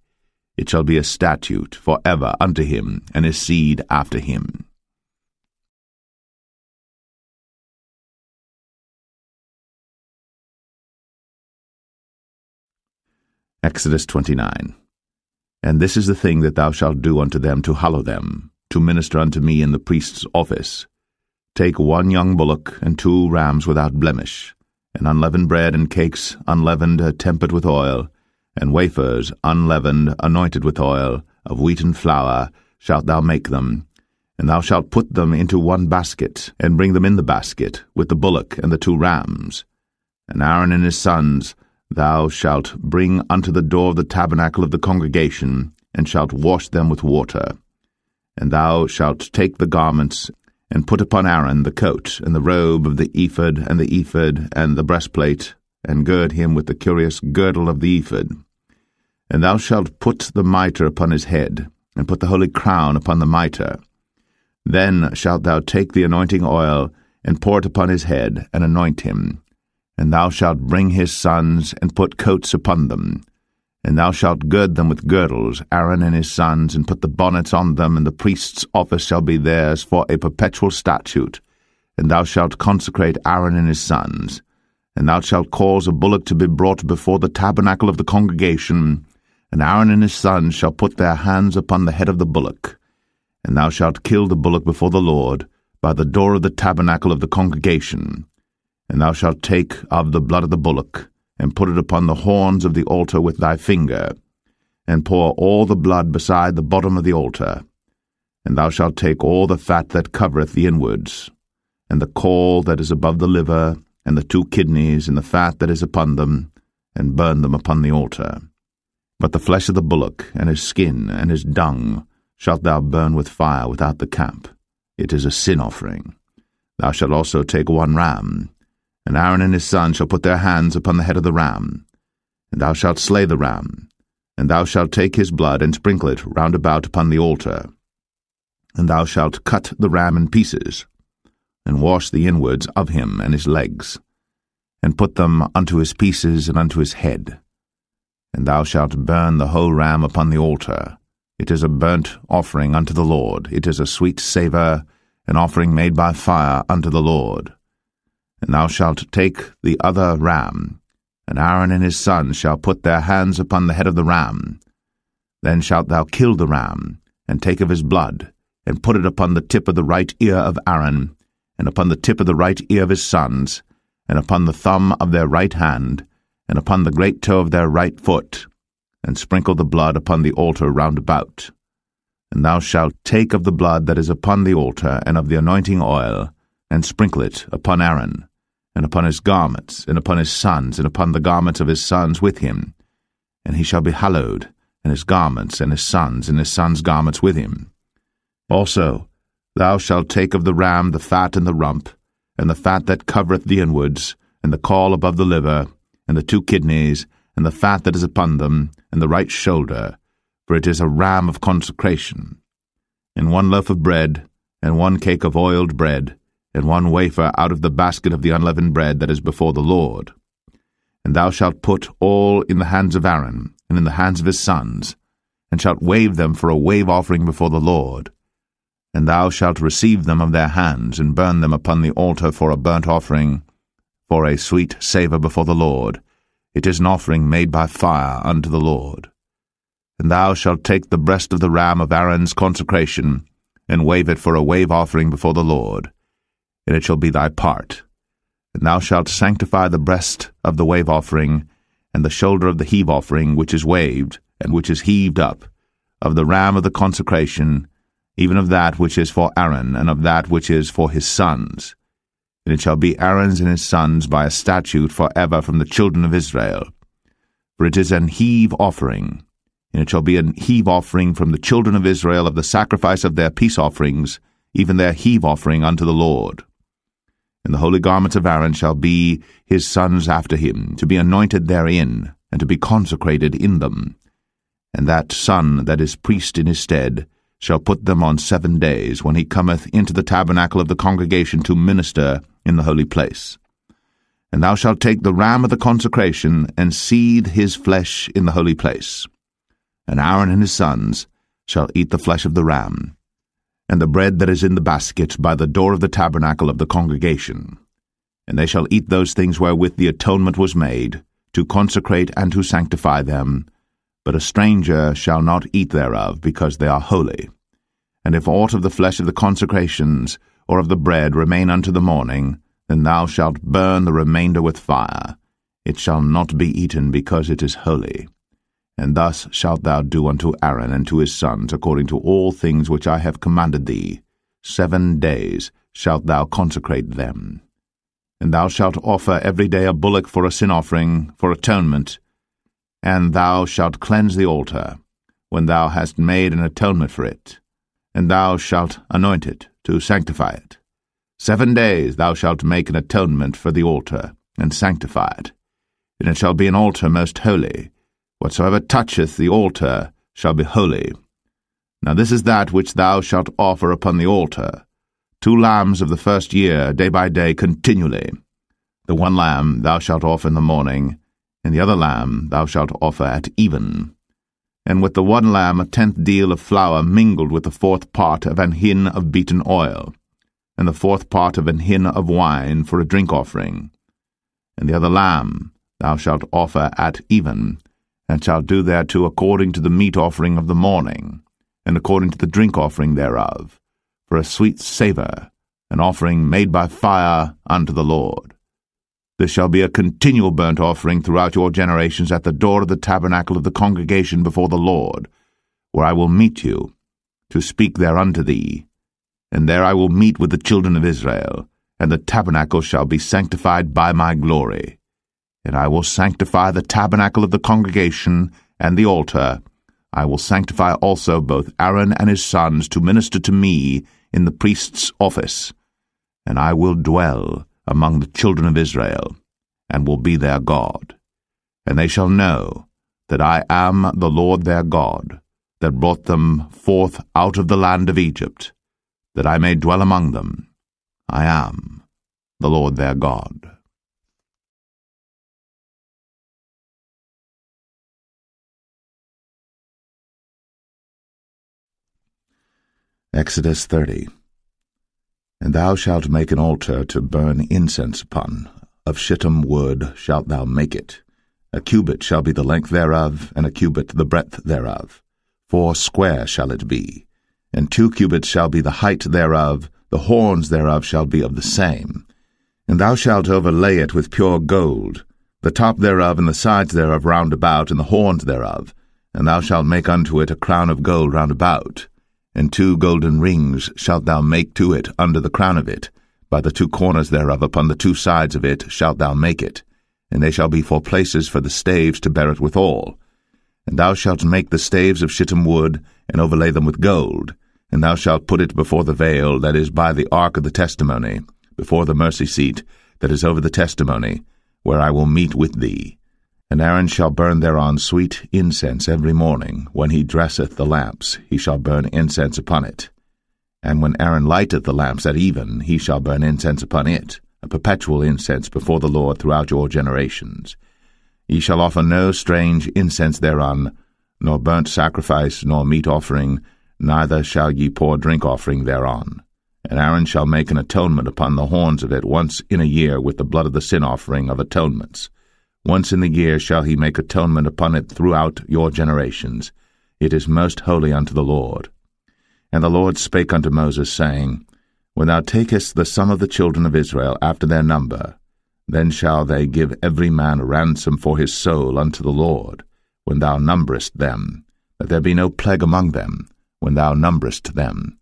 It shall be a statute for ever unto him and his seed after him. Exodus 29. And this is the thing that thou shalt do unto them to hallow them, to minister unto me in the priest's office. Take 1 young bullock, and 2 rams without blemish, and unleavened bread and cakes unleavened tempered with oil, and wafers unleavened anointed with oil, of wheaten flour shalt thou make them. And thou shalt put them into 1 basket, and bring them in the basket, with the bullock and the 2 rams. And Aaron and his sons thou shalt bring unto the door of the tabernacle of the congregation, and shalt wash them with water. And thou shalt take the garments, and put upon Aaron the coat, and the robe of the ephod, and the breastplate, and gird him with the curious girdle of the ephod. And thou shalt put the mitre upon his head, and put the holy crown upon the mitre. Then shalt thou take the anointing oil, and pour it upon his head, and anoint him. And thou shalt bring his sons, and put coats upon them. And thou shalt gird them with girdles, Aaron and his sons, and put the bonnets on them, and the priest's office shall be theirs for a perpetual statute. And thou shalt consecrate Aaron and his sons. And thou shalt cause a bullock to be brought before the tabernacle of the congregation, and Aaron and his sons shall put their hands upon the head of the bullock. And thou shalt kill the bullock before the Lord, by the door of the tabernacle of the congregation. And thou shalt take of the blood of the bullock, and put it upon the horns of the altar with thy finger, and pour all the blood beside the bottom of the altar. And thou shalt take all the fat that covereth the inwards, and the caul that is above the liver, and the 2 kidneys, and the fat that is upon them, and burn them upon the altar. But the flesh of the bullock, and his skin, and his dung, shalt thou burn with fire without the camp. It is a sin offering. Thou shalt also take 1 ram, and Aaron and his sons shall put their hands upon the head of the ram. And thou shalt slay the ram, and thou shalt take his blood, and sprinkle it round about upon the altar. And thou shalt cut the ram in pieces, and wash the inwards of him and his legs, and put them unto his pieces and unto his head. And thou shalt burn the whole ram upon the altar. It is a burnt offering unto the Lord. It is a sweet savour, an offering made by fire unto the Lord. And thou shalt take the other ram, and Aaron and his sons shall put their hands upon the head of the ram. Then shalt thou kill the ram, and take of his blood, and put it upon the tip of the right ear of Aaron, and upon the tip of the right ear of his sons, and upon the thumb of their right hand, and upon the great toe of their right foot, and sprinkle the blood upon the altar round about. And thou shalt take of the blood that is upon the altar, and of the anointing oil, and sprinkle it upon Aaron, and upon his garments, and upon his sons, and upon the garments of his sons with him. And he shall be hallowed, and his garments, and his sons' garments with him. Also thou shalt take of the ram the fat and the rump, and the fat that covereth the inwards, and the caul above the liver, and the 2 kidneys, and the fat that is upon them, and the right shoulder, for it is a ram of consecration. And 1 loaf of bread, and 1 cake of oiled bread, and 1 wafer out of the basket of the unleavened bread that is before the Lord. And thou shalt put all in the hands of Aaron, and in the hands of his sons, and shalt wave them for a wave offering before the Lord. And thou shalt receive them of their hands, and burn them upon the altar for a burnt offering, for a sweet savour before the Lord. It is an offering made by fire unto the Lord. And thou shalt take the breast of the ram of Aaron's consecration, and wave it for a wave offering before the Lord, and it shall be thy part. And thou shalt sanctify the breast of the wave offering, and the shoulder of the heave offering, which is waved, and which is heaved up, of the ram of the consecration, even of that which is for Aaron, and of that which is for his sons. And it shall be Aaron's and his sons by a statute for ever from the children of Israel. For it is an heave offering, and it shall be an heave offering from the children of Israel of the sacrifice of their peace offerings, even their heave offering unto the Lord. And the holy garments of Aaron shall be his sons after him, to be anointed therein, and to be consecrated in them. And that son that is priest in his stead shall put them on 7 days, when he cometh into the tabernacle of the congregation to minister in the holy place. And thou shalt take the ram of the consecration, and seethe his flesh in the holy place. And Aaron and his sons shall eat the flesh of the ram, and the bread that is in the basket by the door of the tabernacle of the congregation. And they shall eat those things wherewith the atonement was made, to consecrate and to sanctify them. But a stranger shall not eat thereof, because they are holy. And if aught of the flesh of the consecrations, or of the bread, remain unto the morning, then thou shalt burn the remainder with fire. It shall not be eaten, because it is holy. And thus shalt thou do unto Aaron and to his sons, according to all things which I have commanded thee. 7 days shalt thou consecrate them. And thou shalt offer every day a bullock for a sin offering, for atonement. And thou shalt cleanse the altar, when thou hast made an atonement for it. And thou shalt anoint it, to sanctify it. 7 days thou shalt make an atonement for the altar, and sanctify it. And it shall be an altar most holy. Whatsoever toucheth the altar shall be holy. Now this is that which thou shalt offer upon the altar: 2 lambs of the first year, day by day, continually. The 1 lamb thou shalt offer in the morning, and the other lamb thou shalt offer at even. And with the 1 lamb 1/10 deal of flour mingled with the 4th part of an hin of beaten oil, and the 4th part of an hin of wine for a drink offering. And the other lamb thou shalt offer at even, and shalt do thereto according to the meat offering of the morning, and according to the drink offering thereof, for a sweet savour, an offering made by fire unto the Lord. This shall be a continual burnt offering throughout your generations at the door of the tabernacle of the congregation before the Lord, where I will meet you, to speak there unto thee. And there I will meet with the children of Israel, and the tabernacle shall be sanctified by my glory. And I will sanctify the tabernacle of the congregation and the altar. I will sanctify also both Aaron and his sons to minister to me in the priest's office. And I will dwell among the children of Israel, and will be their God. And they shall know that I am the Lord their God, that brought them forth out of the land of Egypt, that I may dwell among them. I am the Lord their God. Exodus 30. And thou shalt make an altar to burn incense upon. Of shittim wood shalt thou make it. A cubit shall be the length thereof, and a cubit the breadth thereof. 4 square shall it be. And 2 cubits shall be the height thereof, the horns thereof shall be of the same. And thou shalt overlay it with pure gold, the top thereof and the sides thereof round about, and the horns thereof. And thou shalt make unto it a crown of gold round about. And 2 golden rings shalt thou make to it under the crown of it. By the 2 corners thereof upon the 2 sides of it shalt thou make it. And they shall be for places for the staves to bear it withal. And thou shalt make the staves of shittim wood, and overlay them with gold. And thou shalt put it before the veil that is by the ark of the testimony, before the mercy seat that is over the testimony, where I will meet with thee. And Aaron shall burn thereon sweet incense every morning. When he dresseth the lamps, he shall burn incense upon it. And when Aaron lighteth the lamps at even, he shall burn incense upon it, a perpetual incense before the Lord throughout your generations. Ye shall offer no strange incense thereon, nor burnt sacrifice, nor meat offering, neither shall ye pour drink offering thereon. And Aaron shall make an atonement upon the horns of it once in a year with the blood of the sin offering of atonements. Once in the year shall he make atonement upon it throughout your generations. It is most holy unto the Lord. And the Lord spake unto Moses, saying, When thou takest the sum of the children of Israel after their number, then shall they give every man a ransom for his soul unto the Lord, when thou numberest them, that there be no plague among them, when thou numberest them.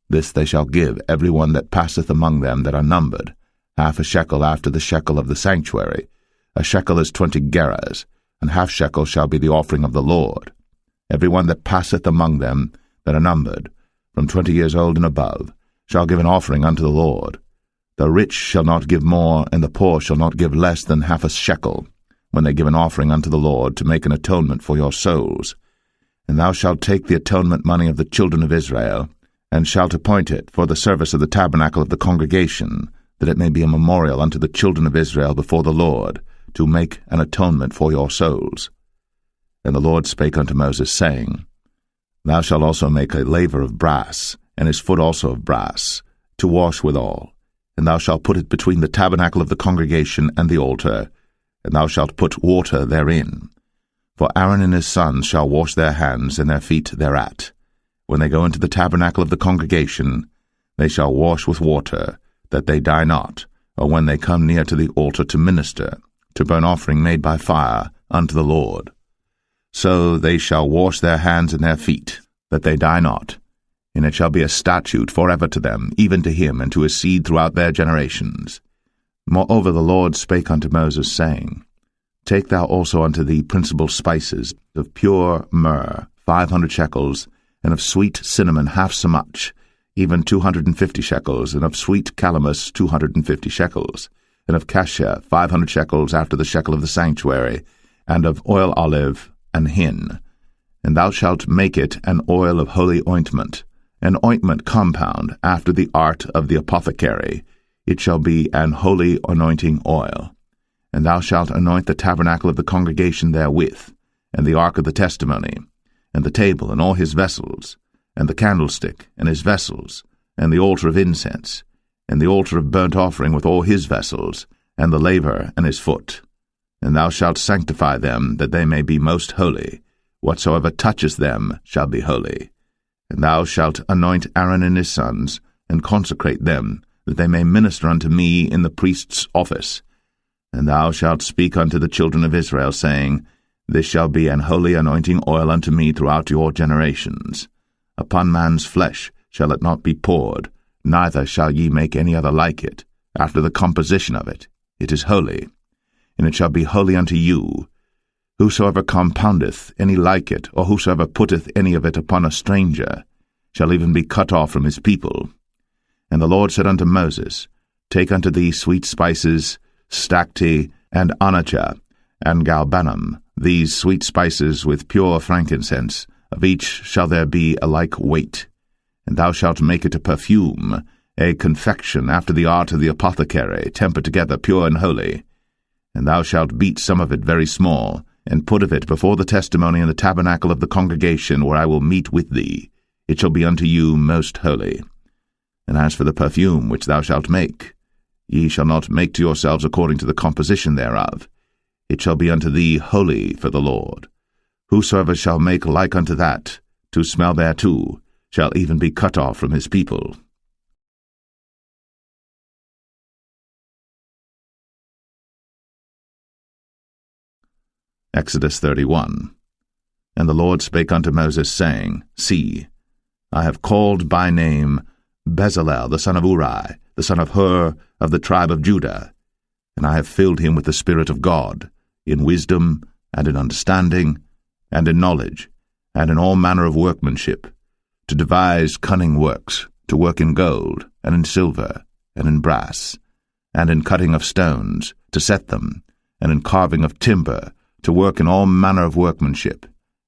This they shall give every one that passeth among them that are numbered, 1/2 shekel after the shekel of the sanctuary. A shekel is 20 gerahs, and 1/2 shekel shall be the offering of the Lord. Every one that passeth among them that are numbered, from 20 years old and above, shall give an offering unto the Lord. The rich shall not give more, and the poor shall not give less than 1/2 shekel, when they give an offering unto the Lord, to make an atonement for your souls. And thou shalt take the atonement money of the children of Israel, and shalt appoint it for the service of the tabernacle of the congregation, that it may be a memorial unto the children of Israel before the Lord, to make an atonement for your souls. And the Lord spake unto Moses, saying, Thou shalt also make a laver of brass, and his foot also of brass, to wash withal. And thou shalt put it between the tabernacle of the congregation and the altar, and thou shalt put water therein. For Aaron and his sons shall wash their hands and their feet thereat. When they go into the tabernacle of the congregation, they shall wash with water, that they die not, or when they come near to the altar to minister, to burn offering made by fire unto the Lord. So they shall wash their hands and their feet, that they die not. And it shall be a statute forever to them, even to him and to his seed throughout their generations. Moreover the Lord spake unto Moses, saying, Take thou also unto thee principal spices, of pure myrrh 500 shekels, and of sweet cinnamon half so much, even 250 shekels, and of sweet calamus 250 shekels, and of cassia 500 shekels after the shekel of the sanctuary, and of oil olive and hin. And thou shalt make it an oil of holy ointment, an ointment compound after the art of the apothecary. It shall be an holy anointing oil. And thou shalt anoint the tabernacle of the congregation therewith, and the ark of the testimony, and the table and all his vessels, and the candlestick and his vessels, and the altar of incense, and the altar of burnt offering with all his vessels, and the laver and his foot. And thou shalt sanctify them, that they may be most holy. Whatsoever toucheth them shall be holy. And thou shalt anoint Aaron and his sons, and consecrate them, that they may minister unto me in the priest's office. And thou shalt speak unto the children of Israel, saying, This shall be an holy anointing oil unto me throughout your generations. Upon man's flesh shall it not be poured, neither shall ye make any other like it, after the composition of it. It is holy, and it shall be holy unto you. Whosoever compoundeth any like it, or whosoever putteth any of it upon a stranger, shall even be cut off from his people. And the Lord said unto Moses, Take unto thee sweet spices, stacte, and onycha, and galbanum, these sweet spices with pure frankincense, of each shall there be a like weight. And thou shalt make it a perfume, a confection after the art of the apothecary, tempered together, pure and holy. And thou shalt beat some of it very small, and put of it before the testimony in the tabernacle of the congregation, where I will meet with thee. It shall be unto you most holy. And as for the perfume which thou shalt make, ye shall not make to yourselves according to the composition thereof. It shall be unto thee holy for the Lord. Whosoever shall make like unto that, to smell thereto, shall even be cut off from his people. Exodus 31. And the Lord spake unto Moses, saying, See, I have called by name Bezalel the son of Uri, the son of Hur, of the tribe of Judah, and I have filled him with the Spirit of God, in wisdom, and in understanding, and in knowledge, and in all manner of workmanship, to devise cunning works, to work in gold, and in silver, and in brass, and in cutting of stones, to set them, and in carving of timber, to work in all manner of workmanship.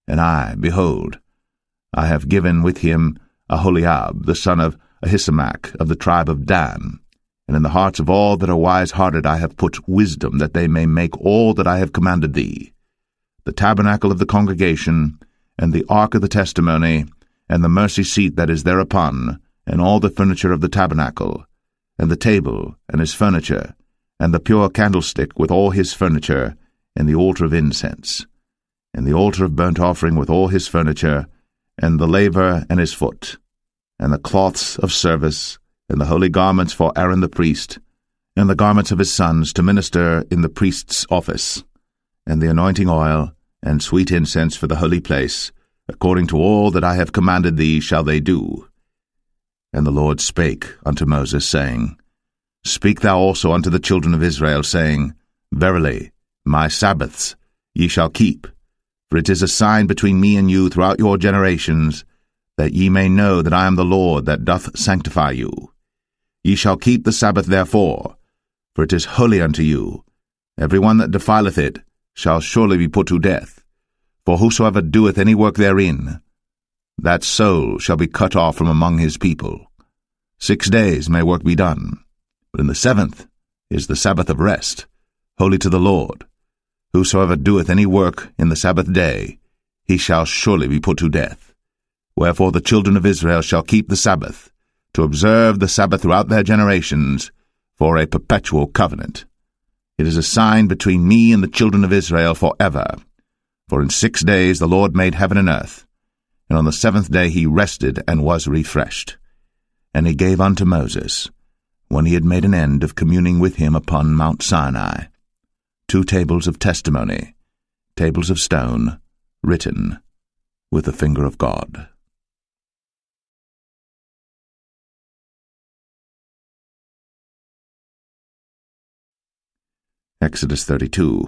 And I, behold, I have given with him Aholiab, the son of Ahisamach, of the tribe of Dan. And in the hearts of all that are wise-hearted I have put wisdom, that they may make all that I have commanded thee: the tabernacle of the congregation, and the ark of the testimony, and the mercy seat that is thereupon, and all the furniture of the tabernacle, and the table, and his furniture, and the pure candlestick with all his furniture, and the altar of incense, and the altar of burnt offering with all his furniture, and the laver and his foot, and the cloths of service, and the holy garments for Aaron the priest, and the garments of his sons to minister in the priest's office, and the anointing oil, and sweet incense for the holy place, according to all that I have commanded thee shall they do. And the Lord spake unto Moses, saying, Speak thou also unto the children of Israel, saying, Verily, my Sabbaths ye shall keep, for it is a sign between me and you throughout your generations, that ye may know that I am the Lord that doth sanctify you. Ye shall keep the Sabbath therefore, for it is holy unto you. Every one that defileth it shall surely be put to death. For whosoever doeth any work therein, that soul shall be cut off from among his people. 6 days may work be done, but in the 7th is the Sabbath of rest, holy to the Lord. Whosoever doeth any work in the Sabbath day, he shall surely be put to death. Wherefore the children of Israel shall keep the Sabbath, to observe the Sabbath throughout their generations, for a perpetual covenant. It is a sign between me and the children of Israel forever. For in 6 days the Lord made heaven and earth, and on the 7th day he rested and was refreshed. And he gave unto Moses, when he had made an end of communing with him upon Mount Sinai, 2 tables of testimony, tables of stone, written with the finger of God. Exodus 32.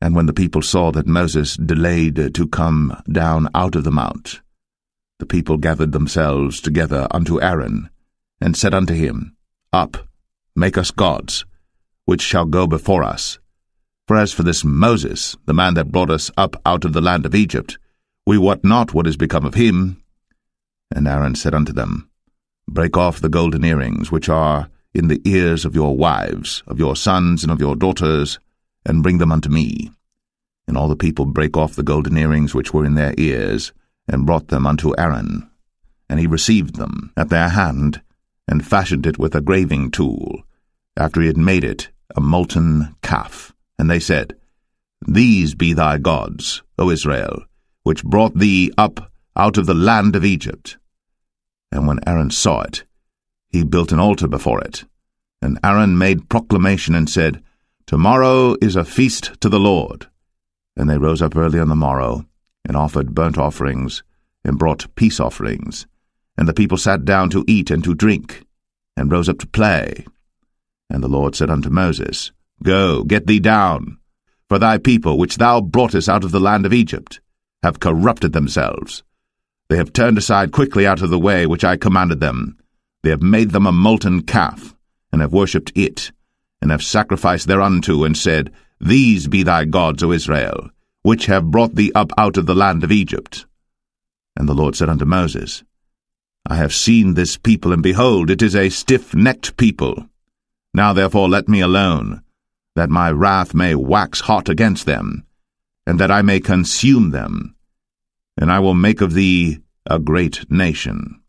And when the people saw that Moses delayed to come down out of the mount, the people gathered themselves together unto Aaron, and said unto him, Up, make us gods, which shall go before us. For as for this Moses, the man that brought us up out of the land of Egypt, we wot not what is become of him. And Aaron said unto them, Break off the golden earrings which are in the ears of your wives, of your sons, and of your daughters, and bring them unto me. And all the people brake off the golden earrings which were in their ears, and brought them unto Aaron. And he received them at their hand, and fashioned it with a graving tool, after he had made it a molten calf. And they said, These be thy gods, O Israel, which brought thee up out of the land of Egypt. And when Aaron saw it, he built an altar before it. And Aaron made proclamation and said, Tomorrow is a feast to the Lord. And they rose up early on the morrow, and offered burnt offerings, and brought peace offerings. And the people sat down to eat and to drink, and rose up to play. And the Lord said unto Moses, Go, get thee down, for thy people, which thou broughtest out of the land of Egypt, have corrupted themselves. They have turned aside quickly out of the way which I commanded them. They have made them a molten calf, and have worshipped it, and have sacrificed thereunto, and said, These be thy gods, O Israel, which have brought thee up out of the land of Egypt. And the Lord said unto Moses, I have seen this people, and behold, it is a stiff-necked people. Now therefore let me alone, that my wrath may wax hot against them, and that I may consume them, and I will make of thee a great nation.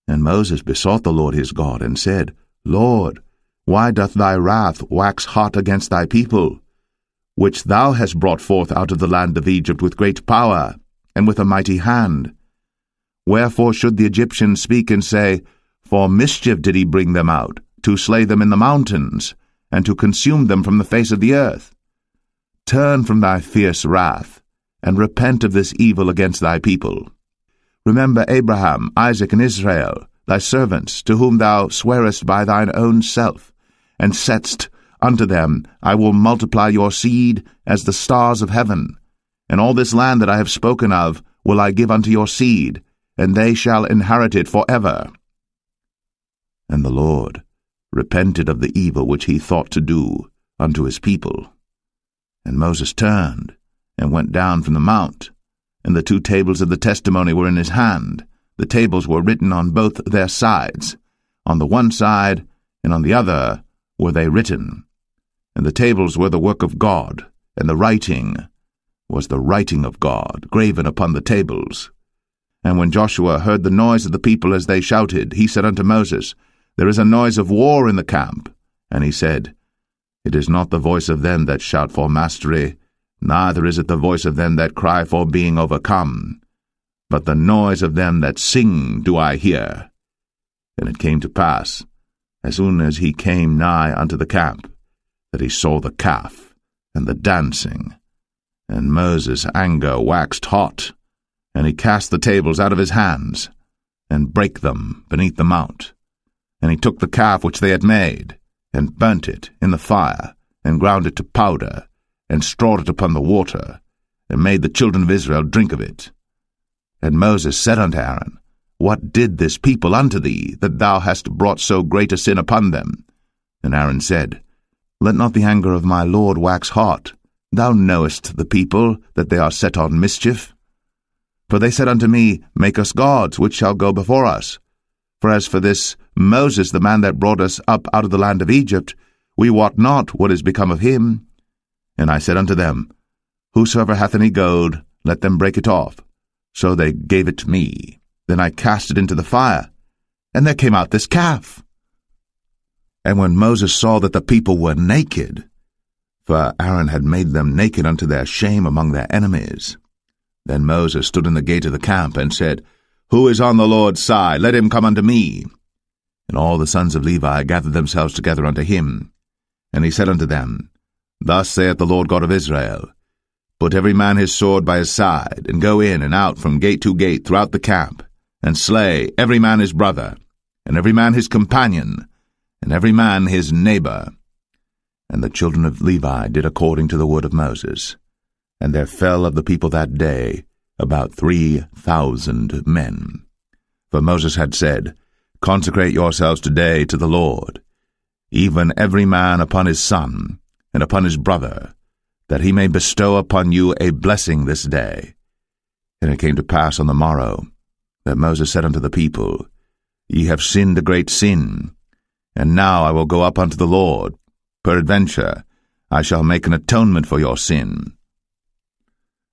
And Moses besought the Lord his God, and said, Lord, why doth thy wrath wax hot against thy people, which thou hast brought forth out of the land of Egypt with great power, and with a mighty hand? Wherefore should the Egyptians speak and say, For mischief did he bring them out, to slay them in the mountains, and to consume them from the face of the earth? Turn from thy fierce wrath, and repent of this evil against thy people. Remember Abraham, Isaac, and Israel, thy servants, to whom thou swarest by thine own self, and saidst unto them, I will multiply your seed as the stars of heaven, and all this land that I have spoken of will I give unto your seed, and they shall inherit it forever. And the Lord repented of the evil which he thought to do unto his people. And Moses turned, and went down from the mount, and the 2 tables of the testimony were in his hand. The tables were written on both their sides, on the one side, and on the other were they written. And the tables were the work of God, and the writing was the writing of God, graven upon the tables. And when Joshua heard the noise of the people as they shouted, he said unto Moses, There is a noise of war in the camp. And he said, It is not the voice of them that shout for mastery, neither is it the voice of them that cry for being overcome, but the noise of them that sing do I hear. And it came to pass, as soon as he came nigh unto the camp, that he saw the calf and the dancing. And Moses' anger waxed hot, and he cast the tables out of his hands, and brake them beneath the mount. And he took the calf which they had made, and burnt it in the fire, and ground it to powder, and strawed it upon the water, and made the children of Israel drink of it. And Moses said unto Aaron, What did this people unto thee, that thou hast brought so great a sin upon them? And Aaron said, Let not the anger of my Lord wax hot. Thou knowest the people, that they are set on mischief. For they said unto me, Make us gods, which shall go before us. For as for this Moses, the man that brought us up out of the land of Egypt, we wot not what is become of him. And I said unto them, Whosoever hath any gold, let them break it off. So they gave it me. Then I cast it into the fire, and there came out this calf. And when Moses saw that the people were naked, for Aaron had made them naked unto their shame among their enemies, then Moses stood in the gate of the camp, and said, Who is on the Lord's side? Let him come unto me. And all the sons of Levi gathered themselves together unto him. And he said unto them, Thus saith the Lord God of Israel, Put every man his sword by his side, and go in and out from gate to gate throughout the camp, and slay every man his brother, and every man his companion, and every man his neighbor. And the children of Levi did according to the word of Moses. And there fell of the people that day about 3,000 men. For Moses had said, Consecrate yourselves today to the Lord, even every man upon his son, and upon his brother, that he may bestow upon you a blessing this day. And it came to pass on the morrow, that Moses said unto the people, Ye have sinned a great sin, and now I will go up unto the Lord. Peradventure I shall make an atonement for your sin.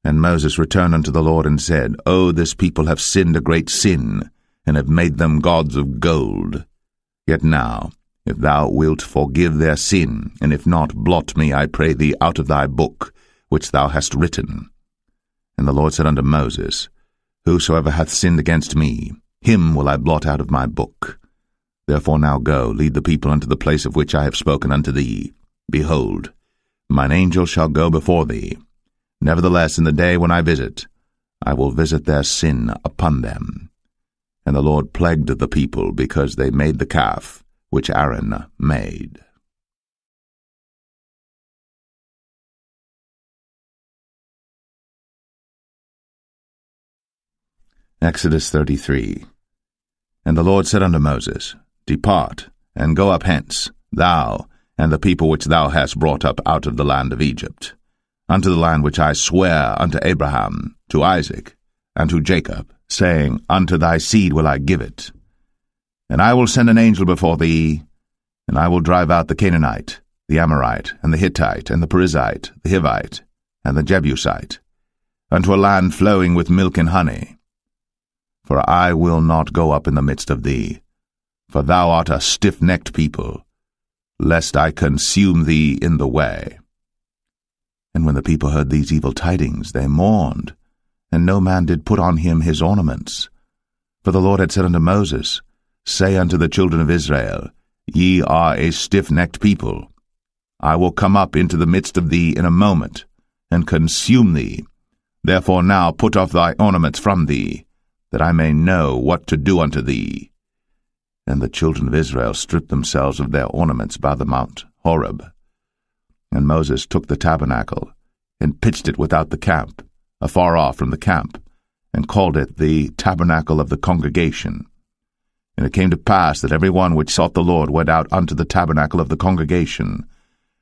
And Moses returned unto the Lord, and said, O this people have sinned a great sin, and have made them gods of gold. Yet now, if thou wilt forgive their sin, and if not, blot me, I pray thee, out of thy book, which thou hast written. And the Lord said unto Moses, Whosoever hath sinned against me, him will I blot out of my book. Therefore now go, lead the people unto the place of which I have spoken unto thee. Behold, Mine angel shall go before thee. Nevertheless, in the day when I will visit their sin upon them. And the Lord plagued the people because they made the calf which Aaron made. Exodus 33. And the Lord said unto Moses, Depart, and go up hence, thou, and the people which thou hast brought up out of the land of Egypt, unto the land which I sware unto Abraham, to Isaac, and to Jacob, saying, Unto thy seed will I give it. And I will send an angel before thee, and I will drive out the Canaanite, the Amorite, and the Hittite, and the Perizzite, the Hivite, and the Jebusite, unto a land flowing with milk and honey. For I will not go up in the midst of thee, for thou art a stiff-necked people, lest I consume thee in the way. And when the people heard these evil tidings, they mourned, and no man did put on him his ornaments. For the Lord had said unto Moses, Say unto the children of Israel, Ye are a stiff-necked people. I will come up into the midst of thee in a moment, and consume thee. Therefore now put off thy ornaments from thee, that I may know what to do unto thee. And the children of Israel stripped themselves of their ornaments by the mount Horeb. And Moses took the tabernacle, and pitched it without the camp, afar off from the camp, and called it the tabernacle of the congregation. And it came to pass that every one which sought the Lord went out unto the tabernacle of the congregation,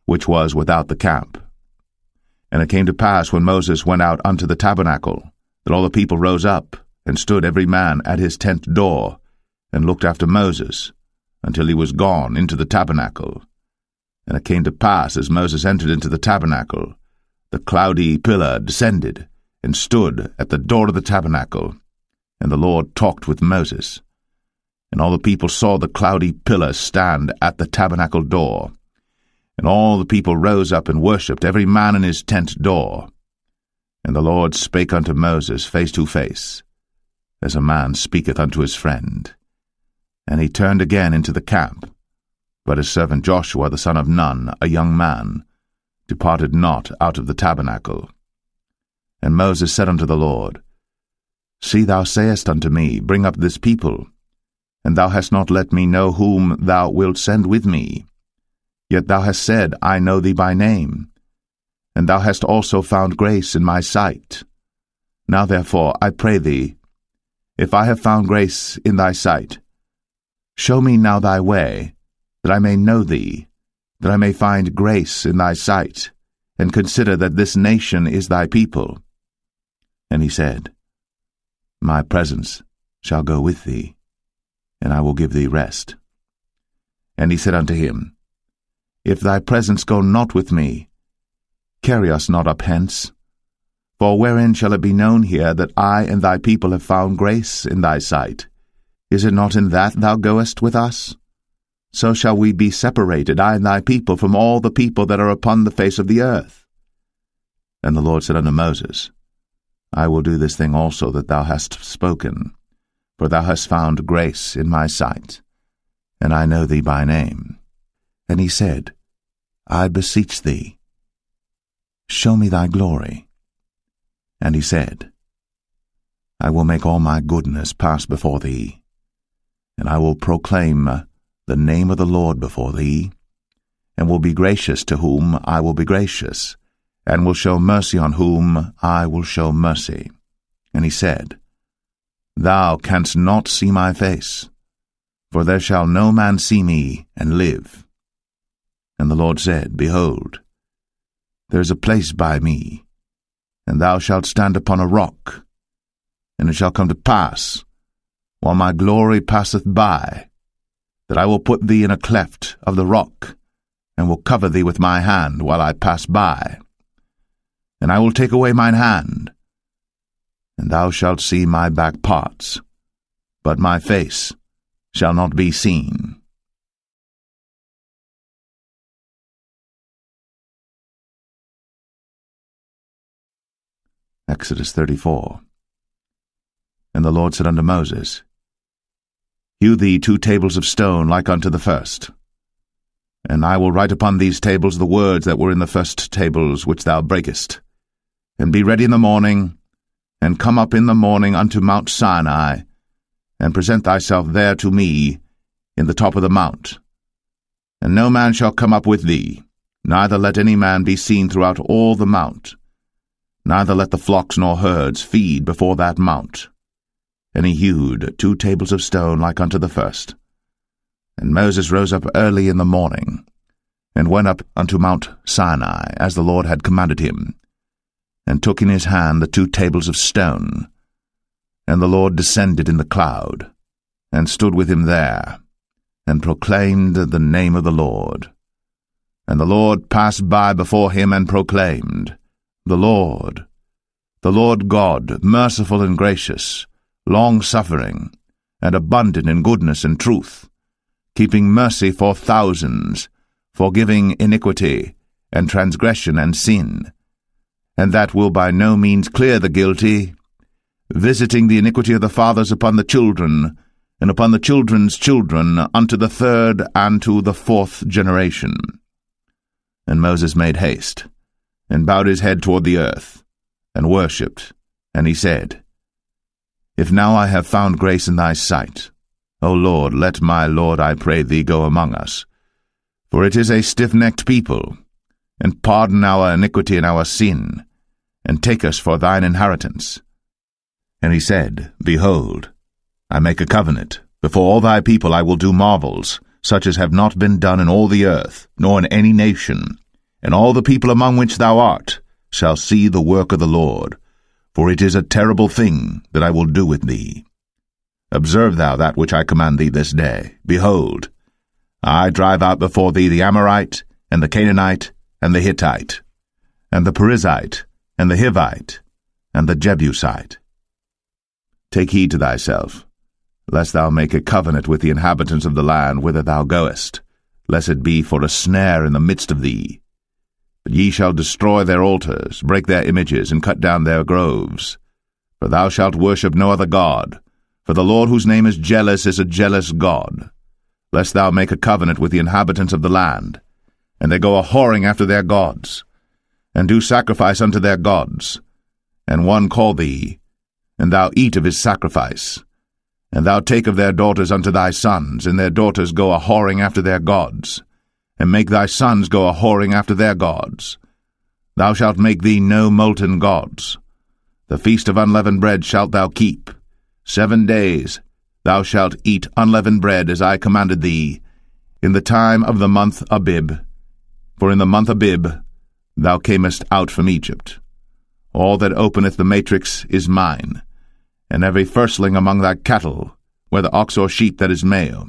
which was without the camp. And it came to pass, when Moses went out unto the tabernacle, that all the people rose up, and stood every man at his tent door, and looked after Moses, until he was gone into the tabernacle. And it came to pass, as Moses entered into the tabernacle, the cloudy pillar descended, and stood at the door of the tabernacle, and the Lord talked with Moses. And all the people saw the cloudy pillar stand at the tabernacle door. And all the people rose up and worshipped, every man in his tent door. And the Lord spake unto Moses face to face, as a man speaketh unto his friend. And he turned again into the camp. But his servant Joshua the son of Nun, a young man, departed not out of the tabernacle. And Moses said unto the Lord, See, thou sayest unto me, Bring up this people, and thou hast not let me know whom thou wilt send with me. Yet thou hast said, I know thee by name, and thou hast also found grace in my sight. Now therefore, I pray thee, if I have found grace in thy sight, show me now thy way, that I may know thee, that I may find grace in thy sight, and consider that this nation is thy people. And he said, My presence shall go with thee, and I will give thee rest. And he said unto him, If thy presence go not with me, carry us not up hence. For wherein shall it be known here that I and thy people have found grace in thy sight? Is it not in that thou goest with us? So shall we be separated, I and thy people, from all the people that are upon the face of the earth. And the Lord said unto Moses, I will do this thing also that thou hast spoken, for thou hast found grace in my sight, and I know thee by name. And he said, I beseech thee, show me thy glory. And he said, I will make all my goodness pass before thee, and I will proclaim the name of the Lord before thee, and will be gracious to whom I will be gracious, and will show mercy on whom I will show mercy. And he said, Thou canst not see my face, for there shall no man see me and live. And the Lord said, Behold, there is a place by me, and thou shalt stand upon a rock. And it shall come to pass, while my glory passeth by, that I will put thee in a cleft of the rock, and will cover thee with my hand while I pass by. And I will take away mine hand, and thou shalt see my back parts, but my face shall not be seen. Exodus 34. And the Lord said unto Moses, Hew thee 2 tables of stone like unto the first. And I will write upon these tables the words that were in the first tables which thou breakest. And be ready in the morning, and come up in the morning unto Mount Sinai, and present thyself there to me in the top of the mount. And no man shall come up with thee, neither let any man be seen throughout all the mount, neither let the flocks nor herds feed before that mount. And he hewed 2 tables of stone like unto the first. And Moses rose up early in the morning, and went up unto Mount Sinai, as the Lord had commanded him, and took in his hand the 2 tables of stone. And the Lord descended in the cloud, and stood with him there, and proclaimed the name of the Lord. And the Lord passed by before him, and proclaimed, the Lord God, merciful and gracious, long-suffering, and abundant in goodness and truth, keeping mercy for thousands, forgiving iniquity, and transgression and sin, and that will by no means clear the guilty, visiting the iniquity of the fathers upon the children, and upon the children's children, unto the 3rd and to the 4th generation. And Moses made haste, and bowed his head toward the earth, and worshipped, and he said, If now I have found grace in thy sight, O Lord, let my Lord, I pray thee, go among us. For it is a stiff-necked people, and pardon our iniquity and our sin, and take us for thine inheritance. And he said, Behold, I make a covenant. Before all thy people I will do marvels, such as have not been done in all the earth, nor in any nation. And all the people among which thou art shall see the work of the Lord, for it is a terrible thing that I will do with thee. Observe thou that which I command thee this day. Behold, I drive out before thee the Amorite, and the Canaanite, and the Hittite, and the Perizzite, and the Hivite, and the Jebusite. Take heed to thyself, lest thou make a covenant with the inhabitants of the land whither thou goest, lest it be for a snare in the midst of thee. But ye shall destroy their altars, break their images, and cut down their groves. For thou shalt worship no other god, for the Lord whose name is a jealous God. Lest thou make a covenant with the inhabitants of the land, and they go a-whoring after their gods, and do sacrifice unto their gods, and one call thee, and thou eat of his sacrifice, and thou take of their daughters unto thy sons, and their daughters go a-whoring after their gods, and make thy sons go a-whoring after their gods. Thou shalt make thee no molten gods. The feast of unleavened bread shalt thou keep. 7 days thou shalt eat unleavened bread, as I commanded thee, in the time of the month Abib. For in the month Abib thou camest out from Egypt. All that openeth the matrix is mine, and every firstling among thy cattle, whether ox or sheep that is male.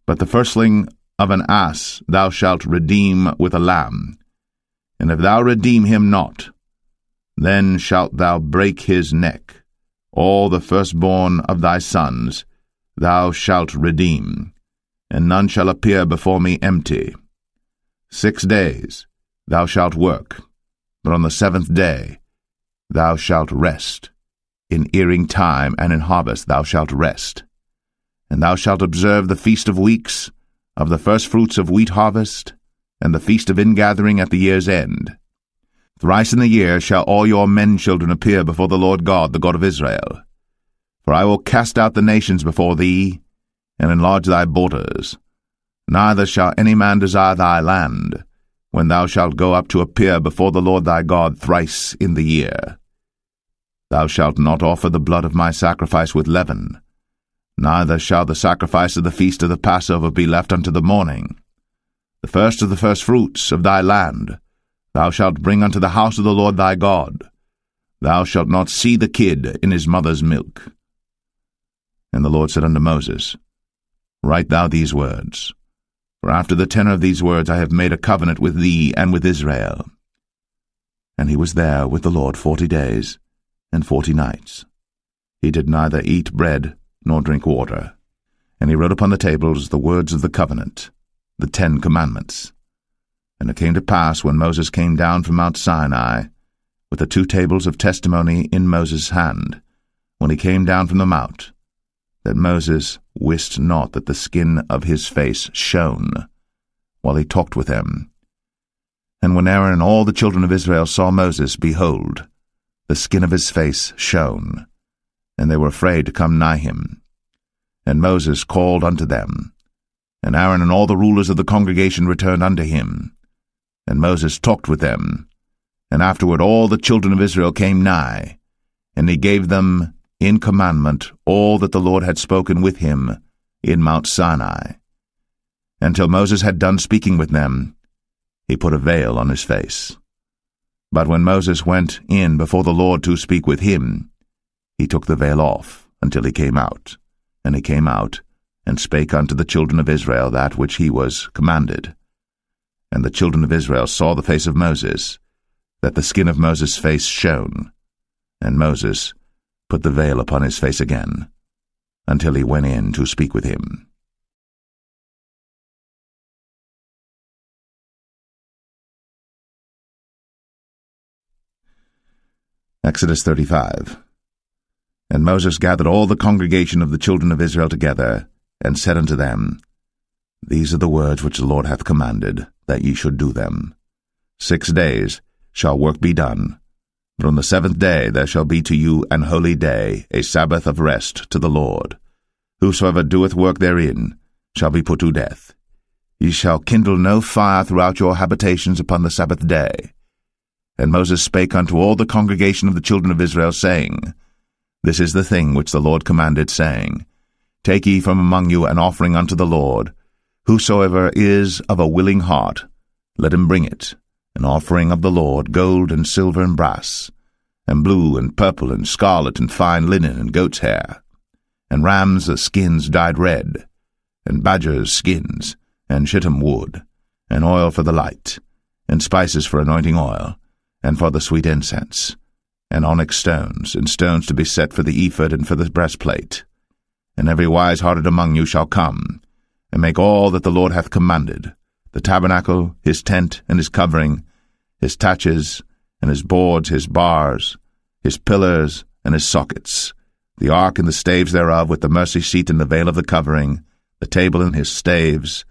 But the firstling of an ass thou shalt redeem with a lamb, and if thou redeem him not, then shalt thou break his neck. All the firstborn of thy sons thou shalt redeem, and none shall appear before me empty. 6 days thou shalt work, but on the 7th day thou shalt rest. In earing time and in harvest thou shalt rest. And thou shalt observe the feast of weeks, of the firstfruits of wheat harvest, and the feast of ingathering at the year's end. Thrice in the year shall all your men-children appear before the Lord God, the God of Israel. For I will cast out the nations before thee, and enlarge thy borders. Neither shall any man desire thy land, when thou shalt go up to appear before the Lord thy God thrice in the year. Thou shalt not offer the blood of my sacrifice with leaven, neither shall the sacrifice of the feast of the Passover be left unto the morning. The first of the firstfruits of thy land thou shalt bring unto the house of the Lord thy God. Thou shalt not see the kid in his mother's milk. And the Lord said unto Moses, Write thou these words, for after the tenor of these words I have made a covenant with thee and with Israel. And he was there with the Lord 40 days and 40 nights. He did neither eat bread nor drink water. And he wrote upon the tables the words of the covenant, the 10 commandments. And it came to pass, when Moses came down from Mount Sinai, with the 2 tables of testimony in Moses' hand, when he came down from the mount, that Moses wist not that the skin of his face shone, while he talked with them. And when Aaron and all the children of Israel saw Moses, behold, the skin of his face shone, and they were afraid to come nigh him. And Moses called unto them, and Aaron and all the rulers of the congregation returned unto him. And Moses talked with them, and afterward all the children of Israel came nigh, and he gave them in commandment all that the Lord had spoken with him in Mount Sinai. Until Moses had done speaking with them, he put a veil on his face. But when Moses went in before the Lord to speak with him, he took the veil off until he came out. And he came out, and spake unto the children of Israel that which he was commanded. And the children of Israel saw the face of Moses, that the skin of Moses' face shone. And Moses put the veil upon his face again, until he went in to speak with him. Exodus 35. And Moses gathered all the congregation of the children of Israel together, and said unto them, These are the words which the Lord hath commanded, that ye should do them. 6 days shall work be done, but on the 7th day there shall be to you an holy day, a Sabbath of rest to the Lord. Whosoever doeth work therein shall be put to death. Ye shall kindle no fire throughout your habitations upon the Sabbath day. And Moses spake unto all the congregation of the children of Israel, saying, This is the thing which the Lord commanded, saying, Take ye from among you an offering unto the Lord. Whosoever is of a willing heart, let him bring it, an offering of the Lord, gold and silver and brass, and blue and purple and scarlet and fine linen and goat's hair, and rams' skins dyed red, and badgers' skins, and shittim wood, and oil for the light, and spices for anointing oil, and for the sweet incense, and onyx stones, and stones to be set for the ephod and for the breastplate. And every wise-hearted among you shall come, and make all that the Lord hath commanded, the tabernacle, his tent, and his covering, his taches, and his boards, his bars, his pillars, and his sockets, the ark and the staves thereof, with the mercy seat and the veil of the covering, the table and his staves,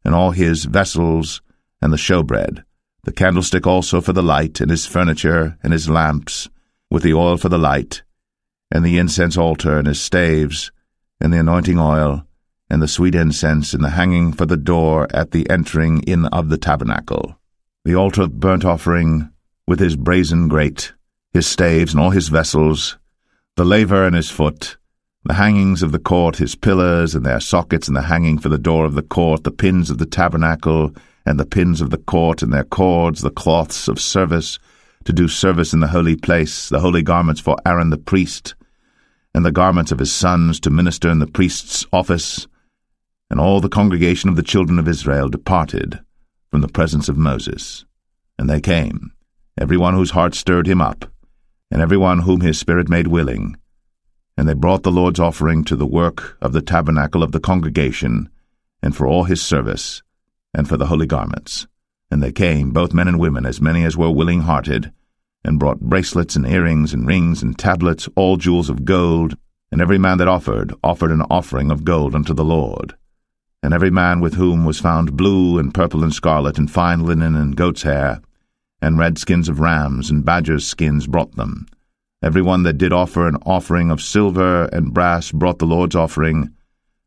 and all his vessels, and the showbread, the candlestick also for the light, and his furniture, and his lamps, with the oil for the light, and the incense altar, and his staves, and the anointing oil, and the sweet incense, and the hanging for the door at the entering in of the tabernacle, the altar of burnt offering, with his brazen grate, his staves, and all his vessels, the laver and his foot, the hangings of the court, his pillars, and their sockets, and the hanging for the door of the court, the pins of the tabernacle, and the pins of the court, and their cords, the cloths of service, to do service in the holy place, the holy garments for Aaron the priest, and the garments of his sons to minister in the priest's office. And all the congregation of the children of Israel departed from the presence of Moses. And they came, every one whose heart stirred him up, and every one whom his spirit made willing. And they brought the Lord's offering to the work of the tabernacle of the congregation, and for all his service, and for the holy garments. And they came, both men and women, as many as were willing-hearted, and brought bracelets and earrings and rings and tablets, all jewels of gold, and every man that offered an offering of gold unto the Lord. And every man with whom was found blue and purple and scarlet and fine linen and goat's hair, and red skins of rams and badgers' skins brought them. Every one that did offer an offering of silver and brass brought the Lord's offering,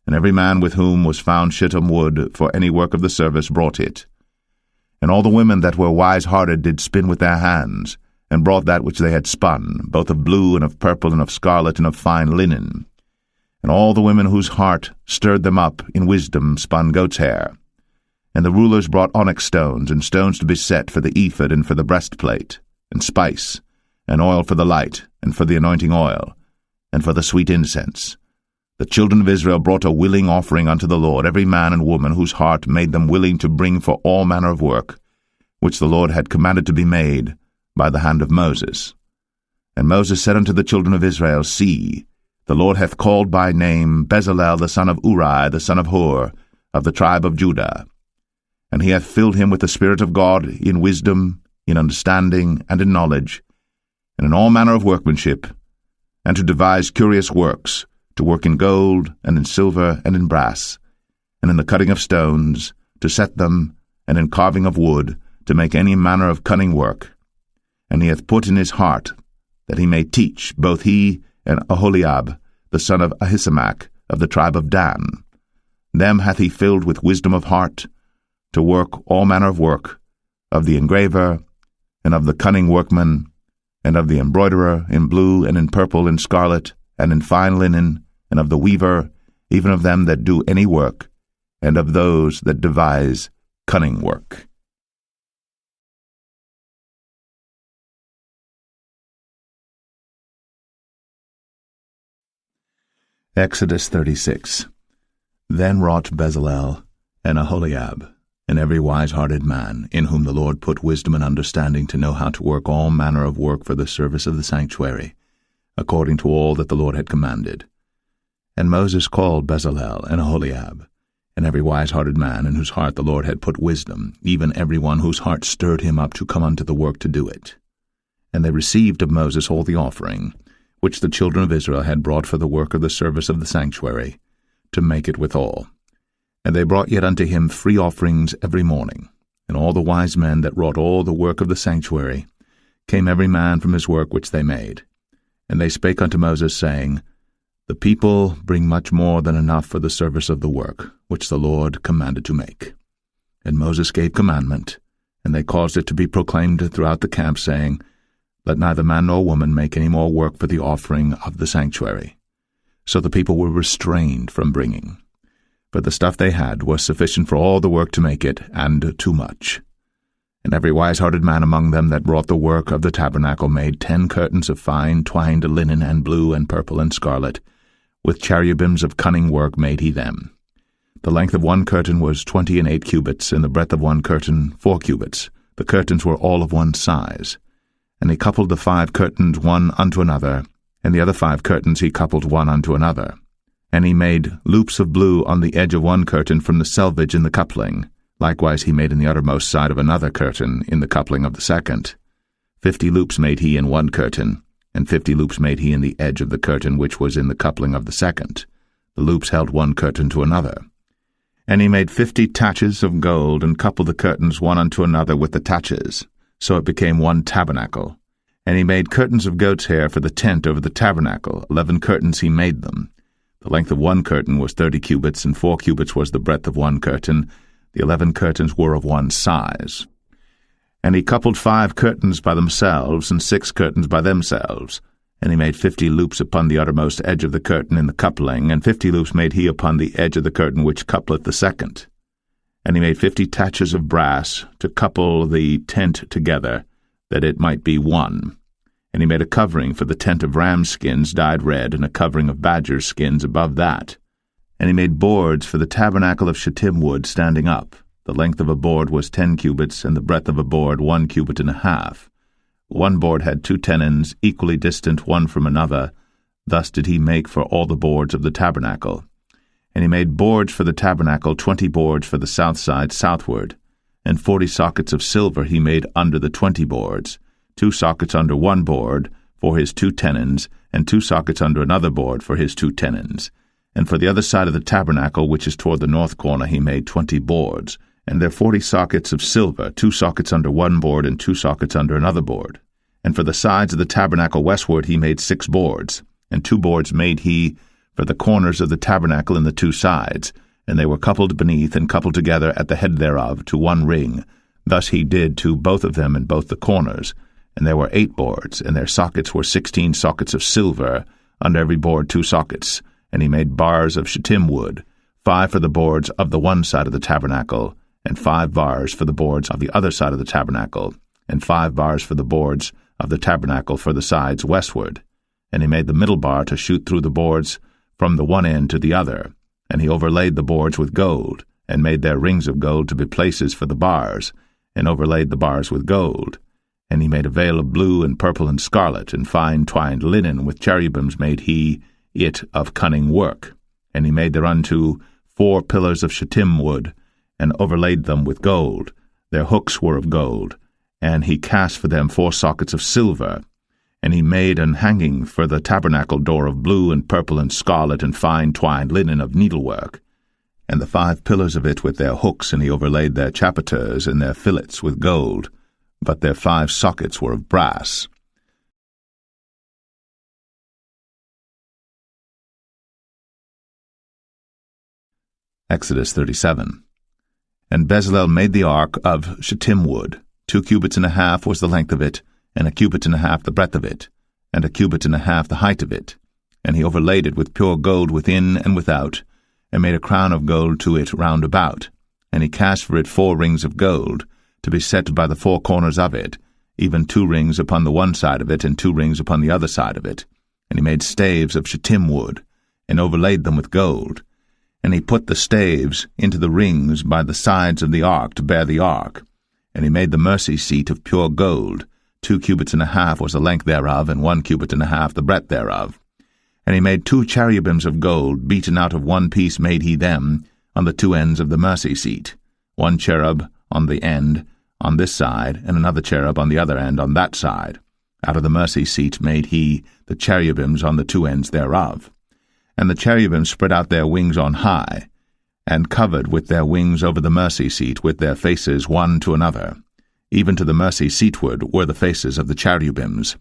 and every man with whom was found shittim wood for any work of the service brought it. And all the women that were wise-hearted did spin with their hands, and brought that which they had spun, both of blue and of purple and of scarlet and of fine linen. And all the women whose heart stirred them up in wisdom spun goat's hair. And the rulers brought onyx stones, and stones to be set for the ephod and for the breastplate, and spice, and oil for the light, and for the anointing oil, and for the sweet incense. The children of Israel brought a willing offering unto the Lord, every man and woman whose heart made them willing to bring for all manner of work, which the Lord had commanded to be made by the hand of Moses. And Moses said unto the children of Israel, See, the Lord hath called by name Bezalel the son of Uri, the son of Hur, of the tribe of Judah. And he hath filled him with the Spirit of God in wisdom, in understanding, and in knowledge, and in all manner of workmanship, and to devise curious works, to work in gold, and in silver, and in brass, and in the cutting of stones, to set them and in carving of wood, to make any manner of cunning work. And he hath put in his heart that he may teach, both he and Aholiab, the son of Ahisamach, of the tribe of Dan. Them hath he filled with wisdom of heart, to work all manner of work, of the engraver, and of the cunning workman, and of the embroiderer, in blue, and in purple, and scarlet, and in fine linen, and of the weaver, even of them that do any work, and of those that devise cunning work. Exodus 36. Then wrought Bezalel and Aholiab, and every wise-hearted man, in whom the Lord put wisdom and understanding to know how to work all manner of work for the service of the sanctuary, according to all that the Lord had commanded. And Moses called Bezalel and Aholiab, and every wise-hearted man in whose heart the Lord had put wisdom, even every one whose heart stirred him up to come unto the work to do it. And they received of Moses all the offering, which the children of Israel had brought for the work of the service of the sanctuary, to make it withal. And they brought yet unto him free offerings every morning. And all the wise men that wrought all the work of the sanctuary came every man from his work which they made. And they spake unto Moses, saying, The people bring much more than enough for the service of the work, which the Lord commanded to make. And Moses gave commandment, and they caused it to be proclaimed throughout the camp, saying, Let neither man nor woman make any more work for the offering of the sanctuary. So the people were restrained from bringing. For the stuff they had was sufficient for all the work to make it, and too much. And every wise-hearted man among them that wrought the work of the tabernacle made 10 curtains of fine twined linen, and blue, and purple, and scarlet. With cherubims of cunning work made he them. The length of one curtain was 28 cubits, and the breadth of one curtain 4 cubits. The curtains were all of one size. And he coupled the 5 curtains one unto another, and the other 5 curtains he coupled one unto another. And he made loops of blue on the edge of one curtain from the selvage in the coupling. Likewise he made in the uttermost side of another curtain in the coupling of the second. 50 loops made he in one curtain, and 50 loops made he in the edge of the curtain which was in the coupling of the second. The loops held one curtain to another. And he made 50 taches of gold, and coupled the curtains one unto another with the taches. So it became one tabernacle. And he made curtains of goat's hair for the tent over the tabernacle. 11 curtains he made them. The length of one curtain was 30 cubits, and 4 cubits was the breadth of one curtain. The 11 curtains were of one size. And he coupled 5 curtains by themselves, and 6 curtains by themselves. And he made 50 loops upon the uttermost edge of the curtain in the coupling, and 50 loops made he upon the edge of the curtain which coupleth the second. And he made 50 taches of brass to couple the tent together, that it might be one. And he made a covering for the tent of ram skins dyed red, and a covering of badger skins above that. And he made boards for the tabernacle of shittim wood standing up. The length of a board was 10 cubits, and the breadth of a board 1 cubit and a half. One board had 2 tenons, equally distant one from another. Thus did he make for all the boards of the tabernacle. And he made boards for the tabernacle, 20 boards for the south side southward. And 40 sockets of silver he made under the 20 boards. 2 sockets under one board for his 2 tenons, and 2 sockets under another board for his 2 tenons. And for the other side of the tabernacle, which is toward the north corner, he made 20 boards. And there 40 sockets of silver, 2 sockets under one board, and 2 sockets under another board. And for the sides of the tabernacle westward he made 6 boards. And 2 boards made he for the corners of the tabernacle in the 2 sides. And they were coupled beneath, and coupled together at the head thereof to one ring. Thus he did to both of them in both the corners. And there were 8 boards, and their sockets were 16 sockets of silver, under every board 2 sockets. And he made bars of shittim wood, 5 for the boards of the one side of the tabernacle, and 5 bars for the boards of the other side of the tabernacle, and 5 bars for the boards of the tabernacle for the sides westward. And he made the middle bar to shoot through the boards from the one end to the other. And he overlaid the boards with gold, and made their rings of gold to be places for the bars, and overlaid the bars with gold. And he made a veil of blue and purple and scarlet, and fine twined linen with cherubims made he it of cunning work. And he made thereunto 4 pillars of shittim wood, and overlaid them with gold. Their hooks were of gold, and he cast for them 4 sockets of silver. And he made an hanging for the tabernacle door of blue and purple and scarlet and fine twined linen of needlework. and the 5 pillars of it with their hooks, and he overlaid their chapiters and their fillets with gold, but their 5 sockets were of brass. Exodus 37. And Bezalel made the ark of shittim wood. 2 cubits and a half was the length of it, and 1 cubit and a half the breadth of it, and 1 cubit and a half the height of it. And he overlaid it with pure gold within and without, and made a crown of gold to it round about. And he cast for it 4 rings of gold, to be set by the 4 corners of it, even 2 rings upon the one side of it, and 2 rings upon the other side of it. And he made staves of shittim wood, and overlaid them with gold. And he put the staves into the rings by the sides of the ark to bear the ark. And he made the mercy seat of pure gold. 2 cubits and a half was the length thereof, and 1 cubit and a half the breadth thereof. And he made 2 cherubims of gold, beaten out of one piece made he them, on the 2 ends of the mercy seat. 1 cherub on the end on this side, and another cherub on the other end on that side. Out of the mercy seat made he the cherubims on the 2 ends thereof. And the cherubims spread out their wings on high, and covered with their wings over the mercy seat with their faces one to another. Even to the mercy seatward were the faces of the cherubims.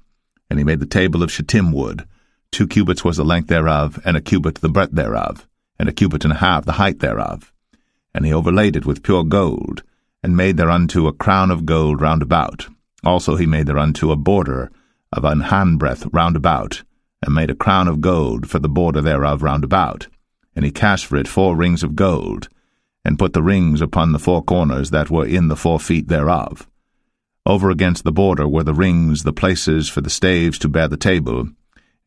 And he made the table of shittim wood. 2 cubits was the length thereof, and 1 cubit the breadth thereof, and 1 cubit and a half the height thereof. And he overlaid it with pure gold, and made thereunto a crown of gold round about. Also he made thereunto a border of an handbreadth round about, and made a crown of gold for the border thereof round about. And he cast for it 4 rings of gold, and put the rings upon the 4 corners that were in the 4 feet thereof. Over against the border were the rings, the places for the staves to bear the table.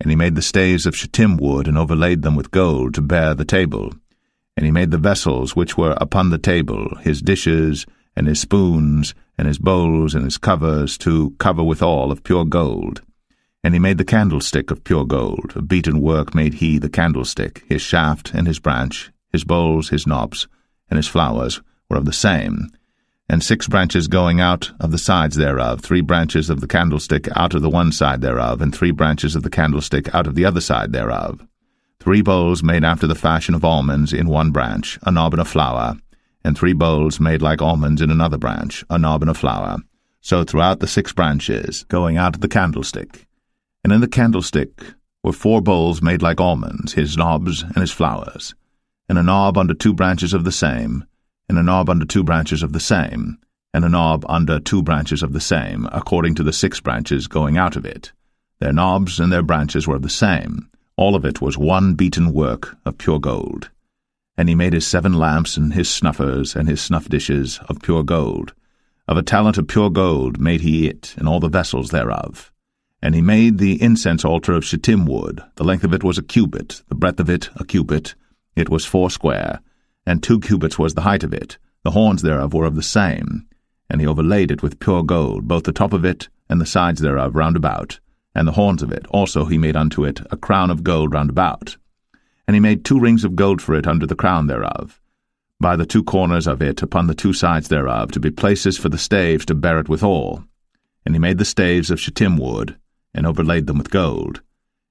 And he made the staves of shittim wood, and overlaid them with gold to bear the table. And he made the vessels which were upon the table, his dishes, and his spoons, and his bowls, and his covers, to cover withal of pure gold. And he made the candlestick of pure gold. Of beaten work made he the candlestick. His shaft and his branch, his bowls, his knobs, and his flowers were of the same. And 6 branches going out of the sides thereof, 3 branches of the candlestick out of the one side thereof, and 3 branches of the candlestick out of the other side thereof. 3 bowls made after the fashion of almonds in one branch, a knob and a flower, and 3 bowls made like almonds in another branch, a knob and a flower. So throughout the 6 branches, going out of the candlestick. And in the candlestick were 4 bowls made like almonds, his knobs and his flowers, and a knob under 2 branches of the same, and a knob under 2 branches of the same, and a knob under 2 branches of the same, according to the 6 branches going out of it. Their knobs and their branches were of the same. All of it was one beaten work of pure gold. And he made his 7 lamps, and his snuffers, and his snuff dishes of pure gold. Of a talent of pure gold made he it, and all the vessels thereof. And he made the incense altar of shittim wood. The length of it was 1 cubit, the breadth of it 1 cubit. It was 4 square, and 2 cubits was the height of it. The horns thereof were of the same. And he overlaid it with pure gold, both the top of it and the sides thereof round about, and the horns of it. Also he made unto it a crown of gold round about. And he made 2 rings of gold for it under the crown thereof, by the 2 corners of it upon the 2 sides thereof, to be places for the staves to bear it withal. And he made the staves of shittim wood, and overlaid them with gold.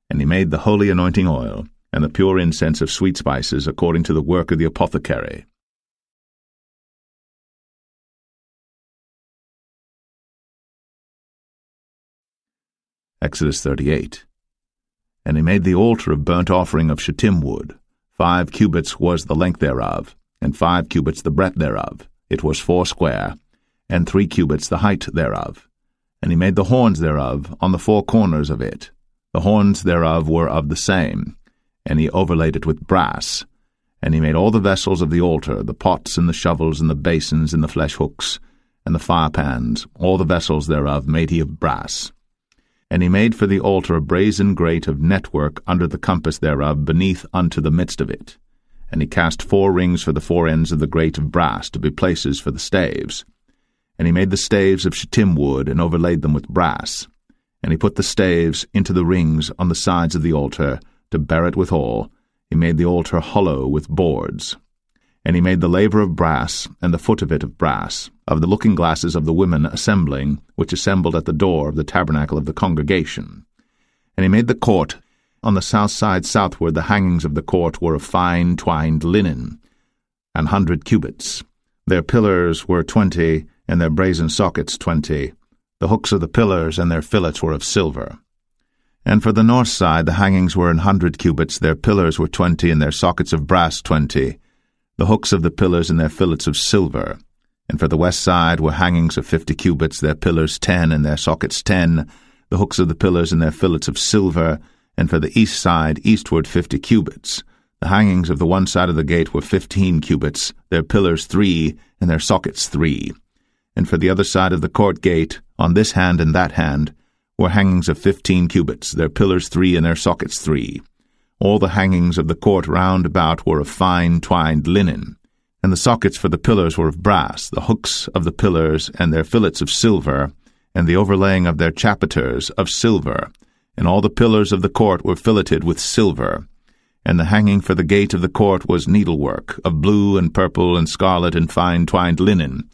And he made the holy anointing oil, and the pure incense of sweet spices, according to the work of the apothecary. Exodus 38. And he made the altar of burnt offering of shittim wood. 5 cubits was the length thereof, and 5 cubits the breadth thereof. It was 4 square, and 3 cubits the height thereof. And he made the horns thereof on the 4 corners of it. The horns thereof were of the same, and he overlaid it with brass. And he made all the vessels of the altar, the pots and the shovels and the basins and the flesh hooks, and the firepans, all the vessels thereof made he of brass. And he made for the altar a brazen grate of network under the compass thereof beneath unto the midst of it. And he cast 4 rings for the 4 ends of the grate of brass to be places for the staves. And he made the staves of shittim wood, and overlaid them with brass. And he put the staves into the rings on the sides of the altar, to bear it withal. He made the altar hollow with boards. And he made the laver of brass, and the foot of it of brass, of the looking glasses of the women assembling, which assembled at the door of the tabernacle of the congregation. And he made the court. On the south side southward the hangings of the court were of fine twined linen. 100 cubits. Their pillars were 20, and their brazen sockets 20. The hooks of the pillars and their fillets were of silver. And for the north side the hangings were 100 cubits, their pillars were 20, and their sockets of brass 20. The hooks of the pillars and their fillets of silver. And for the west side were hangings of 50 cubits, their pillars 10, and their sockets 10, the hooks of the pillars and their fillets of silver. And for the east side eastward 50 cubits. The hangings of the one side of the gate were 15 cubits, their pillars 3, and their sockets 3. And for the other side of the court gate, on this hand and that hand, were hangings of 15 cubits, their pillars 3, and their sockets 3. All the hangings of the court round about were of fine twined linen. And the sockets for the pillars were of brass, the hooks of the pillars and their fillets of silver, and the overlaying of their chapiters of silver. And all the pillars of the court were filleted with silver. And the hanging for the gate of the court was needlework, of blue and purple and scarlet and fine twined linen.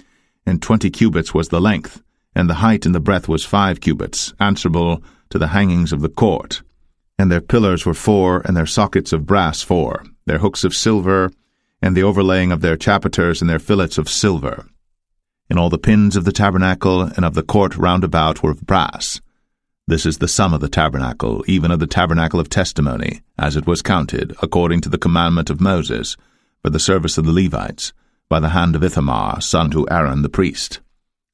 And 20 cubits was the length, and the height and the breadth was 5 cubits, answerable to the hangings of the court. And their pillars were 4, and their sockets of brass 4, their hooks of silver, and the overlaying of their chapiters and their fillets of silver. And all the pins of the tabernacle and of the court round about were of brass. This is the sum of the tabernacle, even of the tabernacle of testimony, as it was counted, according to the commandment of Moses, for the service of the Levites, by the hand of Ithamar, son to Aaron the priest.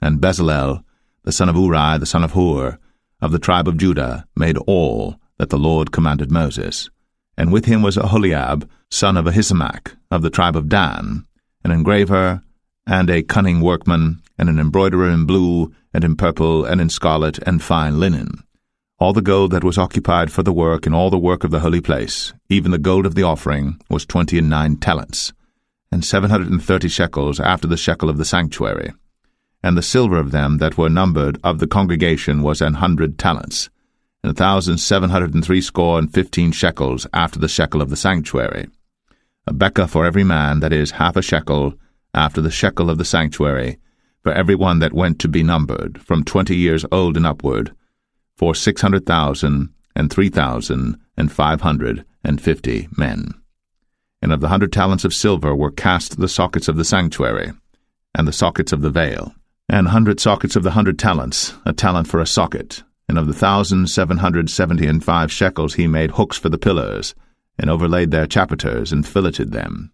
And Bezalel, the son of Uri, the son of Hur, of the tribe of Judah, made all that the Lord commanded Moses. And with him was Aholiab, son of Ahisamach, of the tribe of Dan, an engraver, and a cunning workman, and an embroiderer in blue, and in purple, and in scarlet, and fine linen. All the gold that was occupied for the work, and all the work of the holy place, even the gold of the offering, was 29 talents, and 730 shekels after the shekel of the sanctuary. And the silver of them that were numbered of the congregation was 100 talents, and 1,760 shekels after the shekel of the sanctuary. A bekah for every man, that is, half a shekel, after the shekel of the sanctuary, for every one that went to be numbered, from 20 years old and upward, for 600,000 and 3,550 men. And of the 100 talents of silver were cast the sockets of the sanctuary, and the sockets of the veil, and 100 sockets of the 100 talents, a talent for a socket. And of the 1,775 shekels he made hooks for the pillars, and overlaid their chapiters, and filleted them.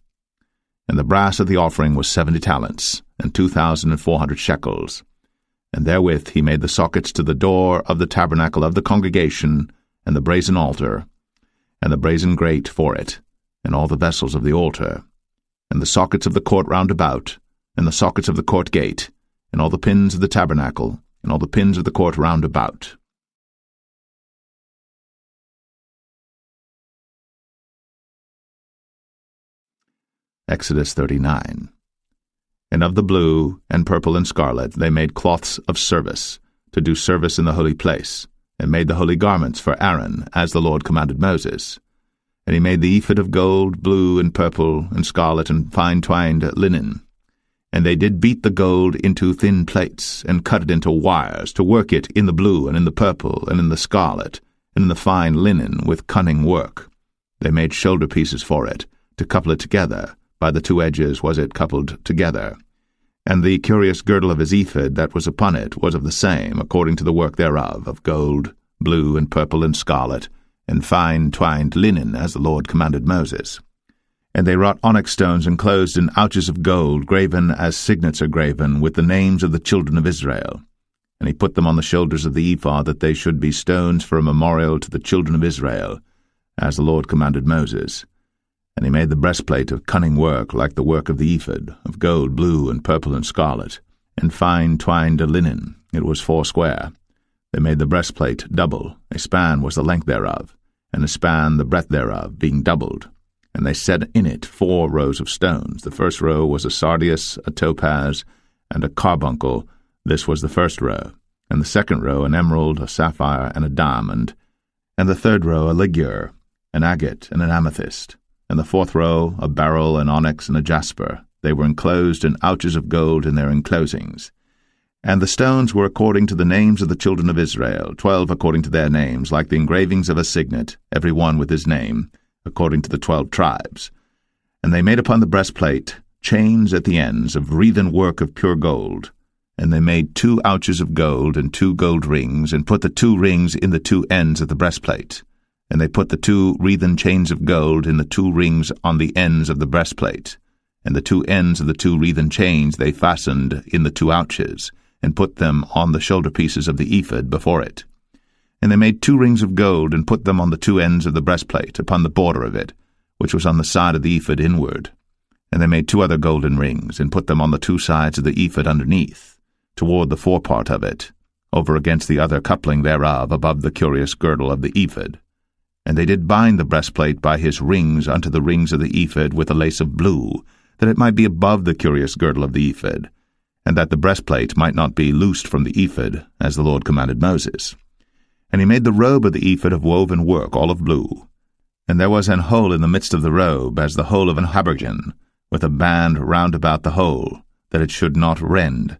And the brass of the offering was 70 talents, and 2,400 shekels. And therewith he made the sockets to the door of the tabernacle of the congregation, and the brazen altar, and the brazen grate for it, and all the vessels of the altar, and the sockets of the court round about, and the sockets of the court gate, and all the pins of the tabernacle, and all the pins of the court round about. Exodus 39. And of the blue, and purple, and scarlet they made cloths of service, to do service in the holy place, and made the holy garments for Aaron, as the Lord commanded Moses. And he made the ephod of gold, blue, and purple, and scarlet, and fine twined linen. And they did beat the gold into thin plates, and cut it into wires, to work it in the blue, and in the purple, and in the scarlet, and in the fine linen, with cunning work. They made shoulder pieces for it, to couple it together. By the 2 edges was it coupled together. And the curious girdle of his ephod that was upon it was of the same, according to the work thereof, of gold, blue, and purple, and scarlet, and fine twined linen, as the Lord commanded Moses. And they wrought onyx stones enclosed in ouches of gold, graven as signets are graven, with the names of the children of Israel. And he put them on the shoulders of the ephod, that they should be stones for a memorial to the children of Israel, as the Lord commanded Moses. And he made the breastplate of cunning work, like the work of the ephod, of gold, blue, and purple, and scarlet, and fine twined linen. It was foursquare. They made the breastplate double. A span was the length thereof, and a span the breadth thereof, being doubled. And they set in it 4 rows of stones. The first row was a sardius, a topaz, and a carbuncle. This was the first row. And the second row an emerald, a sapphire, and a diamond. And the third row a ligure, an agate, and an amethyst. And the fourth row a beryl, an onyx, and a jasper. They were enclosed in ouches of gold in their enclosings. And the stones were according to the names of the children of Israel, 12 according to their names, like the engravings of a signet, every one with his name, according to the 12 tribes. And they made upon the breastplate chains at the ends of wreathen work of pure gold. And they made 2 ouches of gold and 2 gold rings, and put the 2 rings in the 2 ends of the breastplate. And they put the 2 wreathen chains of gold in the 2 rings on the ends of the breastplate. And the 2 ends of the 2 wreathen chains they fastened in the 2 ouches, and put them on the shoulder pieces of the ephod before it. And they made 2 rings of gold, and put them on the 2 ends of the breastplate, upon the border of it, which was on the side of the ephod inward. And they made 2 other golden rings, and put them on the 2 sides of the ephod underneath, toward the forepart of it, over against the other coupling thereof, above the curious girdle of the ephod. And they did bind the breastplate by his rings unto the rings of the ephod with a lace of blue, that it might be above the curious girdle of the ephod, and that the breastplate might not be loosed from the ephod, as the Lord commanded Moses. And he made the robe of the ephod of woven work, all of blue. And there was an hole in the midst of the robe, as the hole of an habergeon, with a band round about the hole, that it should not rend.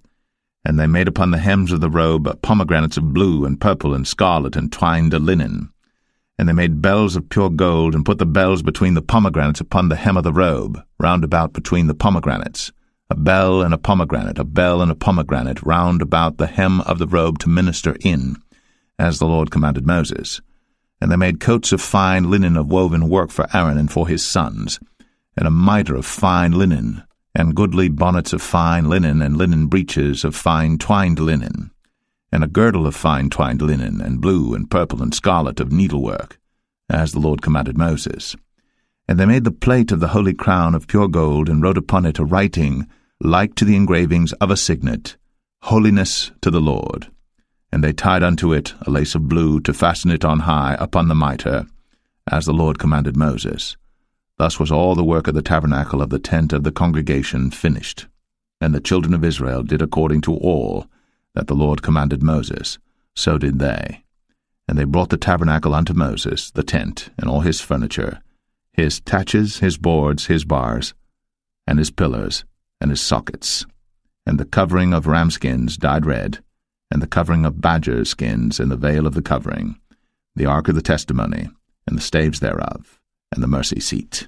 And they made upon the hems of the robe pomegranates of blue and purple and scarlet and twined linen. And they made bells of pure gold, and put the bells between the pomegranates upon the hem of the robe, round about between the pomegranates, a bell and a pomegranate round about the hem of the robe to minister in, as the Lord commanded Moses. And they made coats of fine linen of woven work for Aaron and for his sons, and a mitre of fine linen, and goodly bonnets of fine linen, and linen breeches of fine twined linen, and a girdle of fine twined linen, and blue and purple and scarlet of needlework, as the Lord commanded Moses. And they made the plate of the holy crown of pure gold, and wrote upon it a writing like to the engravings of a signet, Holiness to the Lord. And they tied unto it a lace of blue to fasten it on high upon the mitre, as the Lord commanded Moses. Thus was all the work of the tabernacle of the tent of the congregation finished. And the children of Israel did according to all that the Lord commanded Moses, so did they. And they brought the tabernacle unto Moses, the tent, and all his furniture, his taches, his boards, his bars, and his pillars, and his sockets, and the covering of ram skins dyed red, and the covering of badger skins, and the veil of the covering, the ark of the testimony, and the staves thereof, and the mercy seat,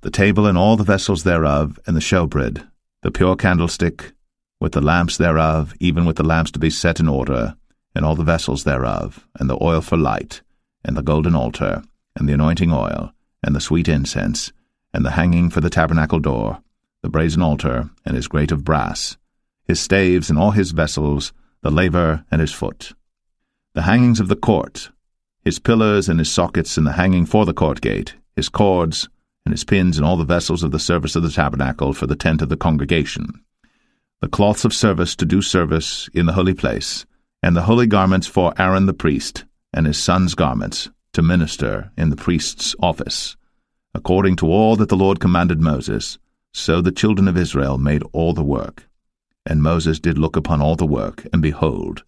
the table and all the vessels thereof, and the showbread, the pure candlestick, with the lamps thereof, even with the lamps to be set in order, and all the vessels thereof, and the oil for light, and the golden altar, and the anointing oil, and the sweet incense, and the hanging for the tabernacle door, the brazen altar, and his grate of brass, his staves and all his vessels, the laver and his foot, the hangings of the court, his pillars and his sockets, and the hanging for the court gate, his cords, and his pins, and all the vessels of the service of the tabernacle for the tent of the congregation, the cloths of service to do service in the holy place, and the holy garments for Aaron the priest, and his sons' garments, to minister in the priest's office. According to all that the Lord commanded Moses, so the children of Israel made all the work. And Moses did look upon all the work, and behold,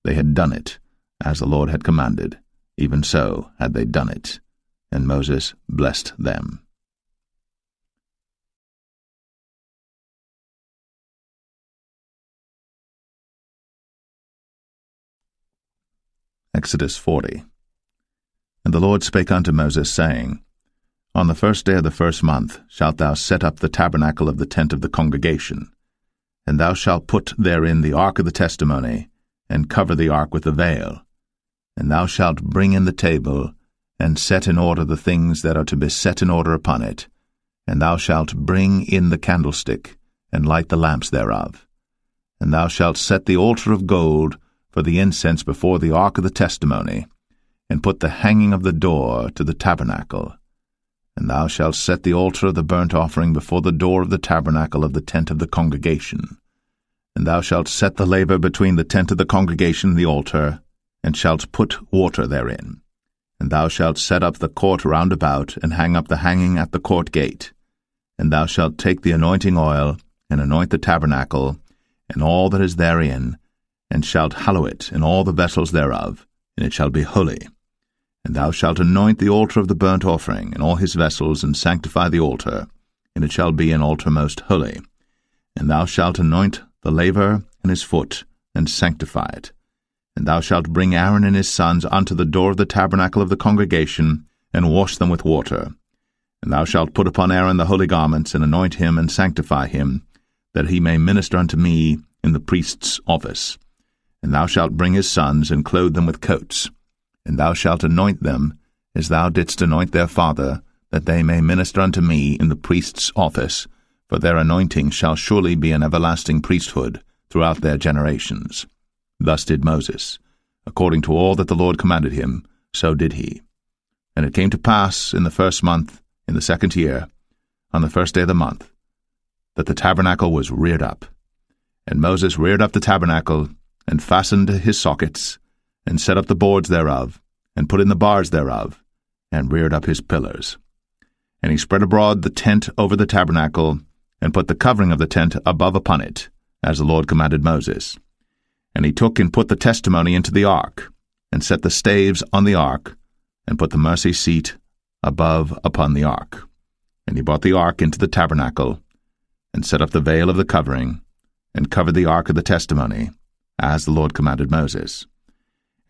they had done it, as the Lord had commanded, even so had they done it. And Moses blessed them. Exodus 40. And the Lord spake unto Moses, saying, On the 1st day of the 1st month shalt thou set up the tabernacle of the tent of the congregation, and thou shalt put therein the ark of the testimony, and cover the ark with the veil. And thou shalt bring in the table, and set in order the things that are to be set in order upon it. And thou shalt bring in the candlestick, and light the lamps thereof. And thou shalt set the altar of gold for the incense before the ark of the testimony, and put the hanging of the door to the tabernacle. And thou shalt set the altar of the burnt offering before the door of the tabernacle of the tent of the congregation. And thou shalt set the laver between the tent of the congregation and the altar, and shalt put water therein. And thou shalt set up the court round about, and hang up the hanging at the court gate. And thou shalt take the anointing oil, and anoint the tabernacle, and all that is therein, and shalt hallow it, and all the vessels thereof, and it shall be holy. And thou shalt anoint the altar of the burnt offering, and all his vessels, and sanctify the altar, and it shall be an altar most holy. And thou shalt anoint the laver and his foot, and sanctify it. And thou shalt bring Aaron and his sons unto the door of the tabernacle of the congregation, and wash them with water. And thou shalt put upon Aaron the holy garments, and anoint him, and sanctify him, that he may minister unto me in the priest's office. And thou shalt bring his sons, and clothe them with coats. And thou shalt anoint them, as thou didst anoint their father, that they may minister unto me in the priest's office, for their anointing shall surely be an everlasting priesthood throughout their generations. Thus did Moses. According to all that the Lord commanded him, so did he. And it came to pass in the 1st month, in the 2nd year, on the 1st day of the month, that the tabernacle was reared up. And Moses reared up the tabernacle, and fastened his sockets, and set up the boards thereof, and put in the bars thereof, and reared up his pillars. And he spread abroad the tent over the tabernacle, and put the covering of the tent above upon it, as the Lord commanded Moses. And he took and put the testimony into the ark, and set the staves on the ark, and put the mercy seat above upon the ark. And he brought the ark into the tabernacle, and set up the veil of the covering, and covered the ark of the testimony, as the Lord commanded Moses.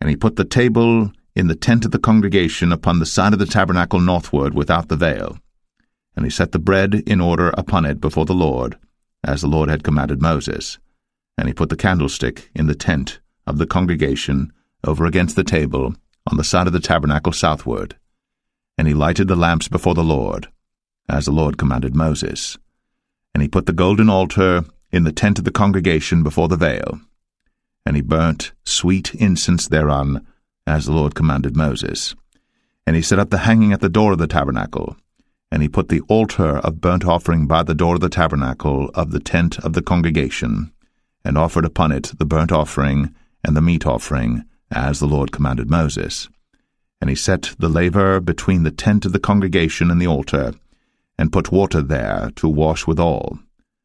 And he put the table in the tent of the congregation upon the side of the tabernacle northward without the veil. And he set the bread in order upon it before the Lord, as the Lord had commanded Moses. And he put the candlestick in the tent of the congregation over against the table on the side of the tabernacle southward. And he lighted the lamps before the Lord, as the Lord commanded Moses. And he put the golden altar in the tent of the congregation before the veil. And he burnt sweet incense thereon, as the Lord commanded Moses. And he set up the hanging at the door of the tabernacle. And he put the altar of burnt offering by the door of the tabernacle of the tent of the congregation, and offered upon it the burnt offering and the meat offering, as the Lord commanded Moses. And he set the laver between the tent of the congregation and the altar, and put water there to wash withal.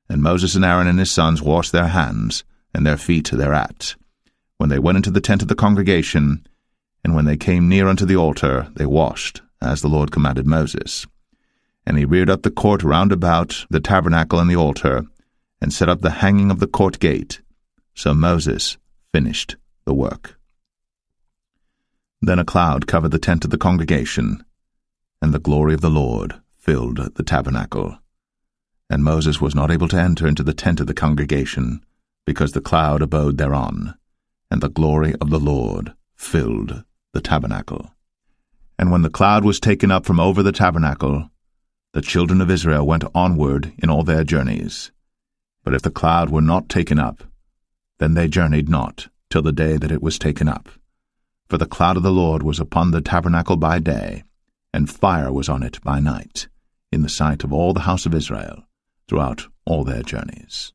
And Moses and Aaron and his sons washed their hands, and their feet thereat, when they went into the tent of the congregation, and when they came near unto the altar, they washed, as the Lord commanded Moses. And he reared up the court round about the tabernacle and the altar, and set up the hanging of the court gate. So Moses finished the work. Then a cloud covered the tent of the congregation, and the glory of the Lord filled the tabernacle. And Moses was not able to enter into the tent of the congregation, because the cloud abode thereon, and the glory of the Lord filled the tabernacle. And when the cloud was taken up from over the tabernacle, the children of Israel went onward in all their journeys. But if the cloud were not taken up, then they journeyed not till the day that it was taken up. For the cloud of the Lord was upon the tabernacle by day, and fire was on it by night, in the sight of all the house of Israel, throughout all their journeys.